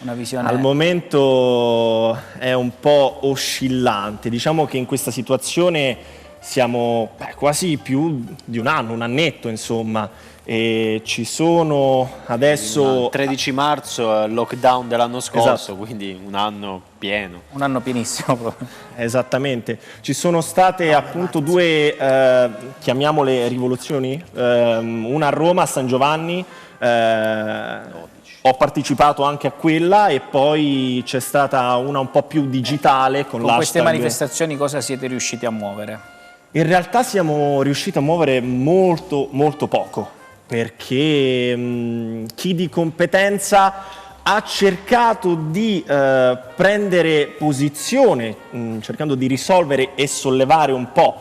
Speaker 1: una visione...
Speaker 12: Al momento è un po' oscillante, diciamo che in questa situazione siamo quasi più di un anno, un annetto insomma. E ci sono adesso
Speaker 4: 13 marzo lockdown dell'anno scorso,
Speaker 12: esatto.
Speaker 4: Quindi un anno pieno.
Speaker 1: Un anno pienissimo.
Speaker 12: Esattamente. Ci sono state appunto 2, chiamiamole rivoluzioni, una a Roma, a San Giovanni, ho partecipato anche a quella e poi c'è stata una un po' più digitale con
Speaker 1: queste manifestazioni cosa siete riusciti a muovere?
Speaker 12: In realtà siamo riusciti a muovere molto poco. perché chi di competenza ha cercato di prendere posizione, cercando di risolvere e sollevare un po'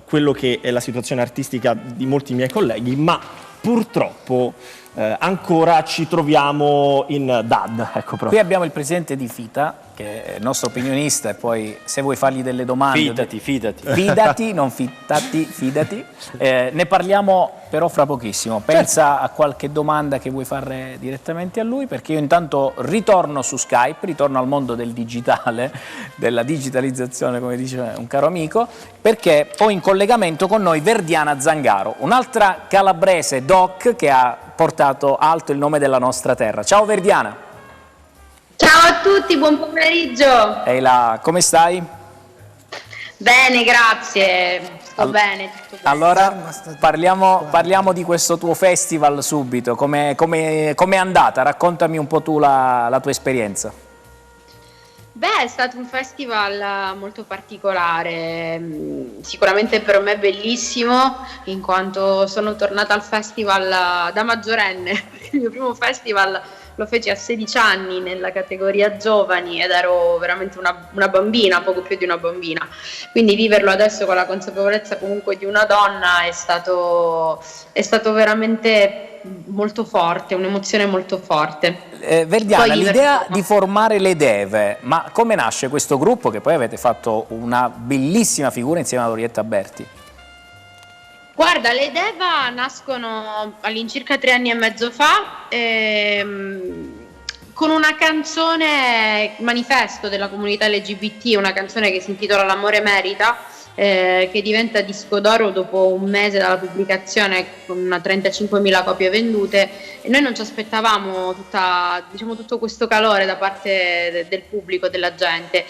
Speaker 12: quello che è la situazione artistica di molti miei colleghi, ma purtroppo ancora ci troviamo in DAD. Ecco, proprio.
Speaker 1: Qui abbiamo il presidente di FITA, che è il nostro opinionista, e poi se vuoi fargli delle domande... Fidati, non fidati, fidati. Ne parliamo però fra pochissimo. Pensa a qualche domanda che vuoi fare direttamente a lui, perché io intanto ritorno su Skype, ritorno al mondo del digitale, della digitalizzazione, come dice un caro amico, perché ho in collegamento con noi Verdiana Zangaro, un'altra calabrese doc che ha portato alto il nome della nostra terra. Ciao Verdiana.
Speaker 15: Ciao a tutti, buon pomeriggio.
Speaker 1: Ehi là, come stai?
Speaker 15: Bene, grazie, sto bene, tutto bene.
Speaker 1: Allora parliamo di questo tuo festival subito, com'è andata? Raccontami un po' tu la tua esperienza.
Speaker 15: Beh, è stato un festival molto particolare, sicuramente per me bellissimo, in quanto sono tornata al festival da maggiorenne. Il mio primo festival lo feci a 16 anni nella categoria giovani ed ero veramente una bambina, poco più di una bambina. Quindi viverlo adesso con la consapevolezza comunque di una donna è stato veramente molto forte, un'emozione molto forte.
Speaker 1: Verdiana, l'idea di formare le Deve, ma come nasce questo gruppo, che poi avete fatto una bellissima figura insieme ad Orietta Berti?
Speaker 15: Guarda, le Deva nascono all'incirca 3 anni e mezzo fa con una canzone manifesto della comunità LGBT, una canzone che si intitola L'amore merita, che diventa disco d'oro dopo un mese dalla pubblicazione con 35.000 copie vendute, e noi non ci aspettavamo tutto questo calore da parte del pubblico, della gente.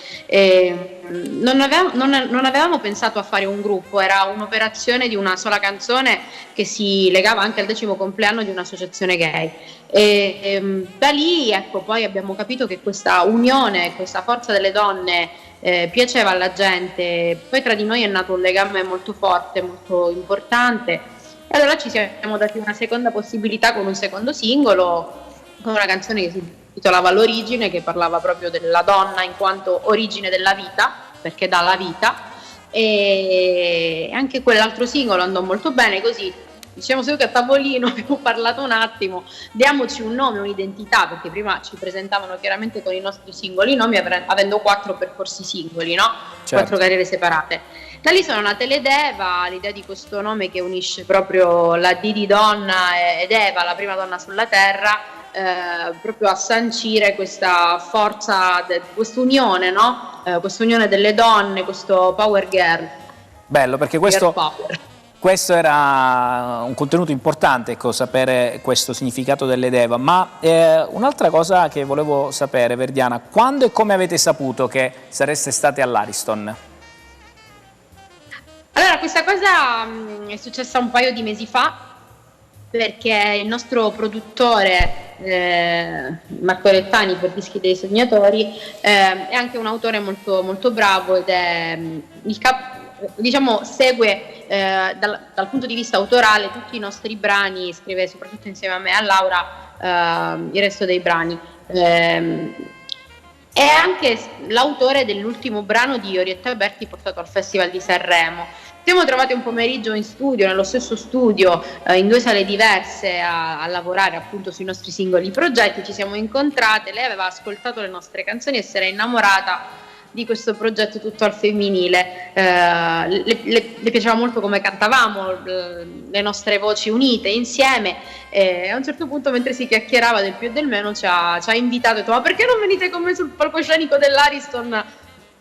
Speaker 15: Non avevamo pensato a fare un gruppo, era un'operazione di una sola canzone che si legava anche al 10° compleanno di un'associazione gay. E da lì, ecco, poi abbiamo capito che questa unione, questa forza delle donne piaceva alla gente. Poi tra di noi è nato un legame molto forte, molto importante, e allora ci siamo dati una seconda possibilità con un secondo singolo, con una canzone che si intitolava L'origine, che parlava proprio della donna in quanto origine della vita, perché dà la vita, e anche quell'altro singolo andò molto bene. Così siamo seduti a tavolino, abbiamo parlato un attimo, diamoci un nome, un'identità, perché prima ci presentavano chiaramente con i nostri singoli nomi, avendo 4 percorsi singoli, no? Certo. 4 carriere separate. Da lì sono nate le Deva, l'idea di questo nome che unisce proprio la D di donna ed Eva, la prima donna sulla terra, proprio a sancire questa forza, quest'unione, no? Quest'unione delle donne, questo power girl.
Speaker 1: Bello, perché questo era un contenuto importante, ecco, sapere questo significato delle Deva. Ma un'altra cosa che volevo sapere, Verdiana, quando e come avete saputo che sareste state all'Ariston?
Speaker 15: Allora, questa cosa è successa un paio di mesi fa, perché il nostro produttore Marco Rettani per Dischi dei Sognatori è anche un autore molto, molto bravo ed è segue dal punto di vista autorale tutti i nostri brani, scrive soprattutto insieme a me e a Laura il resto dei brani. È anche l'autore dell'ultimo brano di Orietta Berti portato al Festival di Sanremo. Siamo trovati un pomeriggio in studio, nello stesso studio, in 2 sale diverse a lavorare appunto sui nostri singoli progetti. Ci siamo incontrate, lei aveva ascoltato le nostre canzoni e si era innamorata di questo progetto tutto al femminile. Le piaceva molto come cantavamo, le nostre voci unite insieme, e a un certo punto, mentre si chiacchierava del più e del meno, ci ha invitato e ha detto: ma perché non venite con me sul palcoscenico dell'Ariston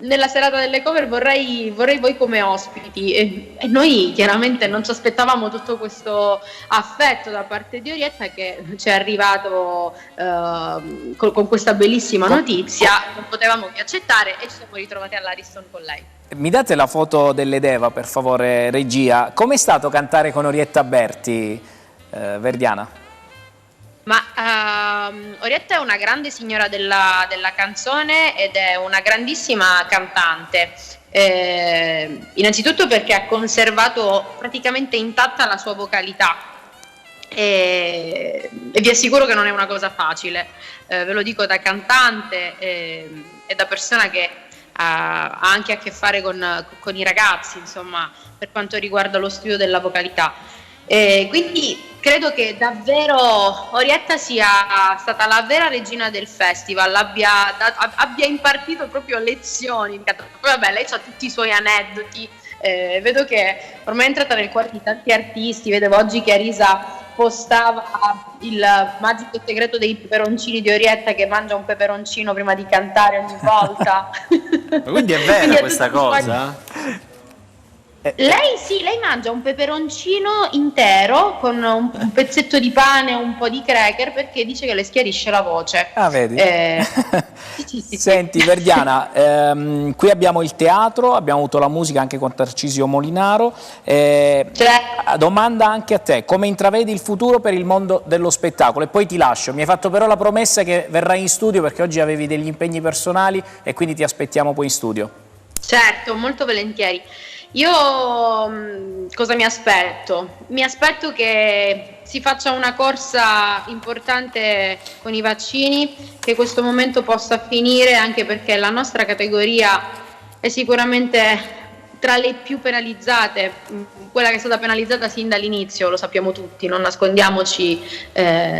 Speaker 15: nella serata delle cover, vorrei voi come ospiti. E noi chiaramente non ci aspettavamo tutto questo affetto da parte di Orietta, che ci è arrivato con questa bellissima notizia. Non potevamo che accettare e ci siamo ritrovati all'Ariston con lei.
Speaker 1: Mi date la foto delle Deva, per favore, regia? Com'è stato cantare con Orietta Berti, Verdiana?
Speaker 15: Ma Orietta è una grande signora della canzone ed è una grandissima cantante, innanzitutto perché ha conservato praticamente intatta la sua vocalità, e vi assicuro che non è una cosa facile, ve lo dico da cantante e da persona che ha anche a che fare con i ragazzi, insomma, per quanto riguarda lo studio della vocalità. Quindi credo che davvero Orietta sia stata la vera regina del festival, abbia impartito proprio lezioni. Poi vabbè, lei ha tutti i suoi aneddoti, vedo che ormai è entrata nel cuore di tanti artisti. Vedevo oggi che Arisa postava il magico segreto dei peperoncini di Orietta, che mangia un peperoncino prima di cantare ogni volta.
Speaker 4: Ma quindi è vera questa cosa?
Speaker 15: Lei sì, lei mangia un peperoncino intero con un pezzetto di pane e un po' di cracker, perché dice che le schiarisce la voce.
Speaker 1: Ah, vedi?
Speaker 15: Sì.
Speaker 1: Senti Verdiana, qui abbiamo il teatro, abbiamo avuto la musica anche con Tarcisio Molinaro. Domanda anche a te, come intravedi il futuro per il mondo dello spettacolo? E poi ti lascio, mi hai fatto però la promessa che verrai in studio, perché oggi avevi degli impegni personali e quindi ti aspettiamo poi in studio.
Speaker 15: Certo, molto volentieri. Io cosa mi aspetto? Mi aspetto che si faccia una corsa importante con i vaccini, che questo momento possa finire, anche perché la nostra categoria è sicuramente tra le più penalizzate, quella che è stata penalizzata sin dall'inizio, lo sappiamo tutti, non nascondiamoci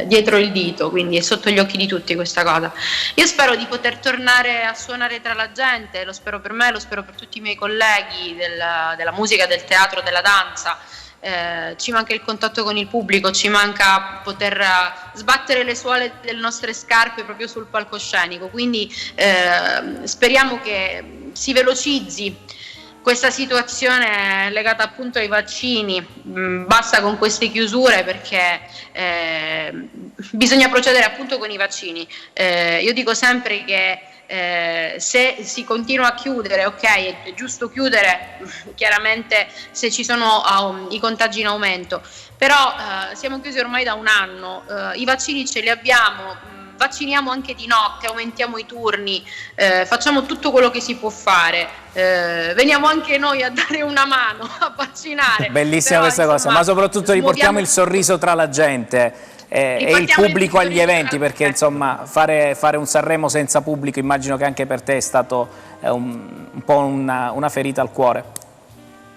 Speaker 15: dietro il dito, quindi è sotto gli occhi di tutti questa cosa. Io spero di poter tornare a suonare tra la gente, lo spero per me, lo spero per tutti i miei colleghi della musica, del teatro, della danza. Ci manca il contatto con il pubblico, ci manca poter sbattere le suole delle nostre scarpe proprio sul palcoscenico, quindi speriamo che si velocizzi questa situazione legata appunto ai vaccini. Basta con queste chiusure, perché bisogna procedere appunto con i vaccini. Io dico sempre che se si continua a chiudere, ok, è giusto chiudere chiaramente se ci sono i contagi in aumento, però siamo chiusi ormai da un anno, i vaccini ce li abbiamo, vacciniamo anche di notte, aumentiamo i turni, facciamo tutto quello che si può fare, veniamo anche noi a dare una mano a vaccinare.
Speaker 1: Bellissima questa cosa, ma soprattutto riportiamo il sorriso tra la gente e il pubblico agli eventi, perché insomma fare un Sanremo senza pubblico immagino che anche per te è stato un po' una ferita al cuore.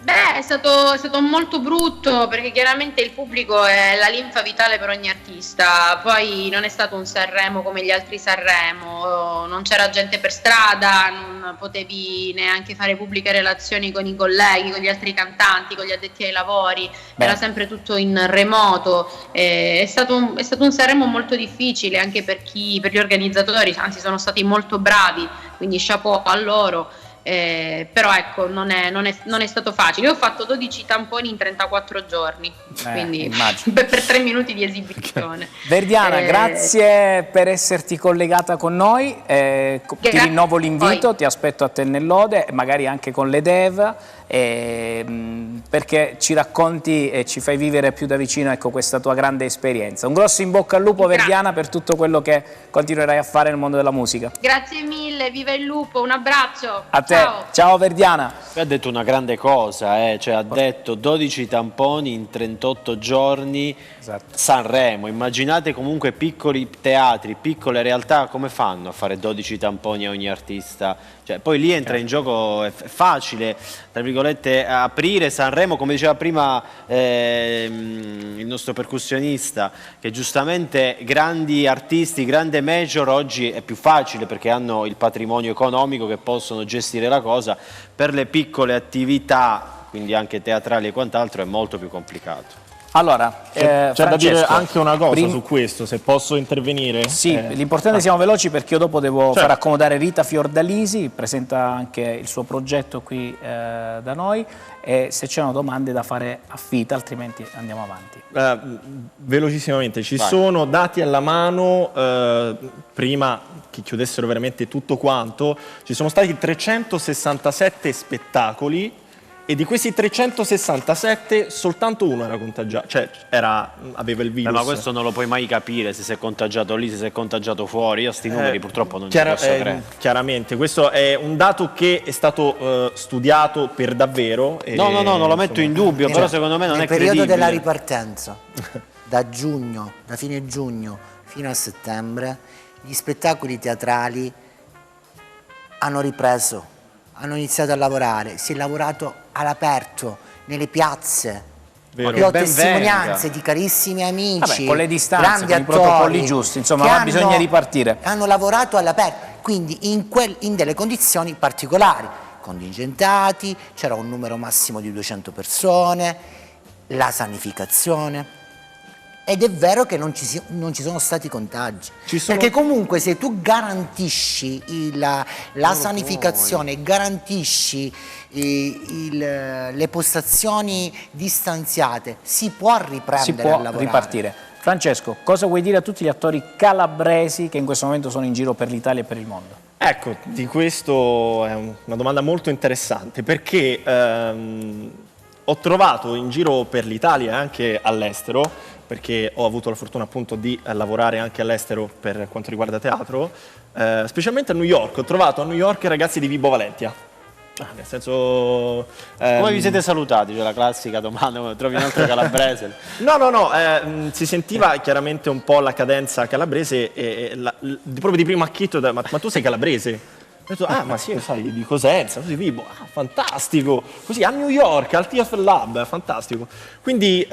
Speaker 15: Beh, è stato molto brutto, perché chiaramente il pubblico è la linfa vitale per ogni artista. Poi non è stato un Sanremo come gli altri Sanremo, non c'era gente per strada, non potevi neanche fare pubbliche relazioni con i colleghi, con gli altri cantanti, con gli addetti ai lavori. Era sempre tutto in remoto. È stato un Sanremo molto difficile anche per gli organizzatori, anzi sono stati molto bravi, quindi chapeau a loro. Però ecco, non è stato facile. Io ho fatto 12 tamponi in 34 giorni, quindi per 3 minuti di esibizione.
Speaker 1: Verdiana, grazie per esserti collegata con noi, ti rinnovo l'invito, ti aspetto a Tennellode, magari anche con le Dev, perché ci racconti e ci fai vivere più da vicino, ecco, questa tua grande esperienza. Un grosso in bocca al lupo, Verdiana, per tutto quello che continuerai a fare nel mondo della musica.
Speaker 15: Grazie mille, viva il lupo, un abbraccio.
Speaker 1: A te. Ciao Verdiana.
Speaker 4: Ha detto una grande cosa, cioè ha detto 12 tamponi in 38 giorni, Sanremo. Immaginate comunque piccoli teatri, piccole realtà, come fanno a fare 12 tamponi a ogni artista? Cioè, poi lì entra in gioco, è facile, tra virgolette, aprire Sanremo, come diceva prima il nostro percussionista, che giustamente grandi artisti, grande major oggi è più facile perché hanno il patrimonio economico che possono gestire la cosa. Per le piccole attività, quindi anche teatrali e quant'altro, è molto più complicato.
Speaker 1: Allora,
Speaker 12: c'è da dire anche una cosa su questo, se posso intervenire.
Speaker 1: Sì, l'importante è che siamo veloci, perché io dopo devo far accomodare Rita Fiordalisi, presenta anche il suo progetto qui da noi, e se c'erano domande da fare affida, altrimenti andiamo avanti.
Speaker 12: Velocissimamente, ci sono dati alla mano, prima che chiudessero veramente tutto quanto, ci sono stati 367 spettacoli, e di questi 367 soltanto uno era contagiato, cioè aveva il virus.
Speaker 4: Ma questo non lo puoi mai capire, se si è contagiato lì, se si è contagiato fuori. Io sti numeri purtroppo non ci posso credere.
Speaker 12: Chiaramente, questo è un dato che è stato studiato per davvero.
Speaker 4: No, non lo metto in dubbio, però secondo me non è credibile.
Speaker 3: Nel periodo della ripartenza. da fine giugno fino a settembre, gli spettacoli teatrali hanno ripreso, hanno iniziato a lavorare, si è lavorato all'aperto, nelle piazze.
Speaker 12: Vero.
Speaker 3: Io ho
Speaker 1: Ben
Speaker 3: testimonianze
Speaker 1: venga.
Speaker 3: di carissimi amici,
Speaker 1: Vabbè, con le distanze,
Speaker 3: grandi
Speaker 1: con i
Speaker 3: attori,
Speaker 1: protocolli giusti, insomma,
Speaker 3: che
Speaker 1: ma bisogna ripartire.
Speaker 3: Hanno lavorato all'aperto, quindi in delle condizioni particolari, contingentati, c'era un numero massimo di 200 persone, la sanificazione. Ed è vero che non ci sono stati contagi, perché comunque se tu garantisci la sanificazione, garantisci le postazioni distanziate, si può riprendere a lavorare.
Speaker 1: Ripartire. Francesco, cosa vuoi dire a tutti gli attori calabresi che in questo momento sono in giro per l'Italia e per il mondo?
Speaker 12: Ecco, di questo è una domanda molto interessante, perché ho trovato in giro per l'Italia e anche all'estero, perché ho avuto la fortuna appunto di lavorare anche all'estero per quanto riguarda teatro, specialmente a New York. Ho trovato a New York i ragazzi di Vibo Valentia. Nel senso...
Speaker 4: Come vi siete salutati? Cioè la classica domanda, come trovi un altro calabrese?
Speaker 12: No, si sentiva chiaramente un po' la cadenza calabrese proprio di primo acchito, ma tu sei calabrese? Ho detto, ma sì, sai, di Cosenza, così Vibo, fantastico, così a New York, al TF Lab, fantastico. Quindi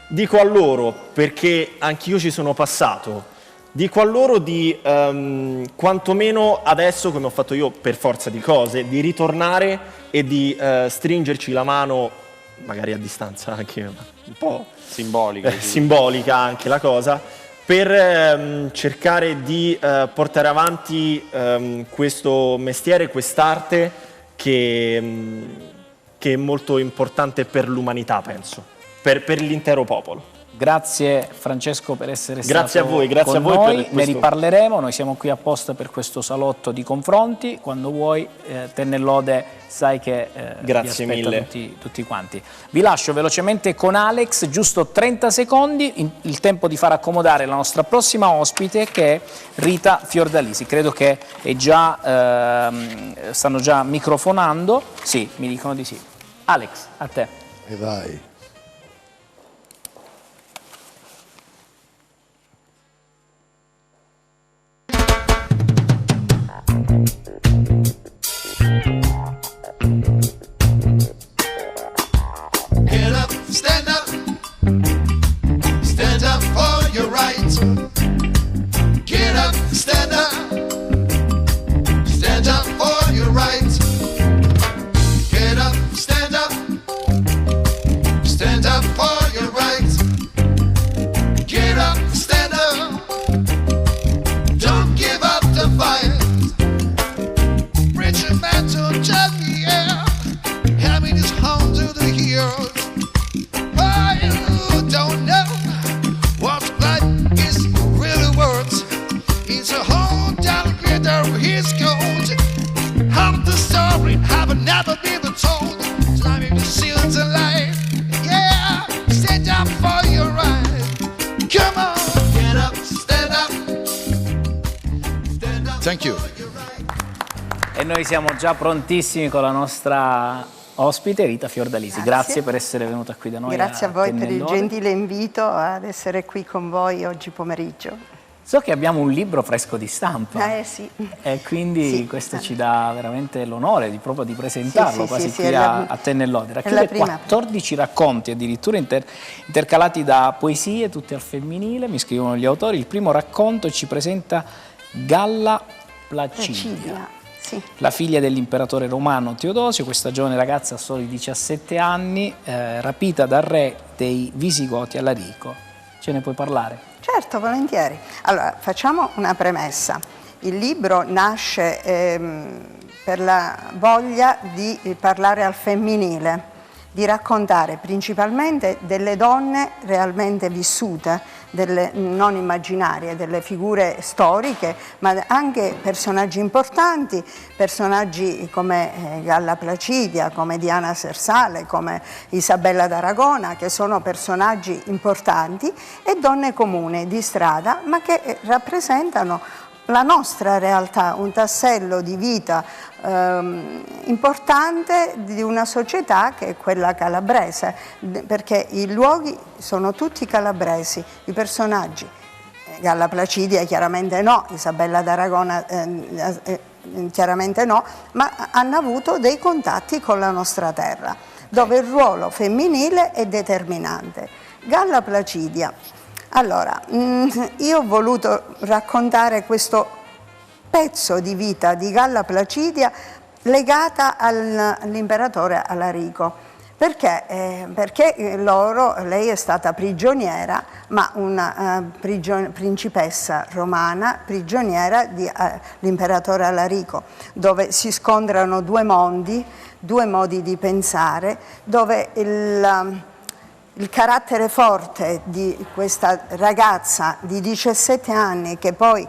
Speaker 12: dico a loro, perché anch'io ci sono passato, dico a loro di quantomeno adesso, come ho fatto io per forza di cose, di ritornare e di stringerci la mano, magari a distanza anche un po' simbolica anche la cosa, per cercare di portare avanti questo mestiere, quest'arte che è molto importante per l'umanità, penso, per l'intero popolo.
Speaker 1: Grazie Francesco per essere
Speaker 12: Grazie
Speaker 1: stato
Speaker 12: a voi, grazie
Speaker 1: con
Speaker 12: a voi
Speaker 1: noi,
Speaker 12: per questo.
Speaker 1: ne riparleremo, noi siamo qui apposta per questo salotto di confronti, quando vuoi te ne lode, sai che
Speaker 12: Grazie
Speaker 1: vi aspetta
Speaker 12: mille.
Speaker 1: tutti quanti. Vi lascio velocemente con Alex, giusto 30 secondi, il tempo di far accomodare la nostra prossima ospite che è Rita Fiordalisi, credo che è già, stanno già microfonando, sì, mi dicono di sì. Alex, a te.
Speaker 11: E vai.
Speaker 8: Get up, stand up for your rights. Get up, stand up for your rights. Get up, stand up for your rights. Get up, stand up, don't give up the fight. Richard Mantle, Johnny Air, having his home to the heroes. Why you don't know what life is really worth? It's a whole down glitter his gold. How the story have never been told. Time to seal the life. Yeah, stand up for your right. Come on, get up, stand up. Stand up.
Speaker 11: Thank you.
Speaker 1: E noi siamo già prontissimi con la nostra ospite Rita Fiordalisi. Grazie per essere venuta qui da noi.
Speaker 16: Grazie a voi per il
Speaker 1: Tennellode.
Speaker 16: gentile invito ad essere qui con voi oggi pomeriggio.
Speaker 1: So che abbiamo un libro fresco di stampa.
Speaker 16: Sì.
Speaker 1: E quindi
Speaker 16: Sì.
Speaker 1: questo ci dà veramente l'onore proprio di presentarlo
Speaker 16: Sì,
Speaker 1: quasi
Speaker 16: sì,
Speaker 1: qui
Speaker 16: è
Speaker 1: a Tennellode.
Speaker 16: è la
Speaker 1: Racchiude
Speaker 16: prima.
Speaker 1: 14 racconti, addirittura intercalati da poesie, tutte al femminile, mi scrivono gli autori. Il primo racconto ci presenta Galla Placidia.
Speaker 16: Sì.
Speaker 1: La figlia dell'imperatore romano Teodosio, questa giovane ragazza a soli 17 anni, rapita dal re dei Visigoti Alarico. Ce ne puoi parlare?
Speaker 16: Certo, volentieri. Allora, facciamo una premessa. Il libro nasce per la voglia di parlare al femminile, di raccontare principalmente delle donne realmente vissute, non immaginarie, delle figure storiche, ma anche personaggi importanti, personaggi come Galla Placidia, come Diana Sersale, come Isabella d'Aragona, che sono personaggi importanti, e donne comuni di strada, ma che rappresentano la nostra realtà, un tassello di vita importante di una società che è quella calabrese, perché i luoghi sono tutti calabresi, i personaggi. Galla Placidia chiaramente no, Isabella d'Aragona chiaramente no, ma hanno avuto dei contatti con la nostra terra, dove il ruolo femminile è determinante. Galla Placidia. Allora, io ho voluto raccontare questo pezzo di vita di Galla Placidia legata all'imperatore Alarico. Perché? Perché lei è stata prigioniera, ma una principessa romana, prigioniera dell'imperatore Alarico, dove si scontrano due mondi, due modi di pensare, dove il carattere forte di questa ragazza di 17 anni che poi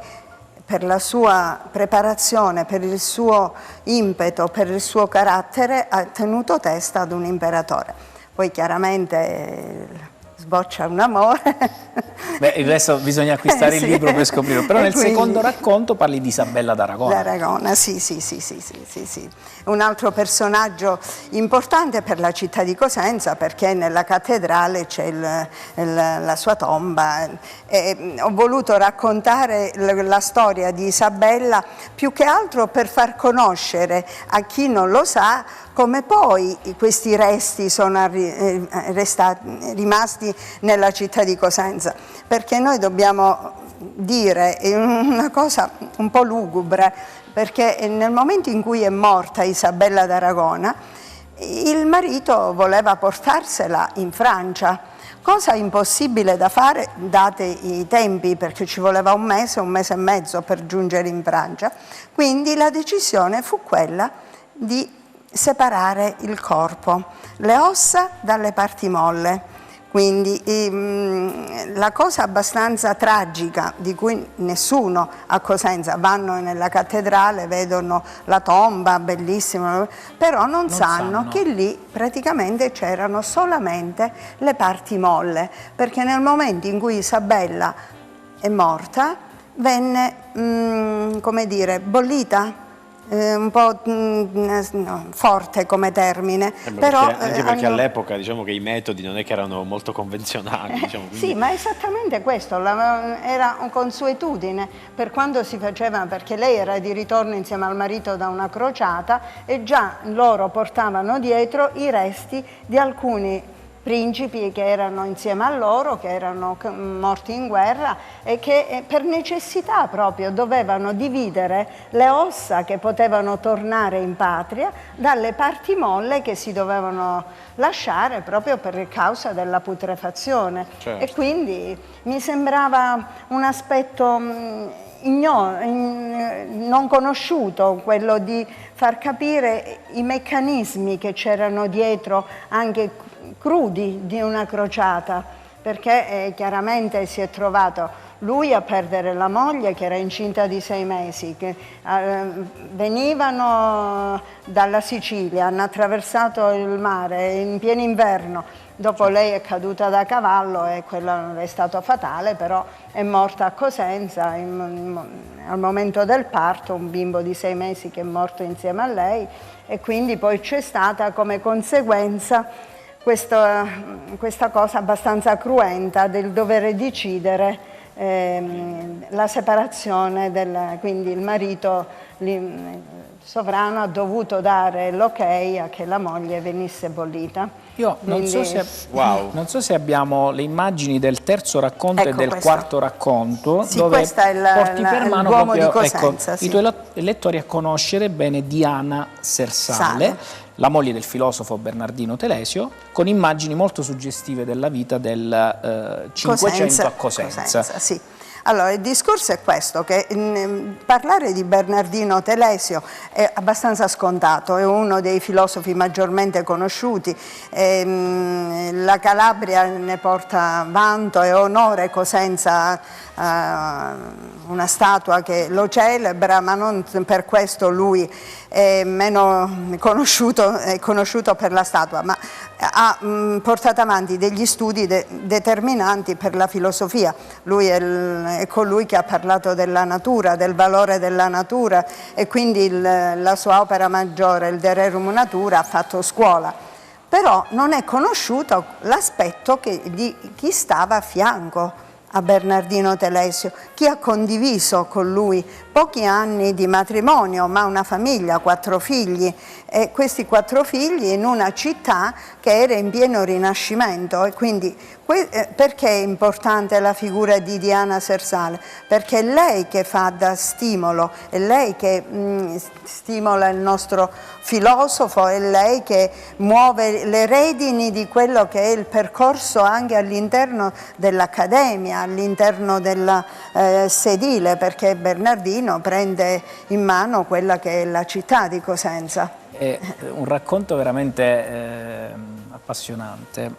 Speaker 16: per la sua preparazione, per il suo impeto, per il suo carattere ha tenuto testa ad un imperatore. Poi chiaramente sboccia un amore.
Speaker 1: Beh, il resto bisogna acquistare il
Speaker 16: sì.
Speaker 1: libro per scoprirlo. Però nel
Speaker 16: quindi,
Speaker 1: secondo racconto parli di Isabella d'Aragona.
Speaker 16: D'Aragona, sì. Un altro personaggio importante per la città di Cosenza, perché nella cattedrale c'è la sua tomba. Ho voluto raccontare la storia di Isabella più che altro per far conoscere a chi non lo sa come poi questi resti sono rimasti nella città di Cosenza, perché noi dobbiamo dire una cosa un po' lugubre, perché nel momento in cui è morta Isabella d'Aragona, il marito voleva portarsela in Francia, cosa impossibile da fare dati i tempi, perché ci voleva un mese e mezzo per giungere in Francia. Quindi la decisione fu quella di separare il corpo, le ossa dalle parti molle. Quindi la cosa abbastanza tragica, di cui nessuno a Cosenza, vanno nella cattedrale, vedono la tomba bellissima, però non sanno che lì praticamente c'erano solamente le parti molle, perché nel momento in cui Isabella è morta venne, come dire, bollita. Un po' forte come termine, però
Speaker 4: anche perché all'epoca diciamo che i metodi non è che erano molto convenzionali, diciamo, quindi...
Speaker 16: Sì, ma esattamente questo era una consuetudine per quando si faceva, perché lei era di ritorno insieme al marito da una crociata e già loro portavano dietro i resti di alcuni principi che erano insieme a loro, che erano morti in guerra e che per necessità proprio dovevano dividere le ossa che potevano tornare in patria dalle parti molle che si dovevano lasciare proprio per causa della putrefazione.
Speaker 4: Certo.
Speaker 16: E quindi mi sembrava un aspetto non conosciuto, quello di far capire i meccanismi che c'erano dietro anche crudi di una crociata, perché chiaramente si è trovato lui a perdere la moglie che era incinta di 6 mesi, che venivano dalla Sicilia, hanno attraversato il mare in pieno inverno, dopo lei è caduta da cavallo e quello è stato fatale, però è morta a Cosenza al momento del parto, un bimbo di 6 mesi che è morto insieme a lei, e quindi poi c'è stata come conseguenza questa cosa abbastanza cruenta del dover decidere la separazione, quindi il marito sovrano ha dovuto dare l'ok a che la moglie venisse bollita.
Speaker 1: Io non so se abbiamo le immagini del terzo racconto e del quarto racconto,
Speaker 16: sì,
Speaker 1: dove
Speaker 16: questa è
Speaker 1: porti per mano
Speaker 16: l'uomo
Speaker 1: proprio,
Speaker 16: di Cosenza, sì.
Speaker 1: i tuoi lettori a conoscere bene Diana Sersale, la moglie del filosofo Bernardino Telesio, con immagini molto suggestive della vita del Cinquecento a Cosenza.
Speaker 16: Sì. Allora, il discorso è questo, che parlare di Bernardino Telesio è abbastanza scontato, è uno dei filosofi maggiormente conosciuti, la Calabria ne porta vanto e onore, Cosenza una statua che lo celebra, ma non per questo lui è meno conosciuto, è conosciuto per la statua, ma ha portato avanti degli studi determinanti per la filosofia. Lui è colui che ha parlato della natura, del valore della natura, e quindi la sua opera maggiore, il De Rerum Natura, ha fatto scuola. Però non è conosciuto l'aspetto di chi stava a fianco a Bernardino Telesio, chi ha condiviso con lui pochi anni di matrimonio, ma una famiglia, 4 figli, e questi 4 figli in una città che era in pieno rinascimento. E quindi perché è importante la figura di Diana Sersale? Perché è lei che fa da stimolo, è lei che stimola il nostro filosofo, è lei che muove le redini di quello che è il percorso anche all'interno dell'Accademia, all'interno del sedile, perché Bernardino prende in mano quella che è la città di Cosenza.
Speaker 1: È un racconto veramente appassionante.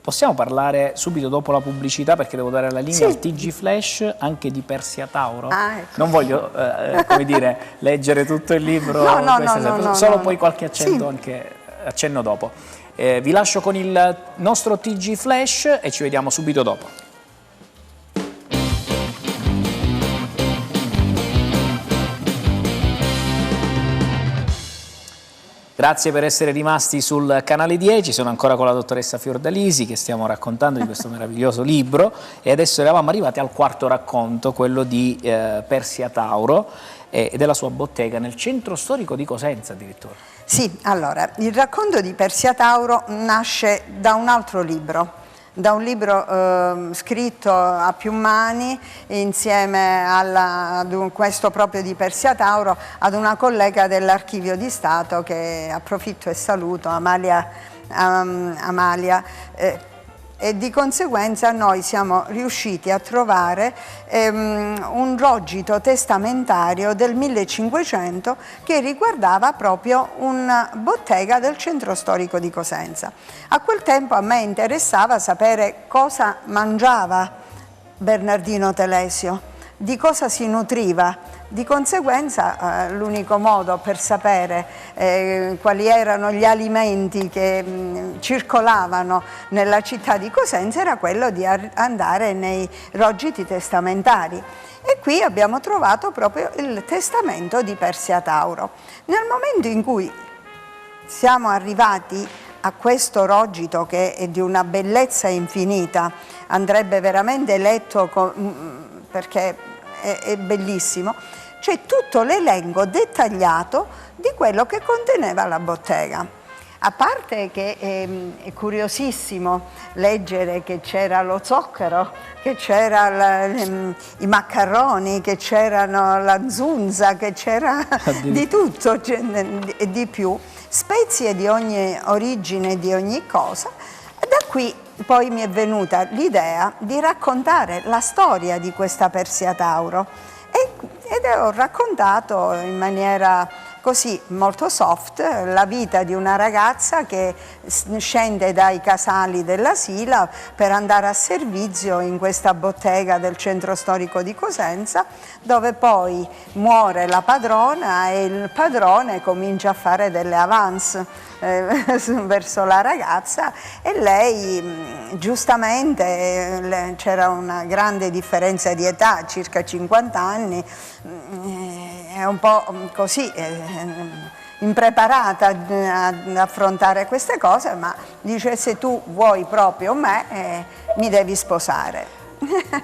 Speaker 1: Possiamo parlare subito dopo la pubblicità, perché devo dare la linea al TG Flash anche di Persia Tauro.
Speaker 16: Ecco.
Speaker 1: Non voglio come dire, leggere tutto il libro, solo poi qualche accenno dopo. Vi lascio con il nostro TG Flash e ci vediamo subito dopo. Grazie per essere rimasti sul canale 10, sono ancora con la dottoressa Fiordalisi che stiamo raccontando di questo meraviglioso libro, e adesso eravamo arrivati al 4º racconto, quello di Persia Tauro e della sua bottega nel centro storico di Cosenza addirittura.
Speaker 16: Sì, allora, il racconto di Persia Tauro nasce da un altro libro. Da un libro scritto a più mani insieme ad questo proprio di Persia Tauro, ad una collega dell'Archivio di Stato che approfitto e saluto, Amalia, e di conseguenza noi siamo riusciti a trovare un rogito testamentario del 1500 che riguardava proprio una bottega del centro storico di Cosenza. A quel tempo a me interessava sapere cosa mangiava Bernardino Telesio, di cosa si nutriva. Di conseguenza l'unico modo per sapere quali erano gli alimenti che circolavano nella città di Cosenza era quello di andare nei rogiti testamentari. E qui abbiamo trovato proprio il testamento di Persia Tauro. Nel momento in cui siamo arrivati a questo rogito, che è di una bellezza infinita, andrebbe veramente letto perché è bellissimo, c'è tutto l'elenco dettagliato di quello che conteneva la bottega. A parte che è curiosissimo leggere che c'era lo zucchero, che c'era i maccheroni, che c'erano la zunza, che c'era di tutto e di più, spezie di ogni origine, di ogni cosa. Da qui poi mi è venuta l'idea di raccontare la storia di questa Persia Tauro ed ho raccontato in maniera così molto soft la vita di una ragazza che scende dai casali della Sila per andare a servizio in questa bottega del centro storico di Cosenza, dove poi muore la padrona e il padrone comincia a fare delle avance verso la ragazza, e lei giustamente, c'era una grande differenza di età, circa 50 anni, è un po' così impreparata ad affrontare queste cose, ma dice: se tu vuoi proprio me, mi devi sposare.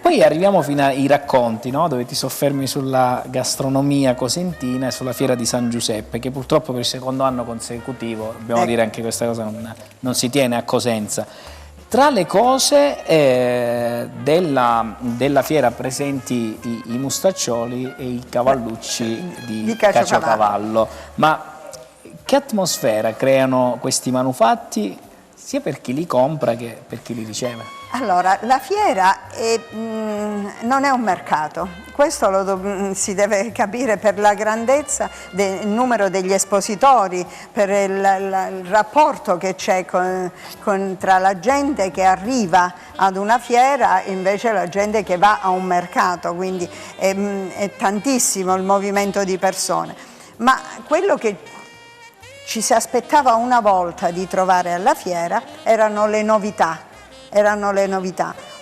Speaker 1: Poi arriviamo fino ai racconti, no? Dove ti soffermi sulla gastronomia cosentina e sulla fiera di San Giuseppe, che purtroppo per il 2º anno consecutivo, dobbiamo dire anche questa cosa, non si tiene a Cosenza. Tra le cose della fiera presenti i mustaccioli e i cavallucci di Caciocavallo. Ma che atmosfera creano questi manufatti sia per chi li compra che per chi li riceve?
Speaker 16: Allora, la fiera non è un mercato, questo si deve capire per la grandezza del numero degli espositori, per il rapporto che c'è tra la gente che arriva ad una fiera e invece la gente che va a un mercato, quindi è tantissimo il movimento di persone. Ma quello che ci si aspettava una volta di trovare alla fiera erano le novità.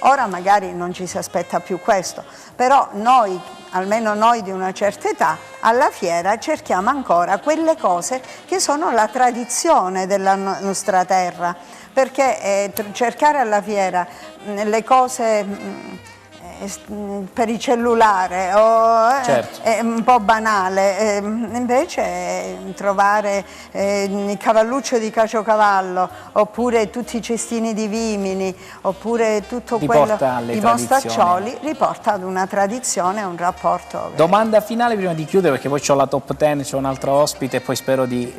Speaker 16: Ora magari non ci si aspetta più questo, però noi, almeno noi di una certa età, alla fiera cerchiamo ancora quelle cose che sono la tradizione della nostra terra, perché cercare alla fiera le cose per il cellulare
Speaker 1: Certo.
Speaker 16: è un po' banale, invece trovare il cavalluccio di Caciocavallo, oppure tutti i cestini di vimini, oppure tutto quello, i mostaccioli, riporta ad una tradizione, a un rapporto.
Speaker 1: Domanda finale prima di chiudere, perché poi c'ho la top 10, c'ho un altro ospite e poi spero di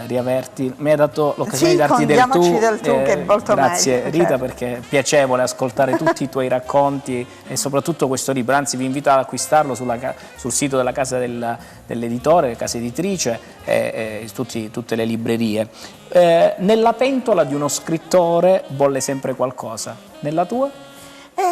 Speaker 1: riaverti. Mi hai dato l'occasione di darti del tu.
Speaker 16: Del tu, che è molto
Speaker 1: grazie
Speaker 16: meglio,
Speaker 1: Rita,
Speaker 16: certo.
Speaker 1: perché è piacevole ascoltare tutti i tuoi racconti e soprattutto questo libro, anzi vi invito ad acquistarlo sul sito della casa dell'editore, casa editrice e tutte le librerie. Nella pentola di uno scrittore bolle sempre qualcosa, nella tua?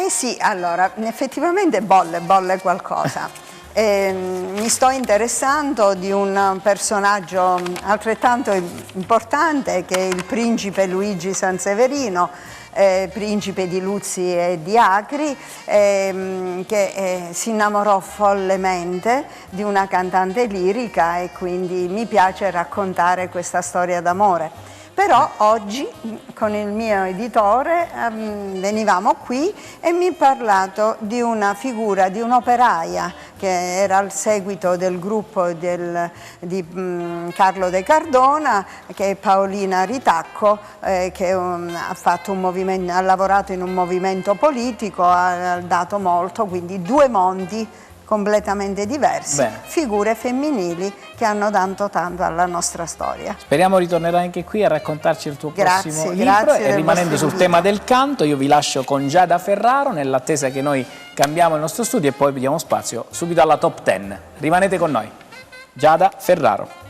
Speaker 16: Sì, allora, effettivamente bolle qualcosa. Mi sto interessando di un personaggio altrettanto importante che è il principe Luigi Sanseverino, principe di Luzzi e di Acri, che si innamorò follemente di una cantante lirica e quindi mi piace raccontare questa storia d'amore. Però oggi con il mio editore venivamo qui e mi ha parlato di una figura, di un'operaia che era al seguito del gruppo di Carlo De Cardona, che è Paolina Ritacco, che ha lavorato in un movimento politico, ha dato molto, quindi due mondi completamente diversi, figure femminili che hanno dato tanto alla nostra storia.
Speaker 1: Speriamo ritornerai anche qui a raccontarci il tuo prossimo libro. E rimanendo sul tema del canto, io vi lascio con Giada Ferraro nell'attesa che noi cambiamo il nostro studio e poi diamo spazio subito alla top 10. Rimanete con noi. Giada Ferraro.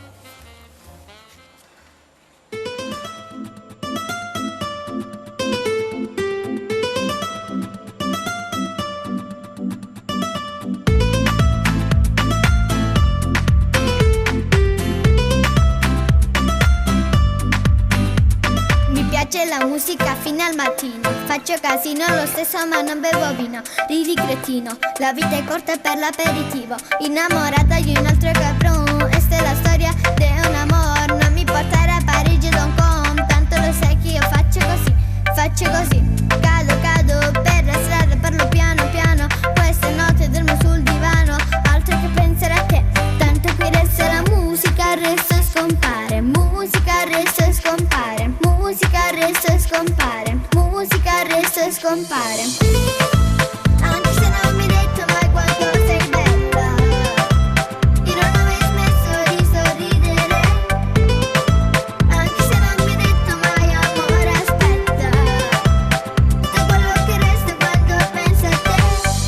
Speaker 17: La musica fino al mattino, faccio casino lo stesso ma non bevo vino. Ridi cretino, la vita è corta per l'aperitivo. Innamorata di un altro caprone, esta è la storia di un amor. Non mi portare a Parigi o Hong Kong, tanto lo sai che io faccio così. Cado per la strada, parlo piano piano. Queste notte dormo sul divano, altro che pensare a te. Tanto qui resta la musica, resta e scompare. Musica resta e scompare. Musica resta e scompare. Musica resta e scompare. Anche se non mi hai detto mai quanto sei bella, io non ho mai smesso di sorridere. Anche se non mi hai detto mai amore aspetta, tutto quello che resta quando penso a te.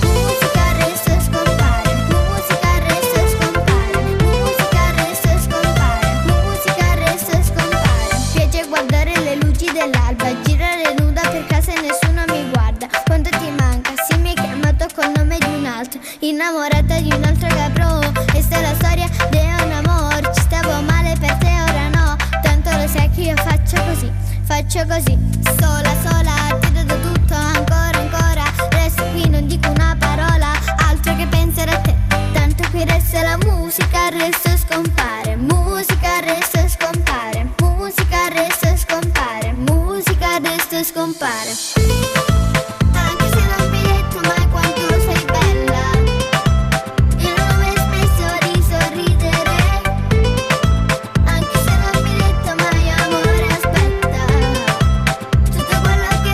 Speaker 17: Musica resta e scompare. Musica resta e scompare. Musica resta e scompare. Musica resta e scompare. Piace guardare le luci dell'alba, girare nuda per casa e nessuno mi guarda. Quanto ti manca, sì mi hai chiamato col nome di un altro. Innamorata di un altro caprò, questa è la storia di un amor. Ci stavo male per te, ora no, tanto lo sai che io faccio così. Sola, ti do tutto, ancora. Resto qui, non dico una parola, altro che pensare a te. Tanto qui resta la musica, resta e scompare. Musica resta e scompare. Musica resta e scompare. Musica resta e scompare. Anche se non mi hai detto mai quanto sei bella, io non ho mai smesso di sorridere. Anche se non mi hai detto mai amore aspetta, tutto quello che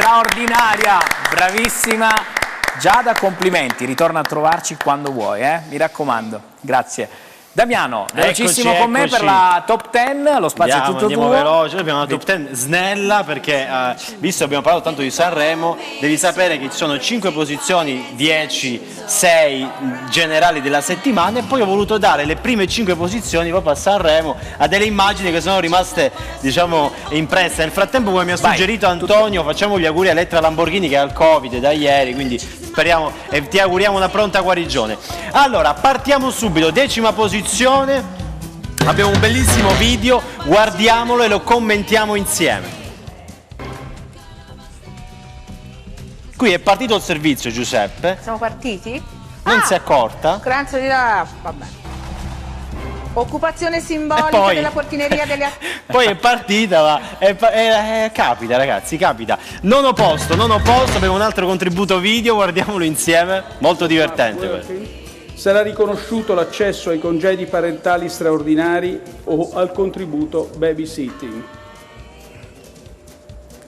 Speaker 1: straordinaria, bravissima. Giada, complimenti, ritorna a trovarci quando vuoi, mi raccomando. Grazie. Damiano, velocissimo con me per la top 10, lo spazio è tutto
Speaker 4: andiamo
Speaker 1: tuo.
Speaker 4: veloce, abbiamo una top 10 snella perché visto che abbiamo parlato tanto di Sanremo, devi sapere che ci sono 5 posizioni, 10, 6 generali della settimana, e poi ho voluto dare le prime 5 posizioni proprio a Sanremo, a delle immagini che sono rimaste, diciamo, impresse. Nel frattempo, come mi ha suggerito Antonio, facciamo gli auguri a Elettra Lamborghini che ha il Covid da ieri, quindi speriamo e ti auguriamo una pronta guarigione. Allora, partiamo subito, 10ª posizione. Abbiamo un bellissimo video, guardiamolo e lo commentiamo insieme. Qui è partito il servizio, Giuseppe.
Speaker 18: Siamo partiti?
Speaker 4: Non si è accorta?
Speaker 18: Creanza di là, vabbè. Occupazione simbolica della portineria delle...
Speaker 4: Poi è partita, ma capita, ragazzi, capita. Nono posto, abbiamo un altro contributo video, guardiamolo insieme, molto divertente questo.
Speaker 19: Sarà riconosciuto l'accesso ai congedi parentali straordinari o al contributo babysitting.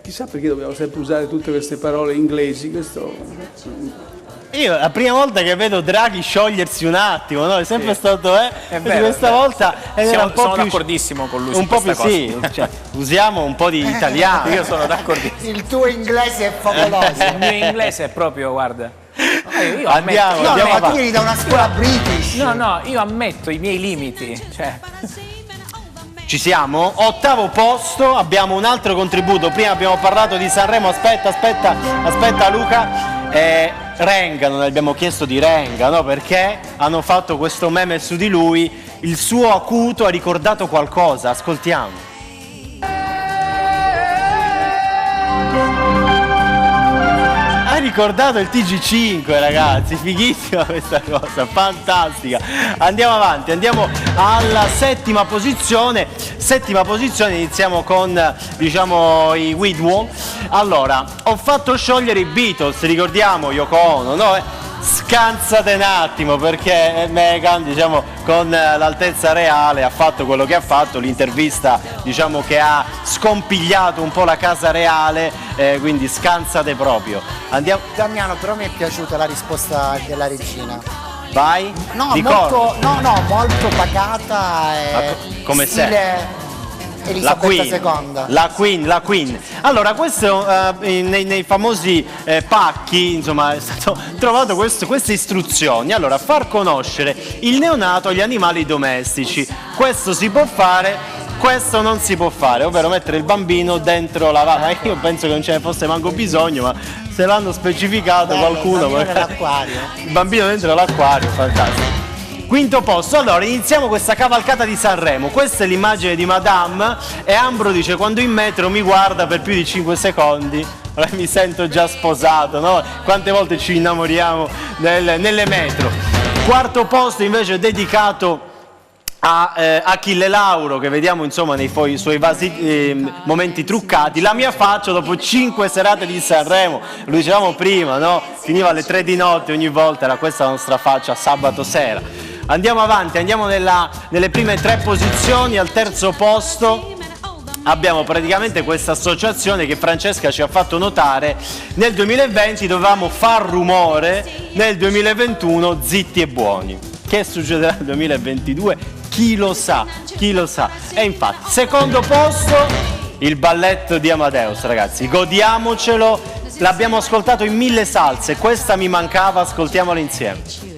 Speaker 19: Chissà perché dobbiamo sempre usare tutte queste parole inglesi.
Speaker 4: Io la prima volta che vedo Draghi sciogliersi un attimo, no? È sempre stato,
Speaker 1: È vero,
Speaker 4: questa volta
Speaker 1: sono d'accordissimo con lui
Speaker 4: un
Speaker 1: su
Speaker 4: po'
Speaker 1: questa
Speaker 4: più
Speaker 1: cosa.
Speaker 4: sì, cioè, usiamo un po' di italiano.
Speaker 1: Io sono d'accordissimo.
Speaker 3: Il tuo inglese è favoloso.
Speaker 1: Il mio inglese è proprio, guarda. Io
Speaker 4: Andiamo
Speaker 3: ma tu
Speaker 4: avanti.
Speaker 3: vieni da una scuola british.
Speaker 1: No, io ammetto i miei limiti. Cioè.
Speaker 4: Ci siamo? 8º posto, abbiamo un altro contributo. Prima abbiamo parlato di Sanremo, aspetta Luca. Renga, non abbiamo chiesto di Renga, no? Perché hanno fatto questo meme su di lui, il suo acuto ha ricordato qualcosa, ascoltiamo. Ha ricordato il TG5, ragazzi, fighissima questa cosa, fantastica. Andiamo avanti, andiamo alla 7ª posizione. 7ª posizione, iniziamo con, diciamo, i Widwall. Allora, ho fatto sciogliere i Beatles, ricordiamo Yoko Ono, no? Scansate un attimo, perché Meghan, diciamo, con l'altezza reale ha fatto quello che ha fatto, l'intervista, diciamo, che ha scompigliato un po' la casa reale, quindi scansate proprio. Andiamo.
Speaker 3: Damiano, però mi è piaciuta la risposta della regina.
Speaker 4: Vai?
Speaker 3: No, molto pacata e
Speaker 4: come
Speaker 3: stile Elisabetta II.
Speaker 4: La Queen. Allora, questo nei famosi pacchi, insomma, è stato trovato queste istruzioni. Allora, far conoscere il neonato agli animali domestici. Questo si può fare, questo non si può fare, ovvero mettere il bambino dentro la vana. Io penso che non ce ne fosse manco bisogno, ma se l'hanno specificato qualcuno. Il bambino dentro l'acquario, fantastico. 5º posto, allora iniziamo questa cavalcata di Sanremo. Questa è l'immagine di Madame e Ambro dice: quando in metro mi guarda per più di 5 secondi mi sento già sposato, no? Quante volte ci innamoriamo nelle metro. 4º posto invece dedicato a Achille Lauro, che vediamo insomma nei suoi momenti truccati. La mia faccia dopo 5 serate di Sanremo, lo dicevamo prima, no? Finiva alle 3 di notte ogni volta, era questa la nostra faccia sabato sera. Andiamo avanti, andiamo nelle prime 3 posizioni. Al 3º posto abbiamo praticamente questa associazione che Francesca ci ha fatto notare. Nel 2020 dovevamo far rumore, nel 2021 zitti e buoni. Che succederà nel 2022? Chi lo sa, chi lo sa. E infatti, 2º posto, il balletto di Amadeus, ragazzi, godiamocelo. L'abbiamo ascoltato in 1000 salse, questa mi mancava, ascoltiamola insieme.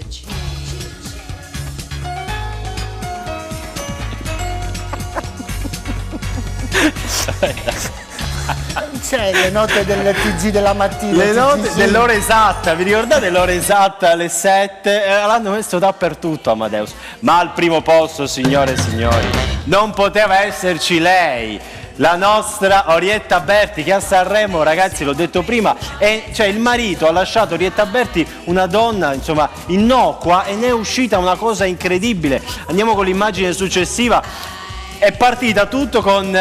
Speaker 3: C'è le note del TG della mattina.
Speaker 4: Le note dell'ora esatta, vi ricordate l'ora esatta alle 7? L'hanno messo dappertutto Amadeus. Ma al primo posto, signore e signori, non poteva esserci lei, la nostra Orietta Berti, che a Sanremo, ragazzi, l'ho detto prima, cioè il marito ha lasciato Orietta Berti, una donna insomma innocua, e ne è uscita una cosa incredibile. Andiamo con l'immagine successiva. È partita tutto con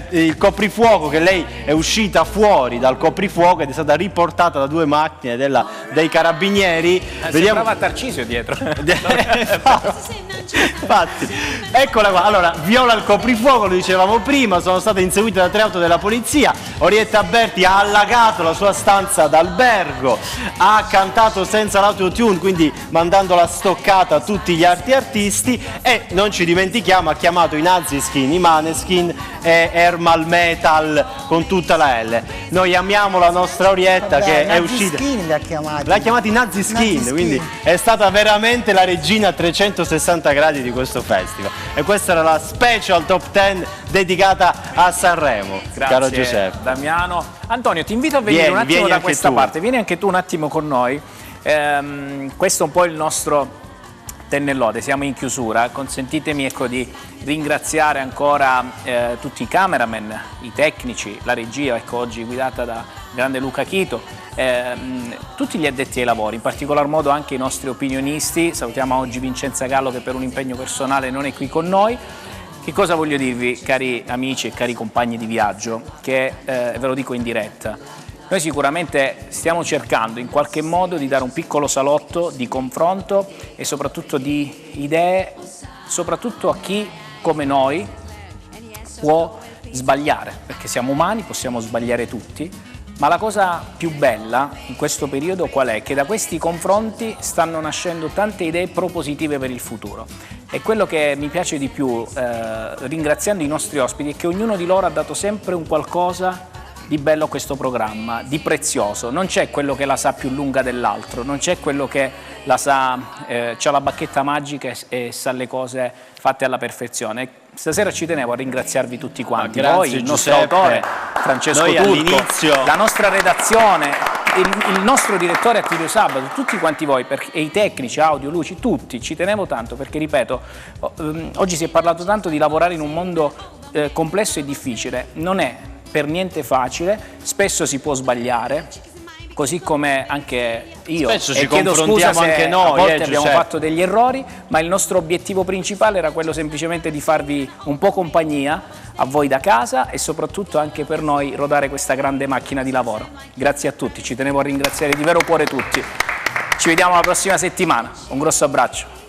Speaker 4: il coprifuoco, che lei è uscita fuori dal coprifuoco ed è stata riportata da 2 macchine dei carabinieri.
Speaker 1: Sembrava Tarcisio dietro.
Speaker 4: Infatti, eccola qua. Allora, viola il coprifuoco, lo dicevamo prima, sono state inseguite da 3 auto della polizia. Orietta Berti ha allagato la sua stanza d'albergo, ha cantato senza l'autotune, quindi mandando la stoccata a tutti gli altri artisti, e non ci dimentichiamo, ha chiamato i Naziskin, i Maneskin e Ermal Metal con tutta la L. Noi amiamo la nostra Orietta.
Speaker 3: Vabbè,
Speaker 4: che è uscita.
Speaker 3: Skin li ha chiamati.
Speaker 4: L'ha chiamati Naziskin, quindi è stata veramente la regina a 360 gradi di questo festival. E questa era la special top 10 dedicata a Sanremo.
Speaker 1: Grazie,
Speaker 4: caro Giuseppe.
Speaker 1: Damiano. Antonio, ti invito a venire un attimo da questa parte. Vieni anche tu un attimo con noi. Questo è un po' il nostro Tennellode, siamo in chiusura. Consentitemi di ringraziare ancora tutti i cameraman, i tecnici, la regia, oggi guidata da grande Luca Chito, tutti gli addetti ai lavori, in particolar modo anche i nostri opinionisti. Salutiamo oggi Vincenza Gallo, che per un impegno personale non è qui con noi. Che cosa voglio dirvi, cari amici e cari compagni di viaggio, che ve lo dico in diretta. Noi sicuramente stiamo cercando in qualche modo di dare un piccolo salotto di confronto e soprattutto di idee, soprattutto a chi come noi può sbagliare, perché siamo umani, possiamo sbagliare tutti, ma la cosa più bella in questo periodo qual è? Che da questi confronti stanno nascendo tante idee propositive per il futuro. E quello che mi piace di più, ringraziando i nostri ospiti, è che ognuno di loro ha dato sempre un qualcosa di bello a questo programma, di prezioso. Non c'è quello che la sa più lunga dell'altro, non c'è quello che la sa, c'ha la bacchetta magica e sa le cose fatte alla perfezione. Stasera ci tenevo a ringraziarvi tutti quanti, voi, il nostro autore Francesco Turco, la nostra redazione, il nostro direttore Attilio Sabato, tutti quanti voi, e i tecnici, audio, luci, tutti. Ci tenevo tanto perché, ripeto, oggi si è parlato tanto di lavorare in un mondo complesso e difficile. Non è per niente facile, spesso si può sbagliare, così come anche io.
Speaker 4: Spesso
Speaker 1: e
Speaker 4: ci
Speaker 1: chiedo scusa se
Speaker 4: anche noi,
Speaker 1: a volte abbiamo
Speaker 4: Giuseppe.
Speaker 1: fatto degli errori, ma il nostro obiettivo principale era quello semplicemente di farvi un po' compagnia a voi da casa e soprattutto anche per noi rodare questa grande macchina di lavoro. Grazie a tutti, ci tenevo a ringraziare di vero cuore tutti. Ci vediamo la prossima settimana, un grosso abbraccio.